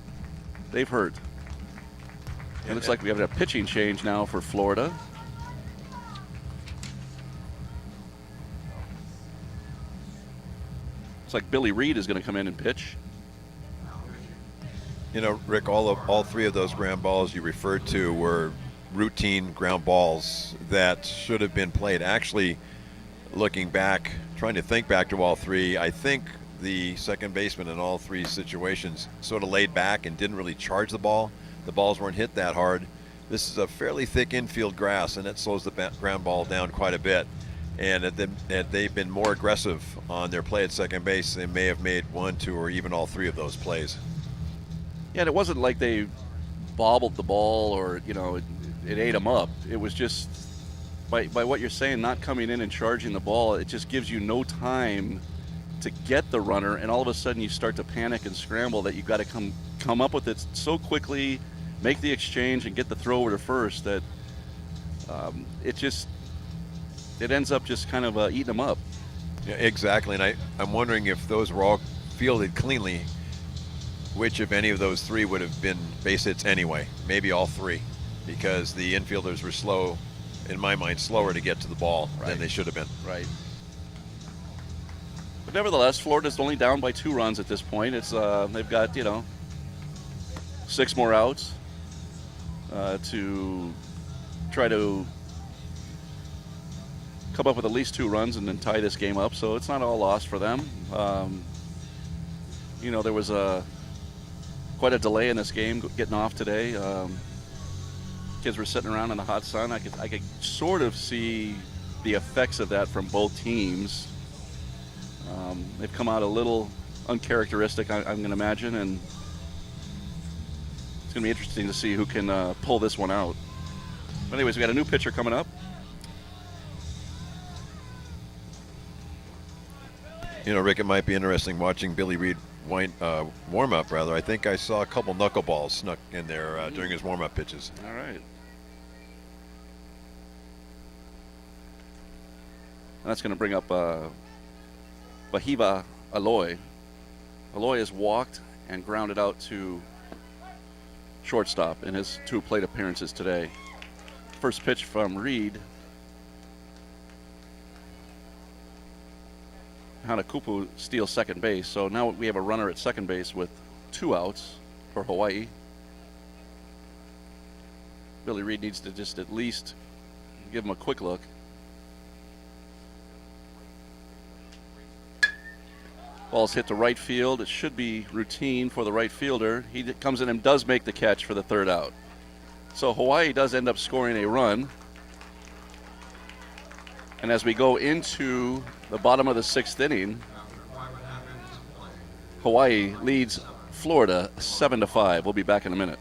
they've hurt. It looks like we have a pitching change now for Florida. Looks like Billy Reed is going to come in and pitch. You know, Rick, all 3 of those ground balls you referred to were routine ground balls that should have been played. Actually, looking back, trying to think back to all 3, I think the second baseman in all 3 situations sort of laid back and didn't really charge the ball. The balls weren't hit that hard. This is a fairly thick infield grass, and it slows the ground ball down quite a bit. And had they been more aggressive on their play at second base, they may have made 1, 2, or even all 3 of those plays. Yeah, and it wasn't like they bobbled the ball or, you know, it ate them up. It was just, by what you're saying, not coming in and charging the ball, it just gives you no time to get the runner, and all of a sudden you start to panic and scramble that you've got to come up with it so quickly, make the exchange, and get the throw over to first that it ends up just kind of eating them up. Yeah, exactly, and I'm wondering if those were all fielded cleanly, which of any of those 3 would have been base hits anyway. Maybe all 3, because the infielders were slow, in my mind, slower to get to the ball than they should have been. Right. But nevertheless, Florida's only down by 2 runs at this point. It's they've got, 6 more outs to try to come up with at least 2 runs and then tie this game up. So it's not all lost for them. There was quite a delay in this game getting off today. Kids were sitting around in the hot sun. I could sort of see the effects of that from both teams. They've come out a little uncharacteristic, I'm going to imagine, and it's going to be interesting to see who can pull this one out. But anyways, we got a new pitcher coming up. You know, Rick, it might be interesting watching Billy Reed warm up. I think I saw a couple knuckleballs snuck in there during his warm up pitches. All right. And that's going to bring up Bahiva Aloy. Aloy has walked and grounded out to shortstop in his 2 plate appearances today. First pitch from Reed. Hanakupu steals second base, so now we have a runner at second base with 2 outs for Hawaii. Billy Reed needs to just at least give him a quick look. Ball's hit to right field. It should be routine for the right fielder. He comes in and does make the catch for the 3rd out. So Hawaii does end up scoring a run. And as we go into the bottom of the 6th inning, Hawaii leads Florida 7-5. We'll be back in a minute.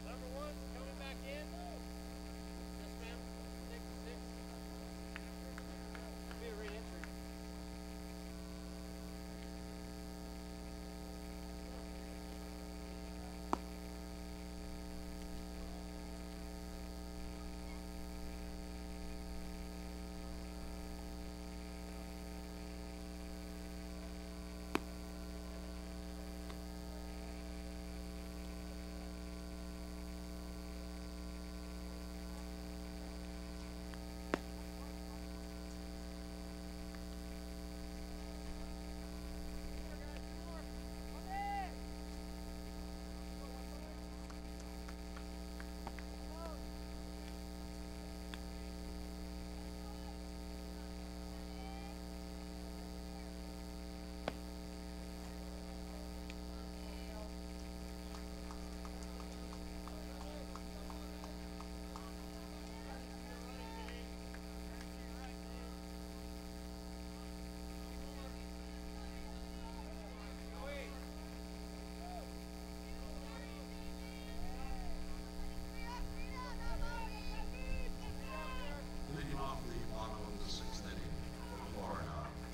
Number 1 coming back in. Yes, ma'am.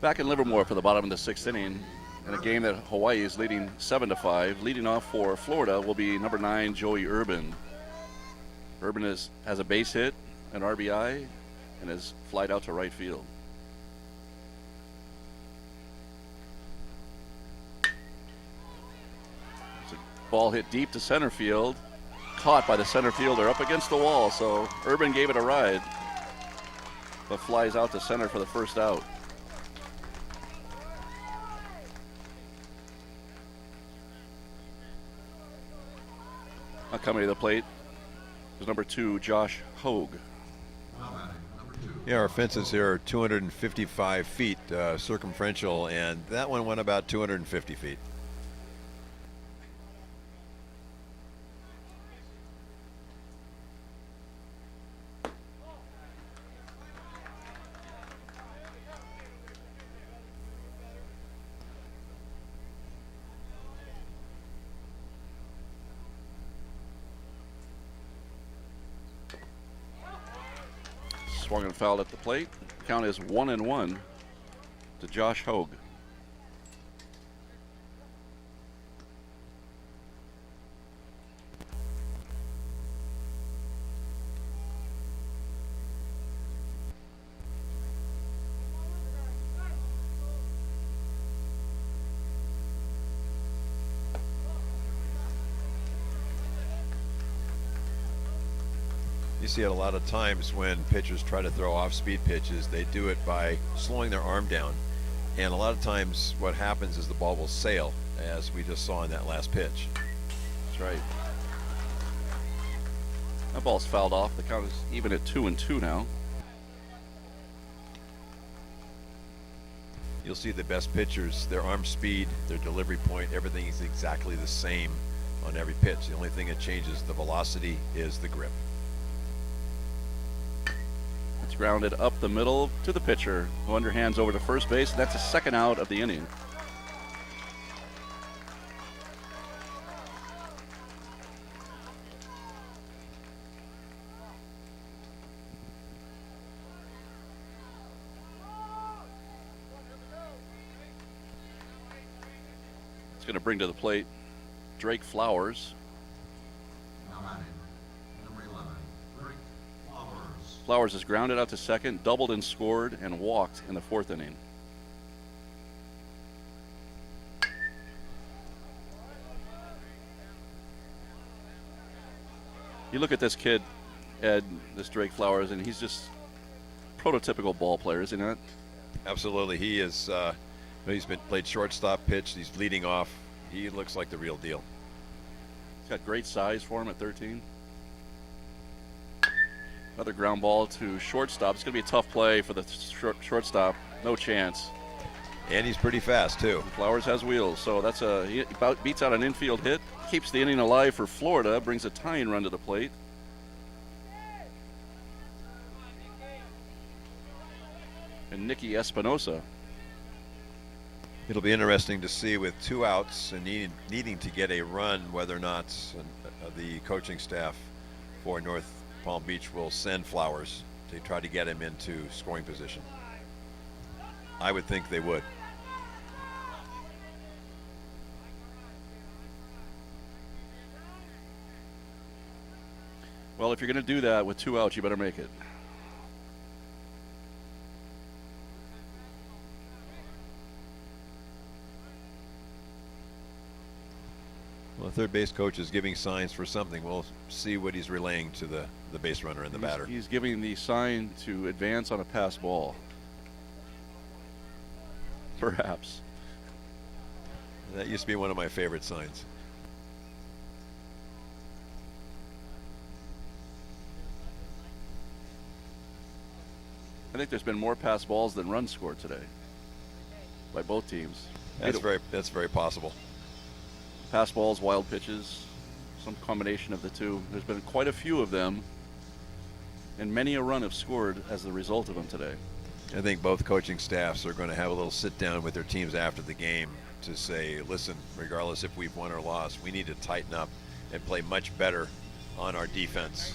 Back in Livermore for the bottom of the 6th inning, in a game that Hawaii is leading 7-5. Leading off for Florida will be number 9, Joey Urban. Urban has a base hit, an RBI, and is flied out to right field. It's a ball hit deep to center field, caught by the center fielder up against the wall, so Urban gave it a ride, but flies out to center for the first out. Coming to the plate is number 2, Josh Hogue. Yeah, our fences here are 255 feet circumferential, and that one went about 250 feet. Swung and fouled at the plate. Count is 1-1 to Josh Hogue. You see it a lot of times when pitchers try to throw off-speed pitches. They do it by slowing their arm down. And a lot of times what happens is the ball will sail, as we just saw in that last pitch. That's right. That ball's fouled off. The count is even at 2-2 now. You'll see the best pitchers, their arm speed, their delivery point, everything is exactly the same on every pitch. The only thing that changes the velocity is the grip. It's grounded up the middle to the pitcher, who underhands over to first base. That's the second out of the inning. It's going to bring to the plate Drake Flowers. Flowers is grounded out to second, doubled and scored, and walked in the 4th inning. You look at this kid, Ed, this Drake Flowers, and he's just prototypical ball player, isn't he? Absolutely. He is, he's been played shortstop pitch. He's leading off. He looks like the real deal. He's got great size for him at 13. Another ground ball to shortstop. It's going to be a tough play for the shortstop. No chance. And he's pretty fast, too. Flowers has wheels, so that's he beats out an infield hit. Keeps the inning alive for Florida. Brings a tying run to the plate. And Nicky Espinosa. It'll be interesting to see with 2 outs and needing to get a run whether or not the coaching staff for North Palm Beach will send Flowers to try to get him into scoring position. I would think they would. Well, if you're going to do that with 2 outs, you better make it. Well, the third base coach is giving signs for something. We'll see what he's relaying to the base runner and the batter. He's giving the sign to advance on a pass ball. Perhaps. That used to be one of my favorite signs. I think there's been more pass balls than runs scored today by both teams. That's very possible. Pass balls, wild pitches, some combination of the two. There's been quite a few of them, and many a run have scored as the result of them today. I think both coaching staffs are going to have a little sit down with their teams after the game to say, listen, regardless if we've won or lost, we need to tighten up and play much better on our defense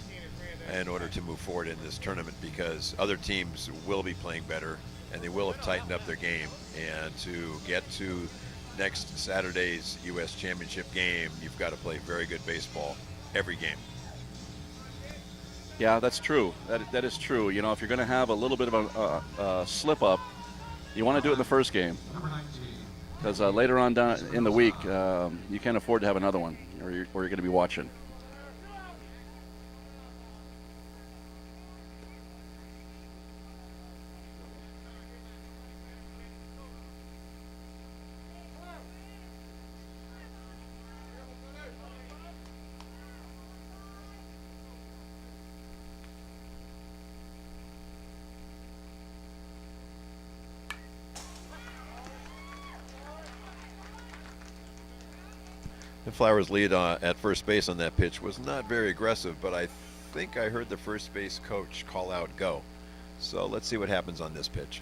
in order to move forward in this tournament, because other teams will be playing better and they will have tightened up their game. And to get to next Saturday's U.S. Championship game, you've got to play very good baseball every game. Yeah, that's true. That is true. You know, if you're going to have a little bit of a slip up, you want to do it in the first game. Because later on down in the week, you can't afford to have another one, or you're going to be watching. And Flowers' lead at first base on that pitch was not very aggressive, but I think I heard the first base coach call out go. So let's see what happens on this pitch.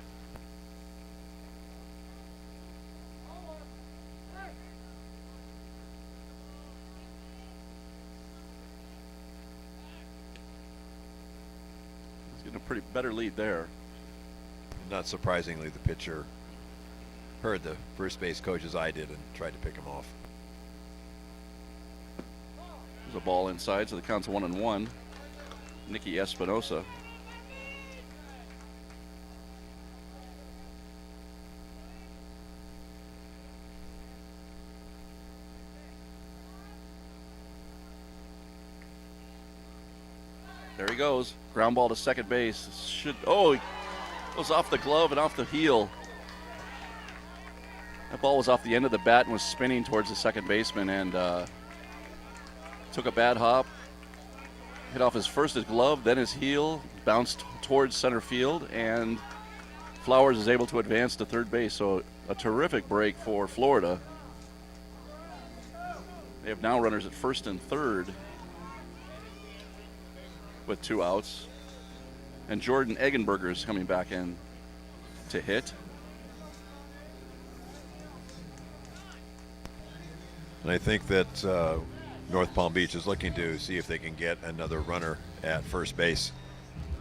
He's getting a pretty better lead there. Not surprisingly, the pitcher heard the first base coach as I did and tried to pick him off. There's a ball inside, so the count's 1-1. Nicky Espinosa. There he goes. Ground ball to second base. It goes off the glove and off the heel. That ball was off the end of the bat and was spinning towards the second baseman, and took a bad hop, hit off his glove, then his heel, bounced towards center field, and Flowers is able to advance to third base. So a terrific break for Florida. They have now runners at first and third with 2 outs. And Jordan Eggenberger is coming back in to hit. And I think that North Palm Beach is looking to see if they can get another runner at first base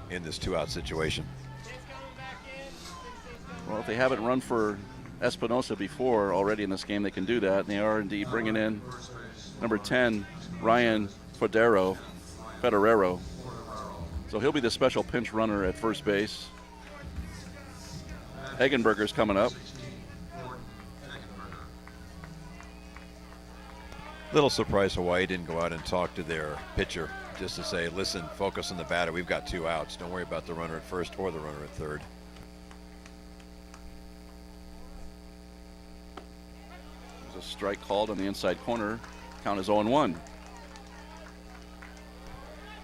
in this 2-out situation. Well, if they haven't run for Espinosa before already in this game, they can do that. And they are indeed bringing in number 10, Ryan Federero. So he'll be the special pinch runner at first base. Eggenberger's coming up. Little surprised Hawaii didn't go out and talk to their pitcher just to say, listen, focus on the batter. We've got 2 outs. Don't worry about the runner at first or the runner at third. There's a strike called on the inside corner. Count is 0-1.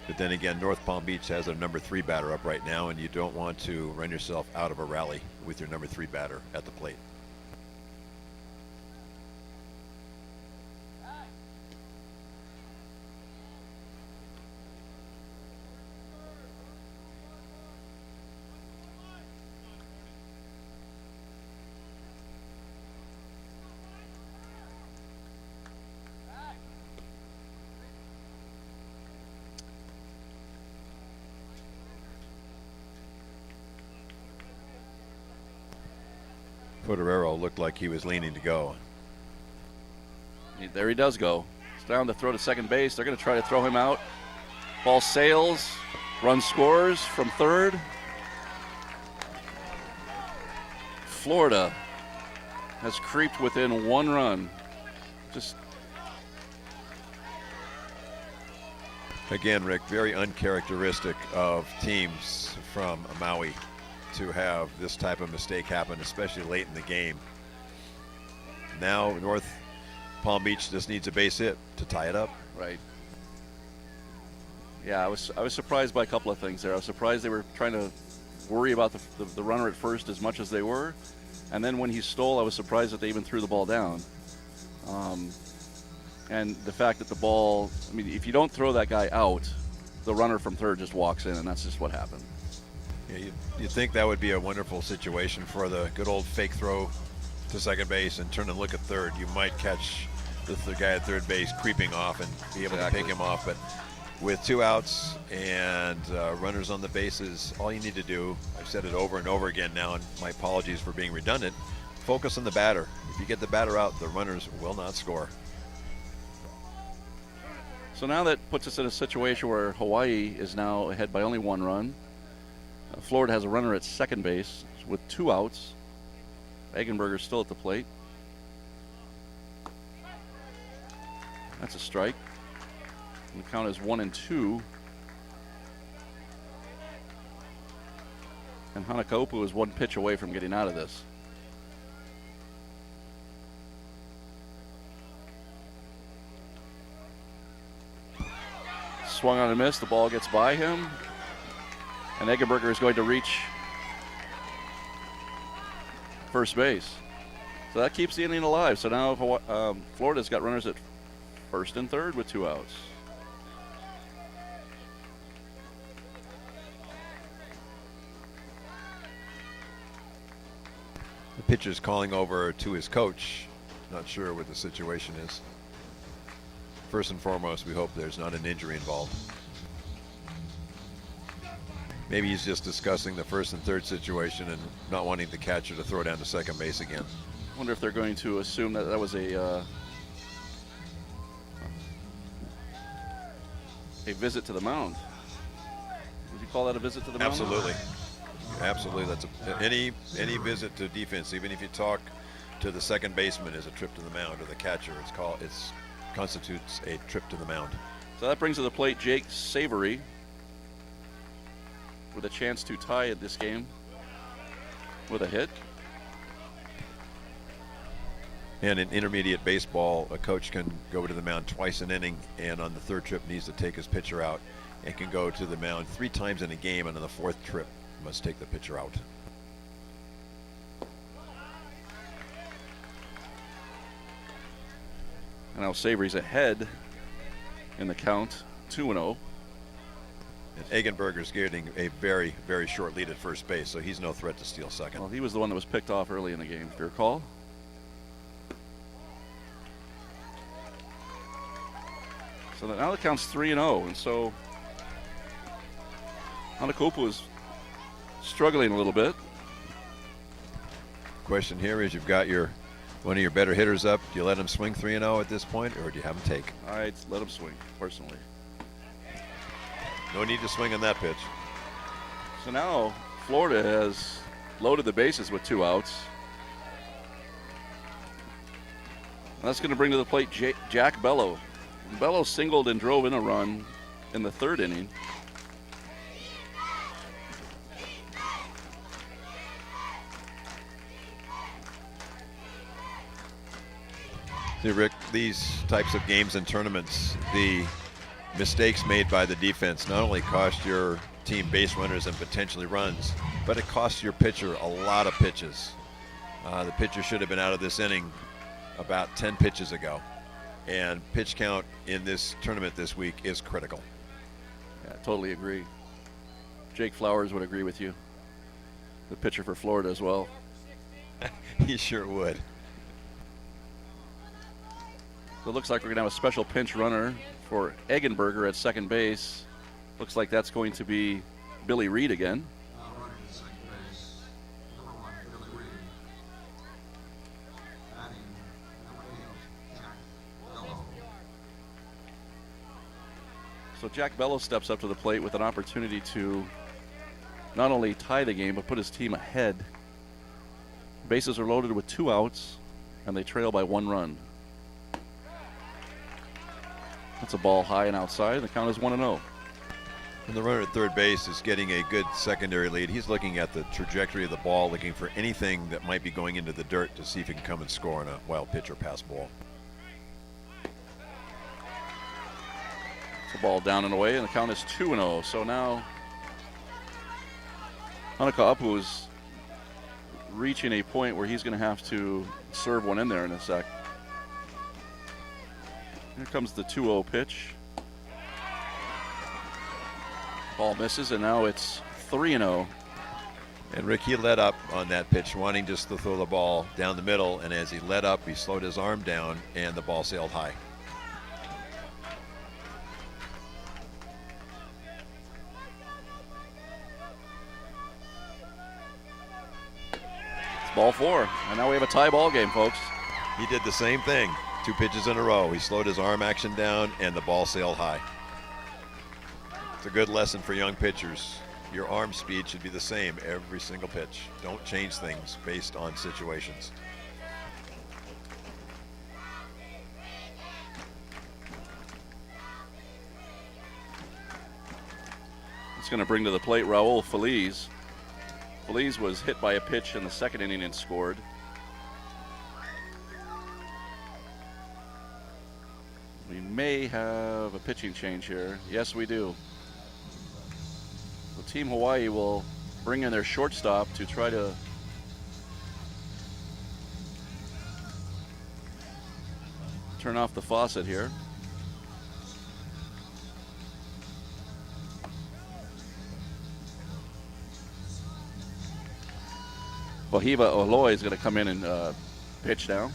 But then again, North Palm Beach has their number 3 batter up right now, and you don't want to run yourself out of a rally with your number 3 batter at the plate. Federero looked like he was leaning to go. There he does go. He's down to throw to second base. They're going to try to throw him out. Ball sails. Run scores from third. Florida has creeped within 1 run. Just again, Rick, very uncharacteristic of teams from Maui to have this type of mistake happen, especially late in the game. Now North Palm Beach just needs a base hit to tie it up. right. Yeah, I was surprised by a couple of things there. I was surprised they were trying to worry about the runner at first as much as they were, and then when he stole, I was surprised that they even threw the ball down. And the fact that the ball, I mean, if you don't throw that guy out, the runner from third just walks in, and that's just what happened. Yeah, you'd think that would be a wonderful situation for the good old fake throw to second base and turn and look at third. You might catch the guy at third base creeping off and be able to pick him off, but with 2 outs and runners on the bases, all you need to do, I've said it over and over again now, and my apologies for being redundant, focus on the batter. If you get the batter out, the runners will not score. So now that puts us in a situation where Hawaii is now ahead by only 1 run. Florida has a runner at second base with 2 outs. Eggenberger's still at the plate. That's a strike. And the count is 1-2. And Hanakopu is 1 pitch away from getting out of this. Swung on and missed. The ball gets by him. And Eggenberger is going to reach first base. So that keeps the inning alive. So now Florida's got runners at first and third with 2 outs. The pitcher's calling over to his coach. Not sure what the situation is. First and foremost, we hope there's not an injury involved. Maybe he's just discussing the first and third situation and not wanting the catcher to throw down to second base again. I wonder if they're going to assume that that was a visit to the mound. Would you call that a visit to the mound? Absolutely. Absolutely. That's any visit to defense, even if you talk to the second baseman, is a trip to the mound, or the catcher. It constitutes a trip to the mound. So that brings to the plate Jake Savory with a chance to tie at this game with a hit. And in intermediate baseball, a coach can go to the mound twice an inning, and on the third trip needs to take his pitcher out, and can go to the mound 3 times in a game, and on the 4th trip must take the pitcher out. And now Savory's ahead in the count, 2-0. And Eggenberger's getting a very, very short lead at first base, so he's no threat to steal second. Well, he was the one that was picked off early in the game, if you recall. So now the count's 3-0, and so Hanakopu is struggling a little bit. Question here is, you've got one of your better hitters up. Do you let him swing 3-0 at this point, or do you have him take? I'd let him swing, personally. No need to swing on that pitch. So now Florida has loaded the bases with 2 outs. And that's going to bring to the plate Jack Bello. Bello singled and drove in a run in the 3rd inning. See, Rick, these types of games and tournaments, the mistakes made by the defense not only cost your team base runners and potentially runs, but it costs your pitcher a lot of pitches. The pitcher should have been out of this inning about 10 pitches ago. And pitch count in this tournament this week is critical. Yeah, I totally agree. Jake Flowers would agree with you. The pitcher for Florida as well. He sure would. So it looks like we're going to have a special pinch runner for Eggenberger at second base. Looks like that's going to be Billy Reed again. Running to second base, number 1, Billy Reed. Batting, number 8, Jack Bello. So Jack Bello steps up to the plate with an opportunity to not only tie the game, but put his team ahead. Bases are loaded with 2 outs, and they trail by 1 run. That's a ball high and outside. The count is 1-0. And the runner at third base is getting a good secondary lead. He's looking at the trajectory of the ball, looking for anything that might be going into the dirt to see if he can come and score on a wild pitch or pass ball. It's a ball down and away, and the count is 2-0. So now Hanakopu is reaching a point where he's going to have to serve one in there in a sec. Here comes the 2-0 pitch. Ball misses, and now it's 3-0. And Rick, he let up on that pitch, wanting just to throw the ball down the middle, and as he let up, he slowed his arm down, and the ball sailed high. Ball 4. And now we have a tie ball game, folks. He did the same thing. 2 pitches in a row. He slowed his arm action down, and the ball sailed high. It's a good lesson for young pitchers. Your arm speed should be the same every single pitch. Don't change things based on situations. It's going to bring to the plate Raul Feliz. Feliz was hit by a pitch in the second inning and scored. We may have a pitching change here. Yes, we do. So Team Hawaii will bring in their shortstop to try to turn off the faucet here. Wahiva Oloy is going to come in and pitch now.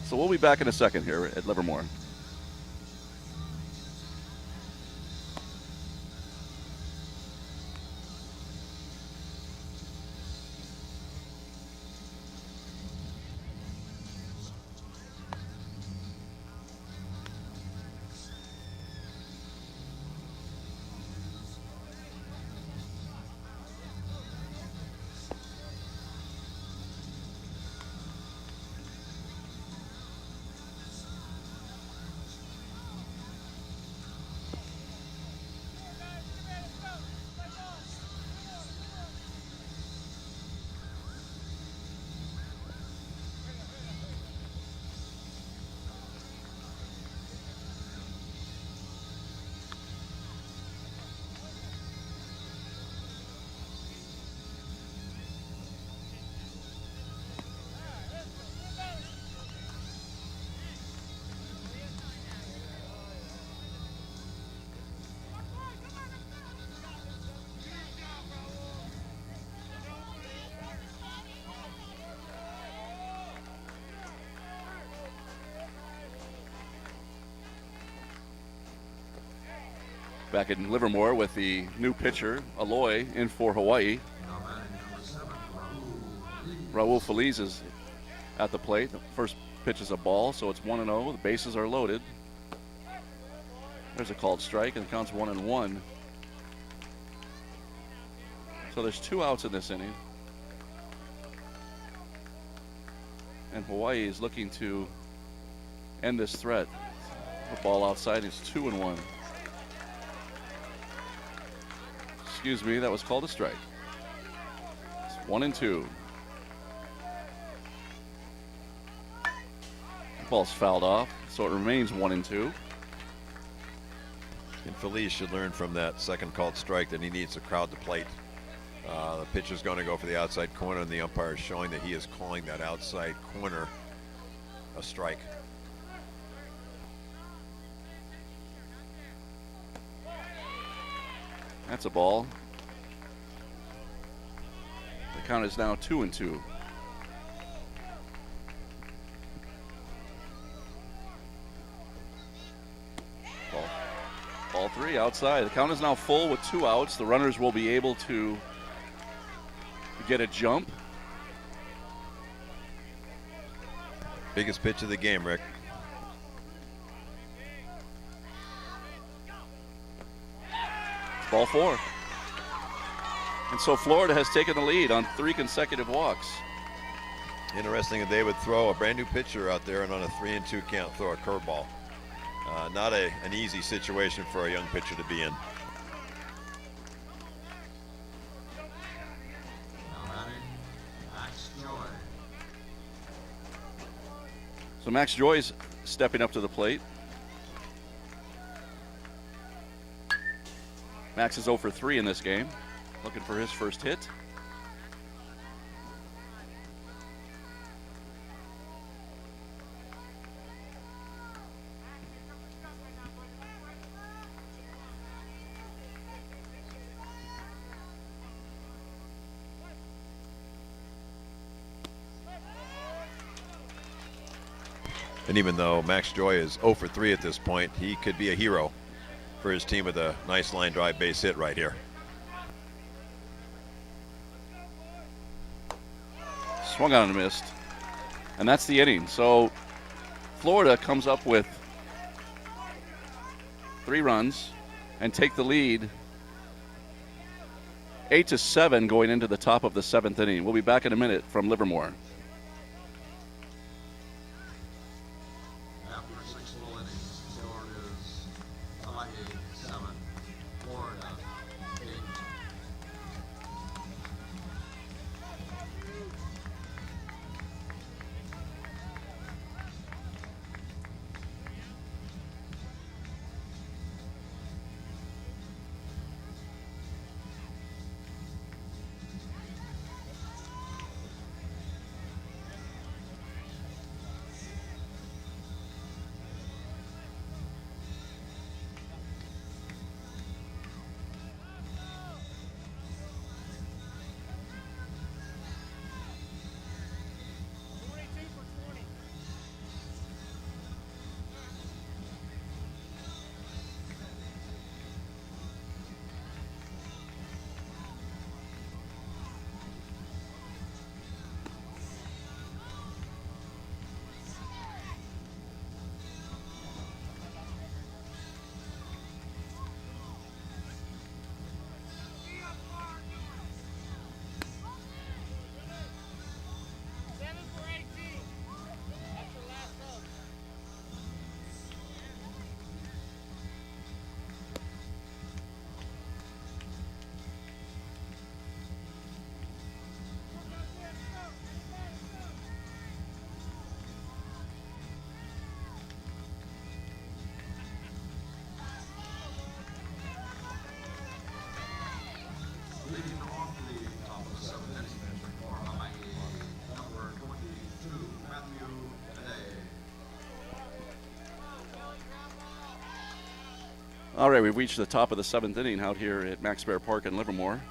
So we'll be back in a second here at Livermore. Back in Livermore with the new pitcher, Aloy, in for Hawaii. Raul Feliz is at the plate. The first pitch is a ball, so it's 1-0. The bases are loaded. There's a called strike, and it counts 1-1. So there's 2 outs in this inning. And Hawaii is looking to end this threat. The ball outside is 2-1. Excuse me, that was called a strike. It's 1-2. The ball's fouled off, so it remains 1-2. And Feliz should learn from that second called strike that he needs to crowd the plate. The pitcher's going to go for the outside corner, and the umpire is showing that he is calling that outside corner a strike. That's a ball. The count is now 2-2. Ball 3 outside. The count is now full with 2 outs. The runners will be able to get a jump. Biggest pitch of the game, Rick. Ball 4. And so Florida has taken the lead on 3 consecutive walks. Interesting that they would throw a brand new pitcher out there and on a 3-2 count throw a curveball. Not an easy situation for a young pitcher to be in. So Max Joy's stepping up to the plate. Max is 0 for 3 in this game, looking for his first hit. And even though Max Joy is 0 for 3 at this point, he could be a hero for his team with a nice line drive base hit right here. Swung on and missed. And that's the inning. So Florida comes up with 3 runs and take the lead 8-7 going into the top of the 7th inning. We'll be back in a minute from Livermore. After 6 full innings, the score is Hawaii 7, Florida 8. Leading off the top of the 7th inning for Hawaii, number 22, Matthew Dene. All right, we've reached the top of the 7th inning out here at Max Bear Park in Livermore.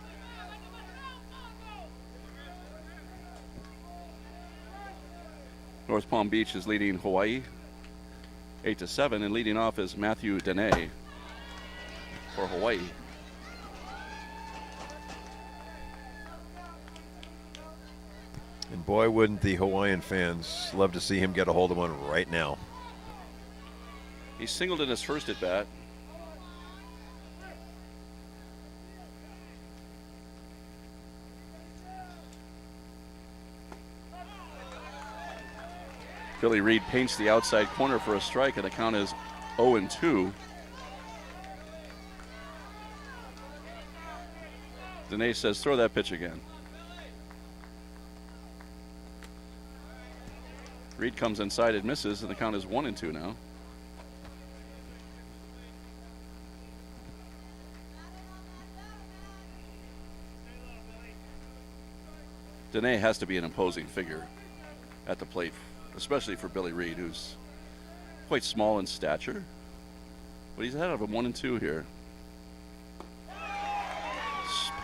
North Palm Beach is leading Hawaii 8-7, and leading off is Matthew Dene for Hawaii. And boy, wouldn't the Hawaiian fans love to see him get a hold of one right now. He singled in his first at bat. Billy Reed paints the outside corner for a strike, and the count is 0-2. Dene says, throw that pitch again. Reed comes inside, it misses, and the count is 1-2 now. Dene has to be an imposing figure at the plate, especially for Billy Reed, who's quite small in stature. But he's ahead of him 1-2 here.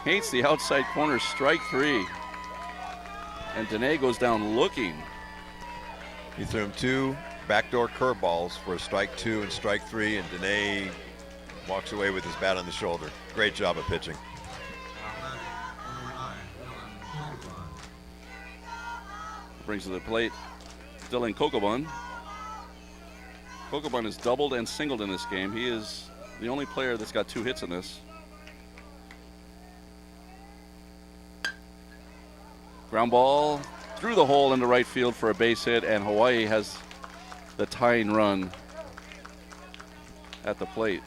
Paints the outside corner, strike 3. And Dene goes down looking. He threw him 2 backdoor curveballs for a strike 2 and strike 3, and Dene walks away with his bat on the shoulder. Great job of pitching. Brings to the plate Dylan Kokobun. Kokobun has doubled and singled in this game. He is the only player that's got 2 hits in this. Ground ball through the hole into right field for a base hit, and Hawaii has the tying run at the plate.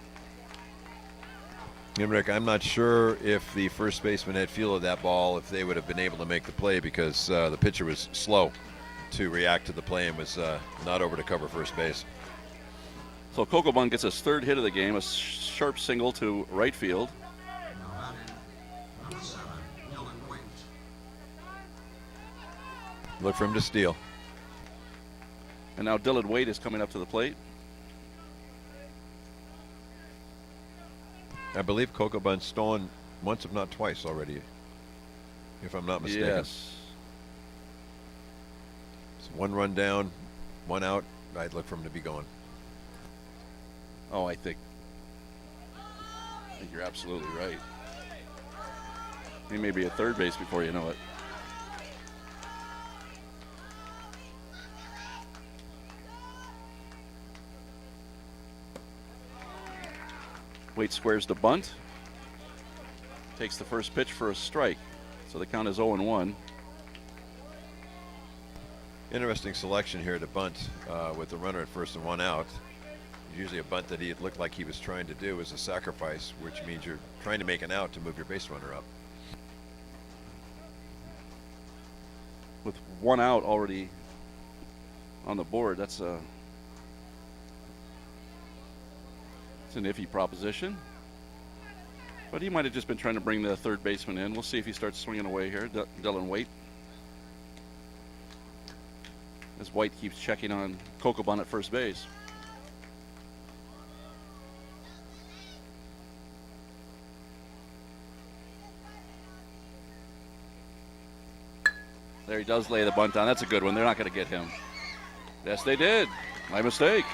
And Rick, I'm not sure if the first baseman had feel of that ball, if they would have been able to make the play, because the pitcher was slow to react to the play and was not over to cover first base. So Kokobun gets his 3rd hit of the game, a sharp single to right field. Now batting, number 7, Dylan Waite. Look for him to steal. And now Dylan Waite is coming up to the plate. I believe Kokobun's stolen once, if not twice already, if I'm not mistaken. Yes. It's 1 run down, 1 out. I'd look for him to be going. Oh, I think you're absolutely right. He may be at third base before you know it. Waite squares the bunt. Takes the first pitch for a strike. So the count is 0-1. Interesting selection here to bunt with the runner at first and 1 out. Usually a bunt that he looked like he was trying to do is a sacrifice, which means you're trying to make an out to move your base runner up. With 1 out already on the board, it's an iffy proposition. But he might have just been trying to bring the third baseman in. We'll see if he starts swinging away here, Dylan Waite. As White keeps checking on Kokobun at first base. There he does lay the bunt down. That's a good one. They're not going to get him. Yes, they did. My mistake.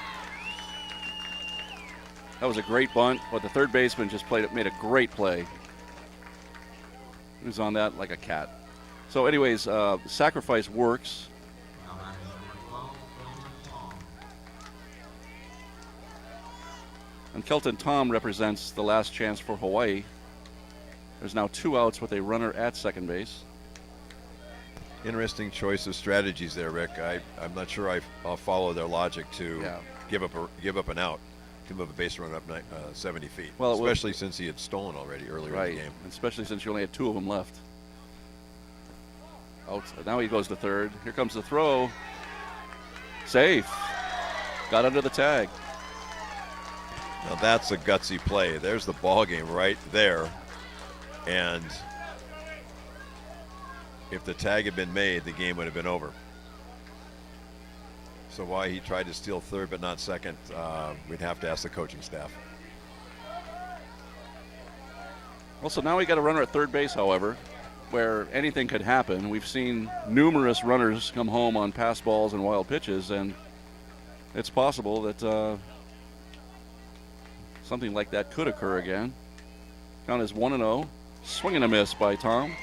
That was a great bunt, but the third baseman just made a great play. He was on that like a cat. So anyways, sacrifice works. And Kelton Tom represents the last chance for Hawaii. There's now 2 outs with a runner at second base. Interesting choice of strategies there, Rick. I'm not sure I'll follow their logic to give up an out to move a base runner up 70 feet. Well, especially since he had stolen already earlier in the game. And especially since you only had 2 of them left. Out. Now he goes to third. Here comes the throw. Safe. Got under the tag. Now that's a gutsy play. There's the ball game right there. And if the tag had been made, the game would have been over. So why he tried to steal third but not second, we'd have to ask the coaching staff. Well, so now we got a runner at third base, however, where anything could happen. We've seen numerous runners come home on pass balls and wild pitches, and it's possible that something like that could occur again. Count is 1-0. Swing and a miss by Tom.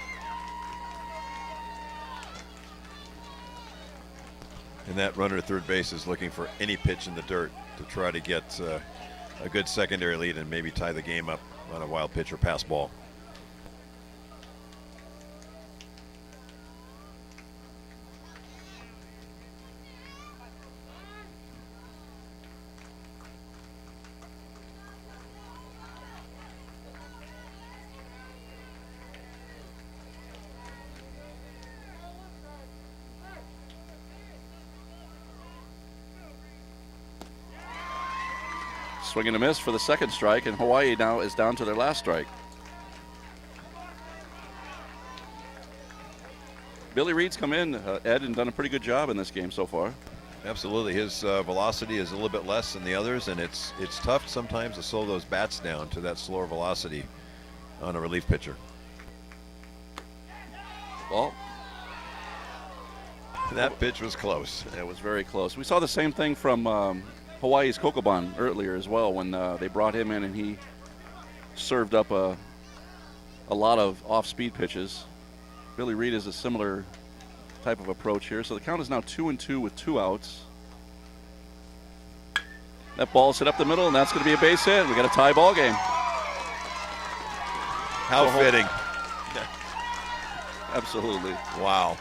And that runner at third base is looking for any pitch in the dirt to try to get a good secondary lead and maybe tie the game up on a wild pitch or pass ball. Swing and a miss for the second strike, and Hawaii now is down to their last strike. Billy Reed's come in, Ed, and done a pretty good job in this game so far. Absolutely. His velocity is a little bit less than the others, and it's tough sometimes to slow those bats down to that slower velocity on a relief pitcher. Well, that pitch was close. It was very close. We saw the same thing from Hawaii's Kokobun earlier as well when they brought him in and he served up a lot of off-speed pitches. Billy Reed is a similar type of approach here. So the count is now 2-2 with 2 outs. That ball's hit up the middle, and that's going to be a base hit. We got a tie ball game. How fitting. Absolutely. Wow.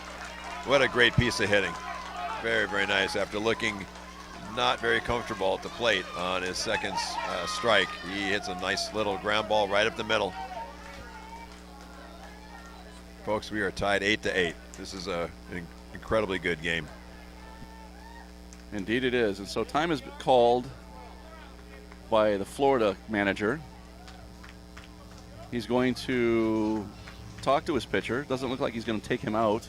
What a great piece of hitting. Very, very nice. After looking not very comfortable at the plate on his second strike, he hits a nice little ground ball right up the middle. Folks, we are tied 8-8. This is an incredibly good game. Indeed it is. And so time is called by the Florida manager. He's going to talk to his pitcher. Doesn't look like he's going to take him out.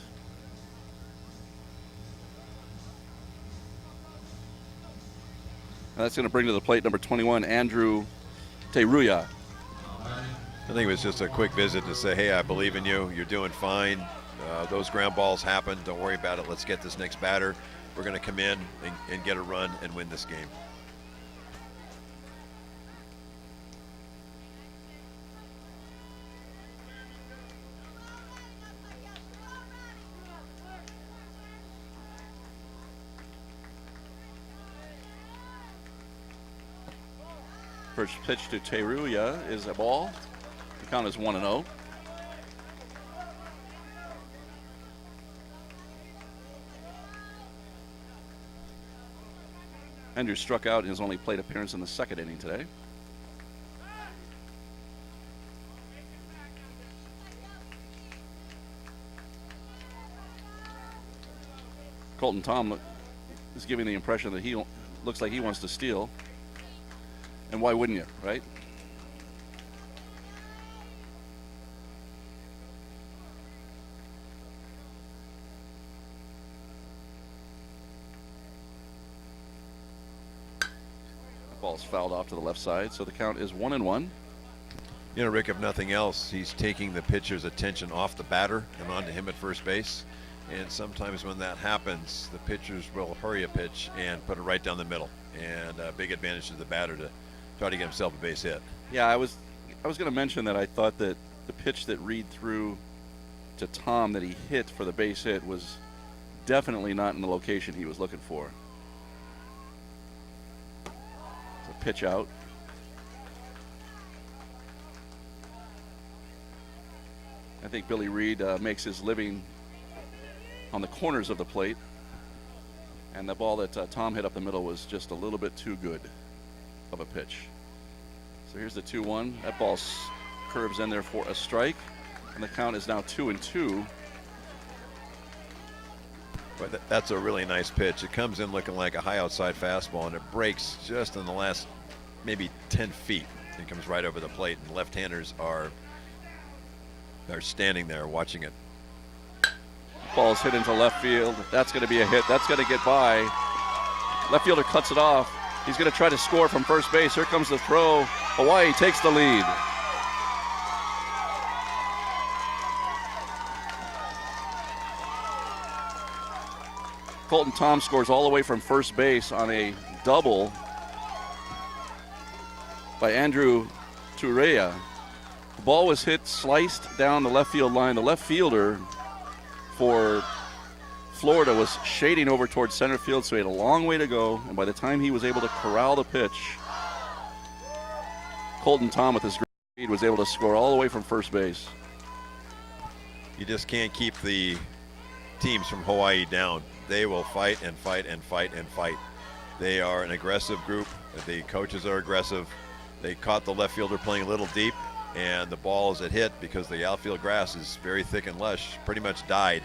That's going to bring to the plate number 21, Andrew Teruya. I think it was just a quick visit to say, hey, I believe in you. You're doing fine. Those ground balls happen. Don't worry about it. Let's get this next batter. We're going to come in and get a run and win this game. First pitch to Teruya is a ball. The count is 1-0. Andrew struck out in his only plate appearance in the second inning today. Colton Tom is giving the impression that he looks like he wants to steal. And why wouldn't you, right? The ball's fouled off to the left side, so the count is 1-1. You know, Rick, if nothing else, he's taking the pitcher's attention off the batter and onto him at first base. And sometimes when that happens, the pitchers will hurry a pitch and put it right down the middle. And a big advantage to the batter to try to get himself a base hit. Yeah, I was going to mention that I thought that the pitch that Reed threw to Tom that he hit for the base hit was definitely not in the location he was looking for. It's a pitch out. I think Billy Reed makes his living on the corners of the plate. And the ball that Tom hit up the middle was just a little bit too good of a pitch. So here's the 2-1. That ball curves in there for a strike. And the count is now 2-2. But that's a really nice pitch. It comes in looking like a high outside fastball, and it breaks just in the last maybe 10 feet. It comes right over the plate, and left-handers are standing there watching it. Ball's hit into left field. That's going to be a hit. That's going to get by. Left fielder cuts it off. He's going to try to score from first base. Here comes the throw. Hawaii takes the lead. Colton Tom scores all the way from first base on a double by Andrew Turea. The ball was hit, sliced down the left field line. The left fielder for Florida was shading over towards center field, so he had a long way to go. And by the time he was able to corral the pitch, Colton Tom with his great speed was able to score all the way from first base. You just can't keep the teams from Hawaii down. They will fight and fight and fight and fight. They are an aggressive group. The coaches are aggressive. They caught the left fielder playing a little deep, and the ball as it hit, because the outfield grass is very thick and lush, pretty much died.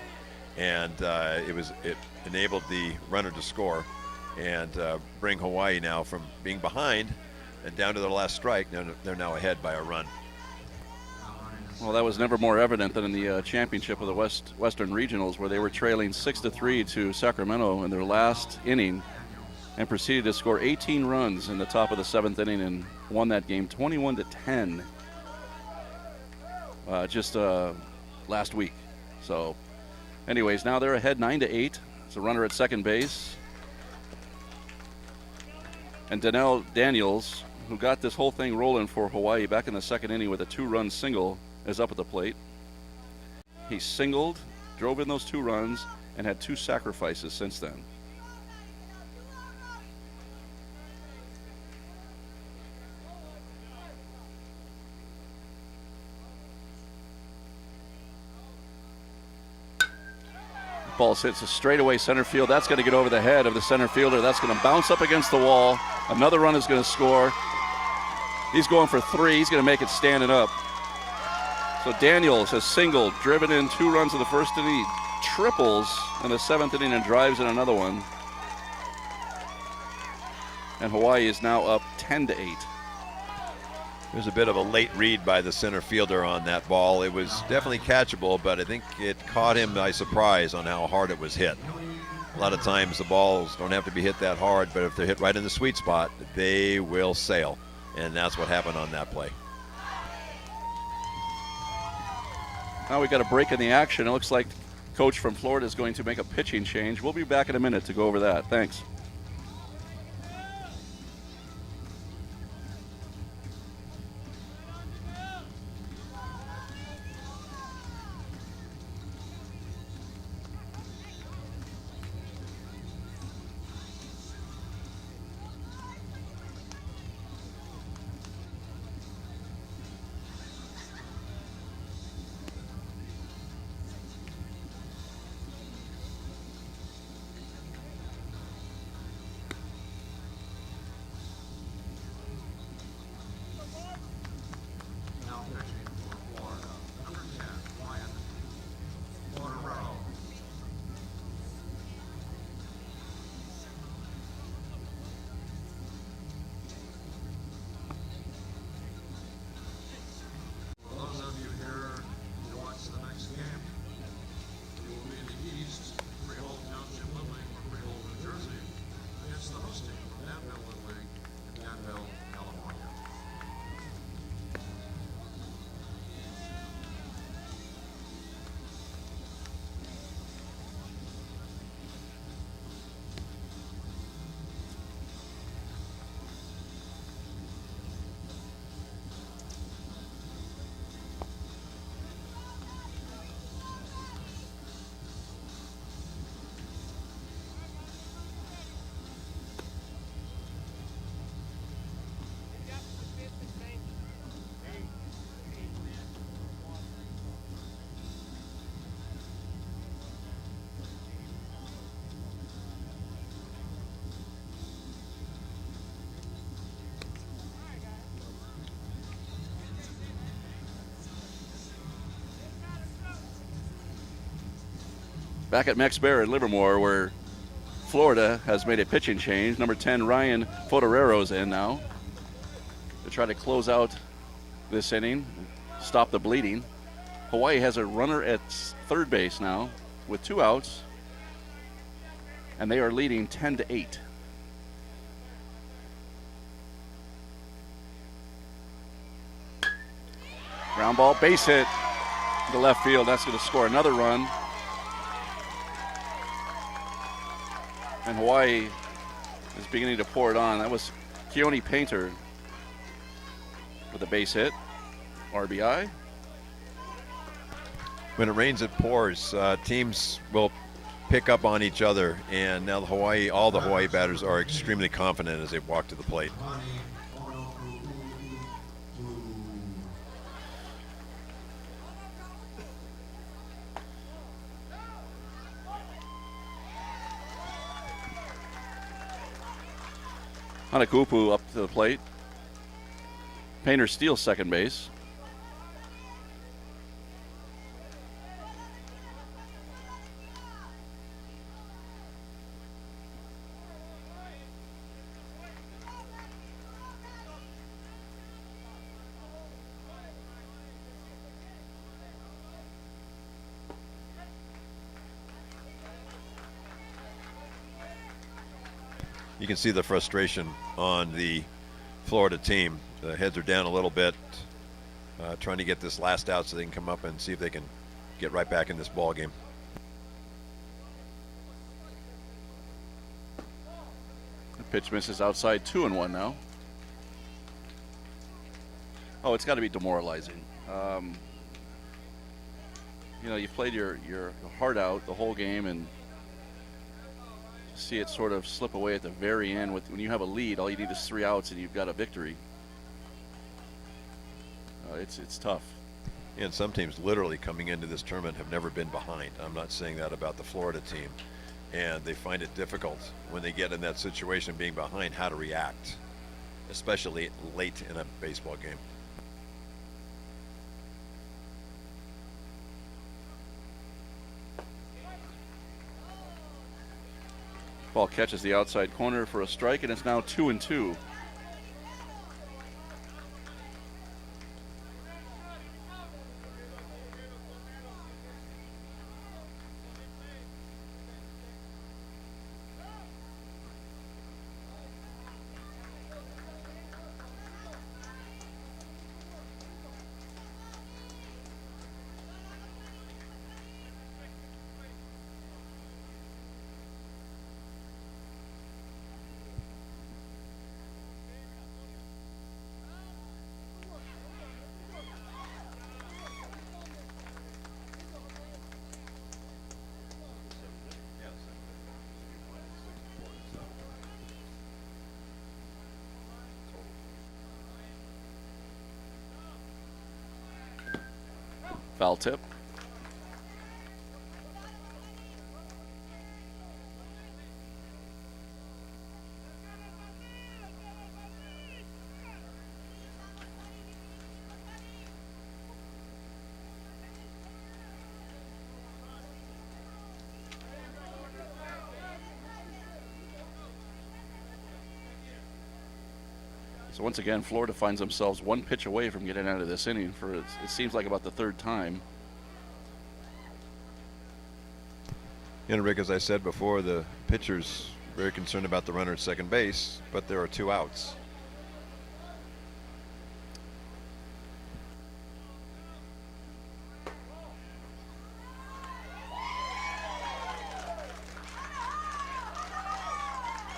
And it enabled the runner to score and bring Hawaii now from being behind and down to their last strike. They're now ahead by a run. Well, that was never more evident than in the championship of the Western Regionals, where they were trailing 6-3 to Sacramento in their last inning and proceeded to score 18 runs in the top of the seventh inning and won that game 21-10 just last week. So anyways, now they're ahead 9-8. It's a runner at second base. And Donnell Daniels, who got this whole thing rolling for Hawaii back in the second inning with a 2-run single, is up at the plate. He singled, drove in those 2 runs, and had 2 sacrifices since then. Ball hits a straightaway center field. That's going to get over the head of the center fielder. That's going to bounce up against the wall. Another run is going to score. He's going for 3. He's going to make it standing up. So Daniels has singled, driven in 2 runs in the first inning. He triples in the 7th inning and drives in another one. And Hawaii is now up 10-8. There's a bit of a late read by the center fielder on that ball. It was definitely catchable, but I think it caught him by surprise on how hard it was hit. A lot of times the balls don't have to be hit that hard, but if they're hit right in the sweet spot, they will sail. And that's what happened on that play. Now we got a break in the action. It looks like coach from Florida is going to make a pitching change. We'll be back in a minute to go over that. Thanks. Back at Max Bear in Livermore, where Florida has made a pitching change. Number 10, Ryan Fotorero's in now to try to close out this inning, stop the bleeding. Hawaii has a runner at third base now with 2 outs, and they are leading 10-8. Ground ball, base hit to left field. That's going to score another run. And Hawaii is beginning to pour it on. That was Keone Painter with a base hit, RBI. When it rains, it pours. Teams will pick up on each other, and now all the Hawaii batters are extremely confident as they walk to the plate. Hanakupu up to the plate. Painter steals second base. You can see the frustration on the Florida team. The heads are down a little bit, trying to get this last out so they can come up and see if they can get right back in this ball game. The pitch misses outside, 2-1 now. Oh, it's got to be demoralizing. You know, you played your heart out the whole game, and see it sort of slip away at the very end. When you have a lead, all you need is 3 outs and you've got a victory. It's tough. And some teams literally coming into this tournament have never been behind. I'm not saying that about the Florida team. And they find it difficult when they get in that situation, being behind, how to react, especially late in a baseball game. Ball catches the outside corner for a strike, and it's now 2-2. Foul tip. So once again, Florida finds themselves 1 pitch away from getting out of this inning for it seems like about the 3rd time. And Rick, as I said before, the pitcher's very concerned about the runner at second base, but there are 2 outs.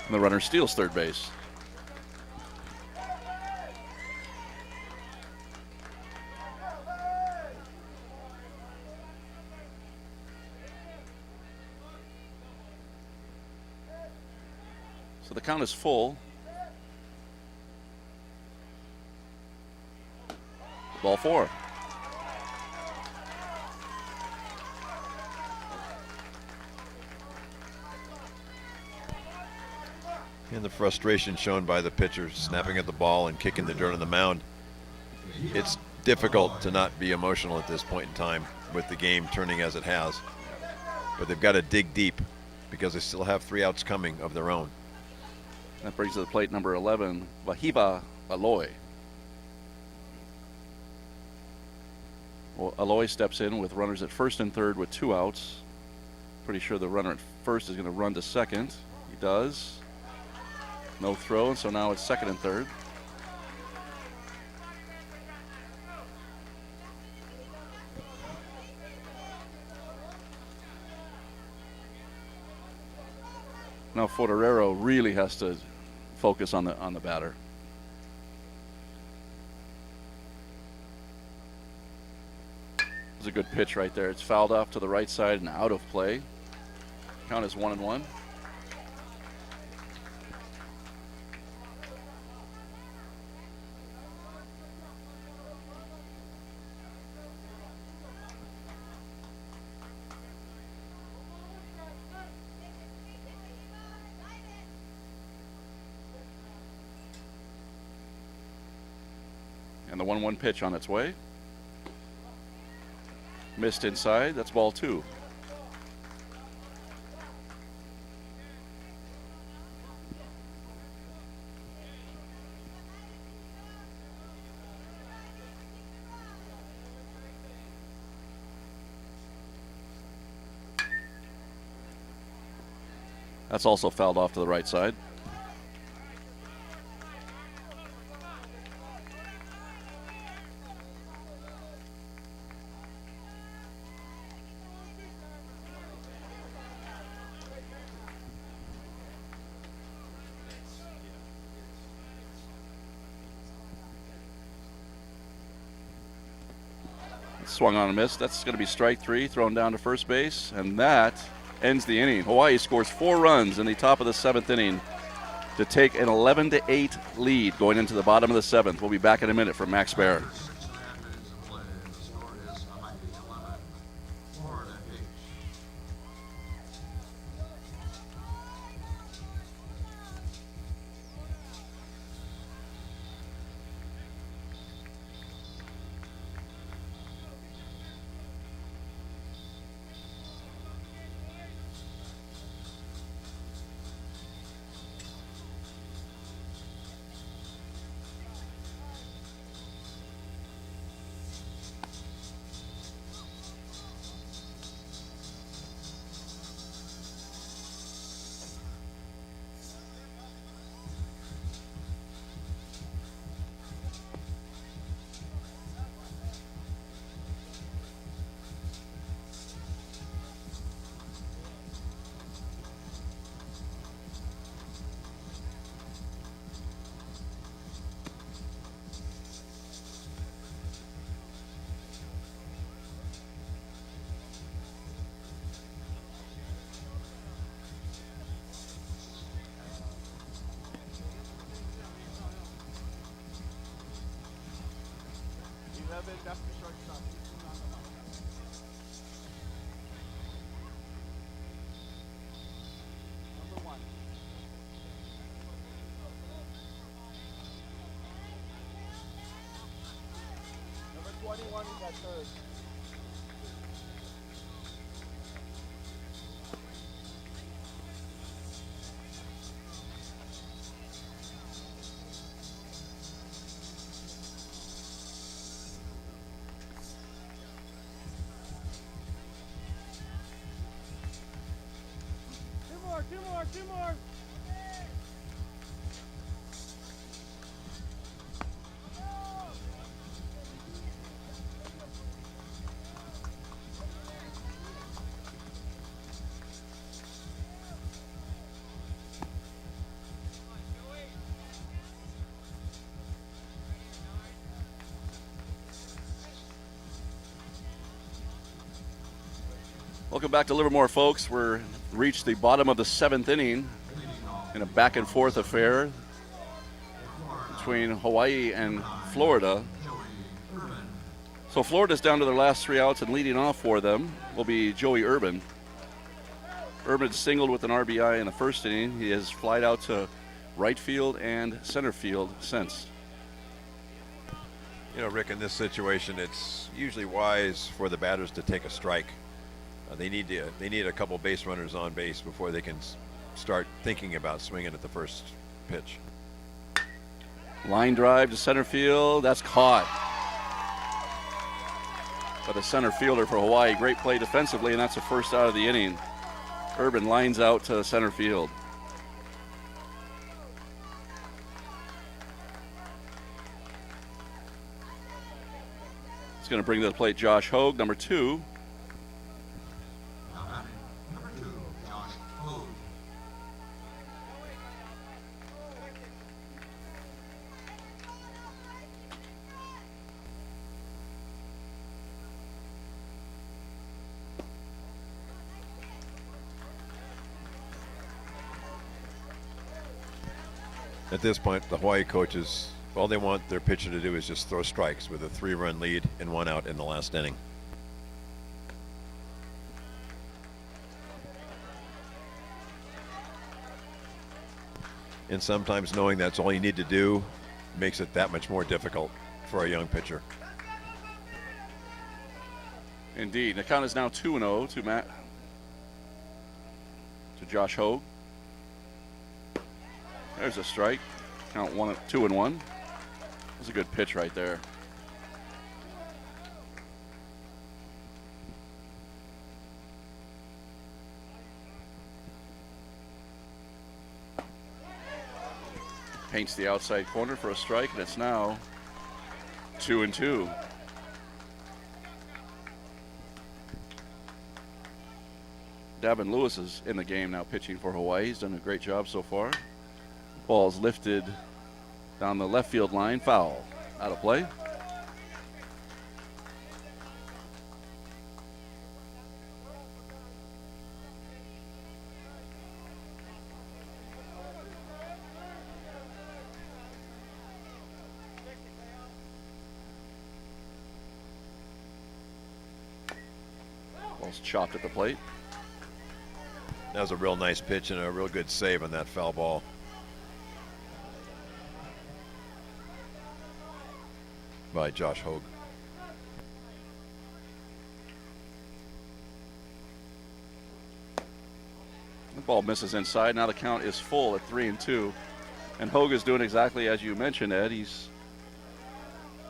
And the runner steals third base. So the count is full. Ball 4. And the frustration shown by the pitcher snapping at the ball and kicking the dirt on the mound. It's difficult to not be emotional at this point in time with the game turning as it has. but they've got to dig deep because they still have 3 outs coming of their own. That brings to the plate number 11, Wahiva Aloy. Well, Aloy steps in with runners at first and third with 2 outs. Pretty sure the runner at first is going to run to second. He does. No throw, and so now it's second and third. Now Forterero really has to focus on the batter. It's a good pitch right there. It's fouled off to the right side and out of play. Count is 1-1. And the 1-1 pitch on its way. Missed inside. That's ball 2. That's also fouled off to the right side. Swung on a miss. That's going to be strike 3, thrown down to first base, and that ends the inning. Hawaii scores 4 runs in the top of the 7th inning to take an 11-8 lead going into the bottom of the 7th. We'll be back in a minute from Max Baer. 6.5 innings of play. The score is Hawaii 11, Florida 8. Two more. Welcome back to Livermore, folks. We're reached the bottom of the 7th inning in a back and forth affair between Hawaii and Florida. So Florida's down to their last 3 outs, and leading off for them will be Joey Urban. Urban singled with an RBI in the first inning. He has flied out to right field and center field since. You know, Rick, in this situation, it's usually wise for the batters to take a strike. They need a couple base runners on base before they can start thinking about swinging at the first pitch. Line drive to center field. That's caught. But the center fielder for Hawaii, great play defensively, and that's the first out of the inning. Urban lines out to center field. It's going to bring to the plate Josh Hogue, number 2. Now batting, number 2, Josh Hogue. At this point, the Hawaii coaches, all they want their pitcher to do is just throw strikes with a 3-run lead and 1 out in the last inning. And sometimes knowing that's all you need to do makes it that much more difficult for a young pitcher. Indeed. The count is now 2-0 to Josh Hogue. There's a strike. Count 2-1. That's a good pitch right there. Paints the outside corner for a strike, and it's now 2-2. Davin Lewis is in the game now, pitching for Hawaii. He's done a great job so far. Ball's lifted down the left field line. Foul. Out of play. Ball's chopped at the plate. That was a real nice pitch and a real good save on that foul ball. By Josh Hogue. The ball misses inside. Now the count is full at 3-2. And Hogue is doing exactly as you mentioned, Ed. His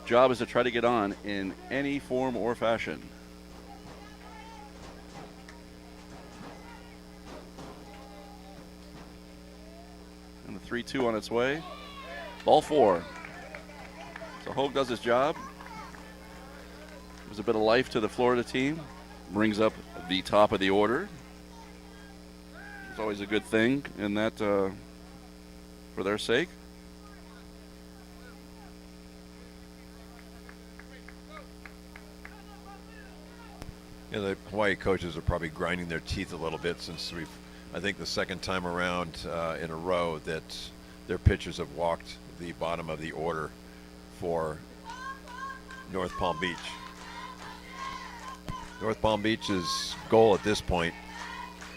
job is to try to get on in any form or fashion. And the 3-2 on its way. Ball 4. So Hogue does his job. Gives a bit of life to the Florida team. Brings up the top of the order. It's always a good thing in that for their sake. Yeah, the Hawaii coaches are probably grinding their teeth a little bit since I think the second time around in a row that their pitchers have walked the bottom of the order for North Palm Beach. North Palm Beach's goal at this point,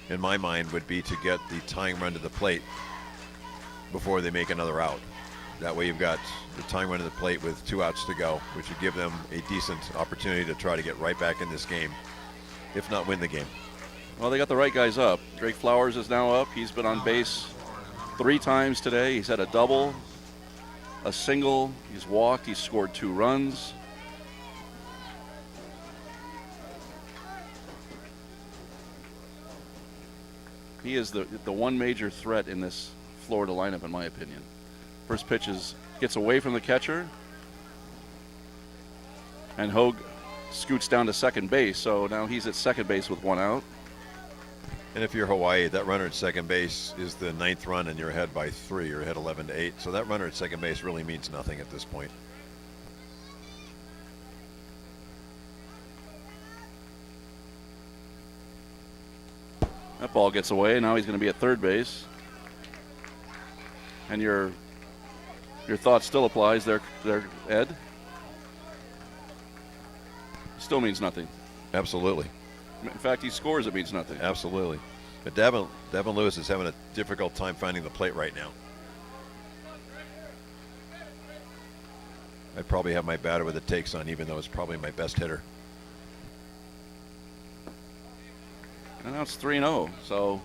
in my mind, would be to get the tying run to the plate before they make another out. That way you've got the tying run to the plate with 2 outs to go, which would give them a decent opportunity to try to get right back in this game, if not win the game. Well, they got the right guys up. Drake Flowers is now up. He's been on base 3 times today. He's had a double, a single. He's walked. He's scored 2 runs. He is the one major threat in this Florida lineup, in my opinion. First pitch gets away from the catcher, and Hogue scoots down to second base. So now he's at second base with 1 out. And if you're Hawaii, that runner at second base is the 9th run, and you're ahead by 3. You're ahead 11-8. So that runner at second base really means nothing at this point. That ball gets away. Now he's going to be at third base. And your thought still applies there, Ed? Still means nothing. Absolutely. In fact, he scores, it means nothing. Absolutely. But Davin Lewis is having a difficult time finding the plate right now. I'd probably have my batter with the takes on, even though it's probably my best hitter. it's 3-0. So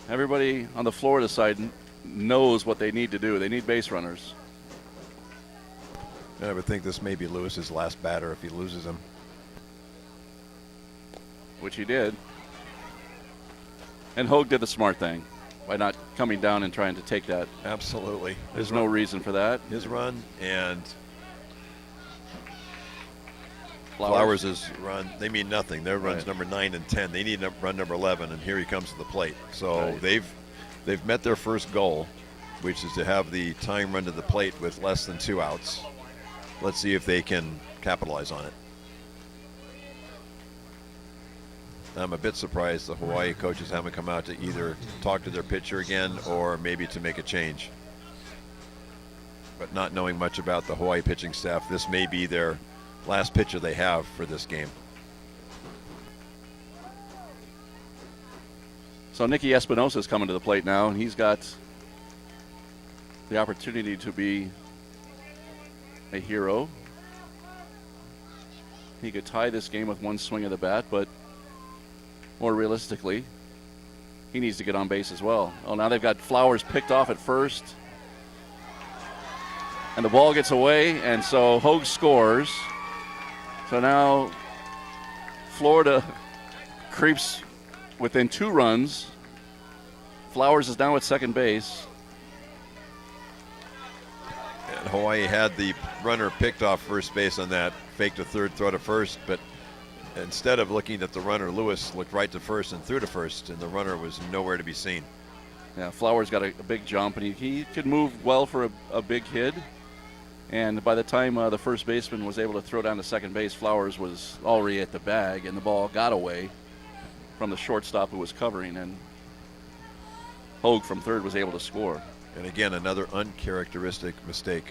everybody on the Florida side knows what they need to do. They need base runners. I would think this may be Lewis's last batter if he loses him. Which he did. And Hogue did the smart thing by not coming down and trying to take that. Absolutely. There's no reason for that. His run and Flowers' run, they mean nothing. Their run's Right. number 9 and 10. They need run number 11, and here he comes to the plate. So Right. they've met their first goal, which is to have the tying run to the plate with less than 2 outs. Let's see if they can capitalize on it. I'm a bit surprised the Hawaii coaches haven't come out to either talk to their pitcher again or maybe to make a change. But not knowing much about the Hawaii pitching staff, this may be their last pitcher they have for this game. So Nicky Espinosa is coming to the plate now, and he's got the opportunity to be a hero. He could tie this game with one swing of the bat, but more realistically, he needs to get on base as well. Oh, now they've got Flowers picked off at first. And the ball gets away, and so Hogue scores. So now Florida creeps within 2 runs. Flowers is now at second base. And Hawaii had the runner picked off first base on that fake to third, throw to first, but instead of looking at the runner, Lewis looked right to first and threw to first, and the runner was nowhere to be seen. Yeah, Flowers got a big jump, and he could move well for a big hit. And by the time the first baseman was able to throw down to second base, Flowers was already at the bag, and the ball got away from the shortstop who was covering, and Hogue from third was able to score. And again, another uncharacteristic mistake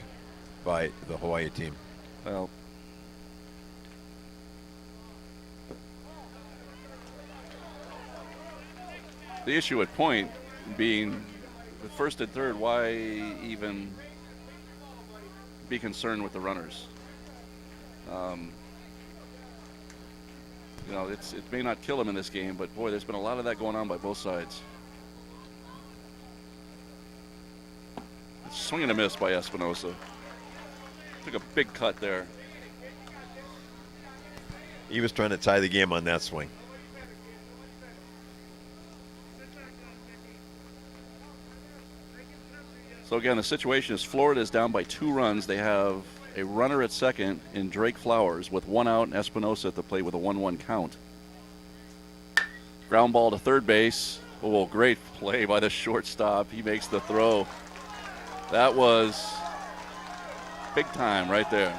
by the Hawaii team. Well, the issue at point being with first and third, why even be concerned with the runners? You know, it may not kill him in this game, but boy, there's been a lot of that going on by both sides. Swing and a miss by Espinosa. Took a big cut there. He was trying to tie the game on that swing. So again, the situation is Florida is down by 2 runs. They have a runner at second in Drake Flowers with 1 out, and Espinosa at the plate with a 1-1 count. Ground ball to third base. Oh, great play by the shortstop. He makes the throw. That was big time right there.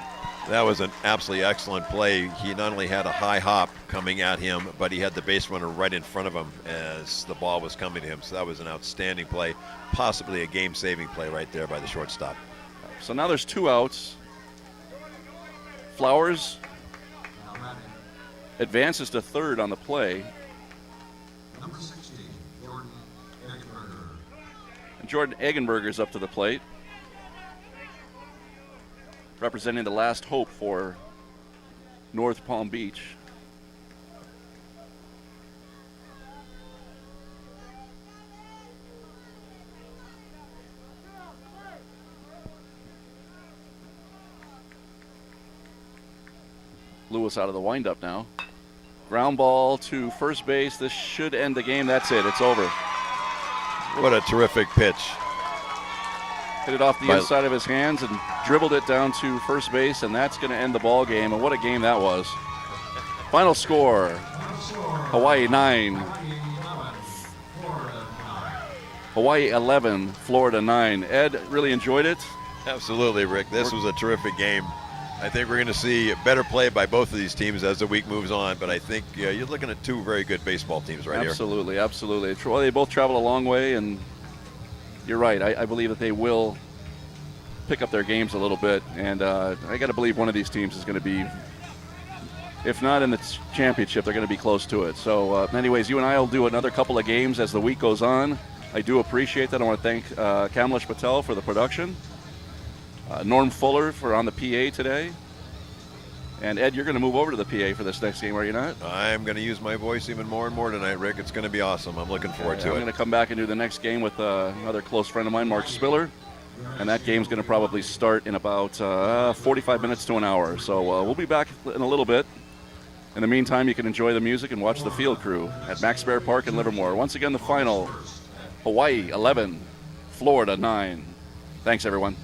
That was an absolutely excellent play. He not only had a high hop coming at him, but he had the base runner right in front of him as the ball was coming to him. So that was an outstanding play, possibly a game-saving play right there by the shortstop. So now there's 2 outs. Flowers advances to third on the play. Number 16, Jordan Eggenberger. And Jordan Eggenberger's up to the plate, representing the last hope for North Palm Beach. Lewis out of the windup now. Ground ball to first base. This should end the game. That's it. It's over. What a terrific pitch. Hit it off the inside of his hands and dribbled it down to first base, and that's going to end the ball game. And what a game that was. Final score, Hawaii 9. Hawaii 11, Florida 9. Ed, really enjoyed it. Absolutely, Rick. This was a terrific game. I think we're going to see better play by both of these teams as the week moves on, but I think you're looking at 2 very good baseball teams right here. Absolutely, absolutely. Well, they both travel a long way, and you're right. I believe that they will pick up their games a little bit, and I got to believe one of these teams is going to be, if not in the championship, they're going to be close to it. So anyways, you and I will do another couple of games as the week goes on. I do appreciate that. I want to thank Kamlesh Patel for the production. Norm Fuller for on the PA today. And Ed, you're going to move over to the PA for this next game, are you not? I'm going to use my voice even more and more tonight, Rick. It's going to be awesome. I'm looking forward to I'm it. going to come back and do the next game with another close friend of mine, Mark Spiller. And that game's going to probably start in about 45 minutes to an hour. So we'll be back in a little bit. In the meantime, you can enjoy the music and watch the field crew at Max Bear Park in Livermore. Once again, the final, Hawaii 11, Florida 9. Thanks, everyone.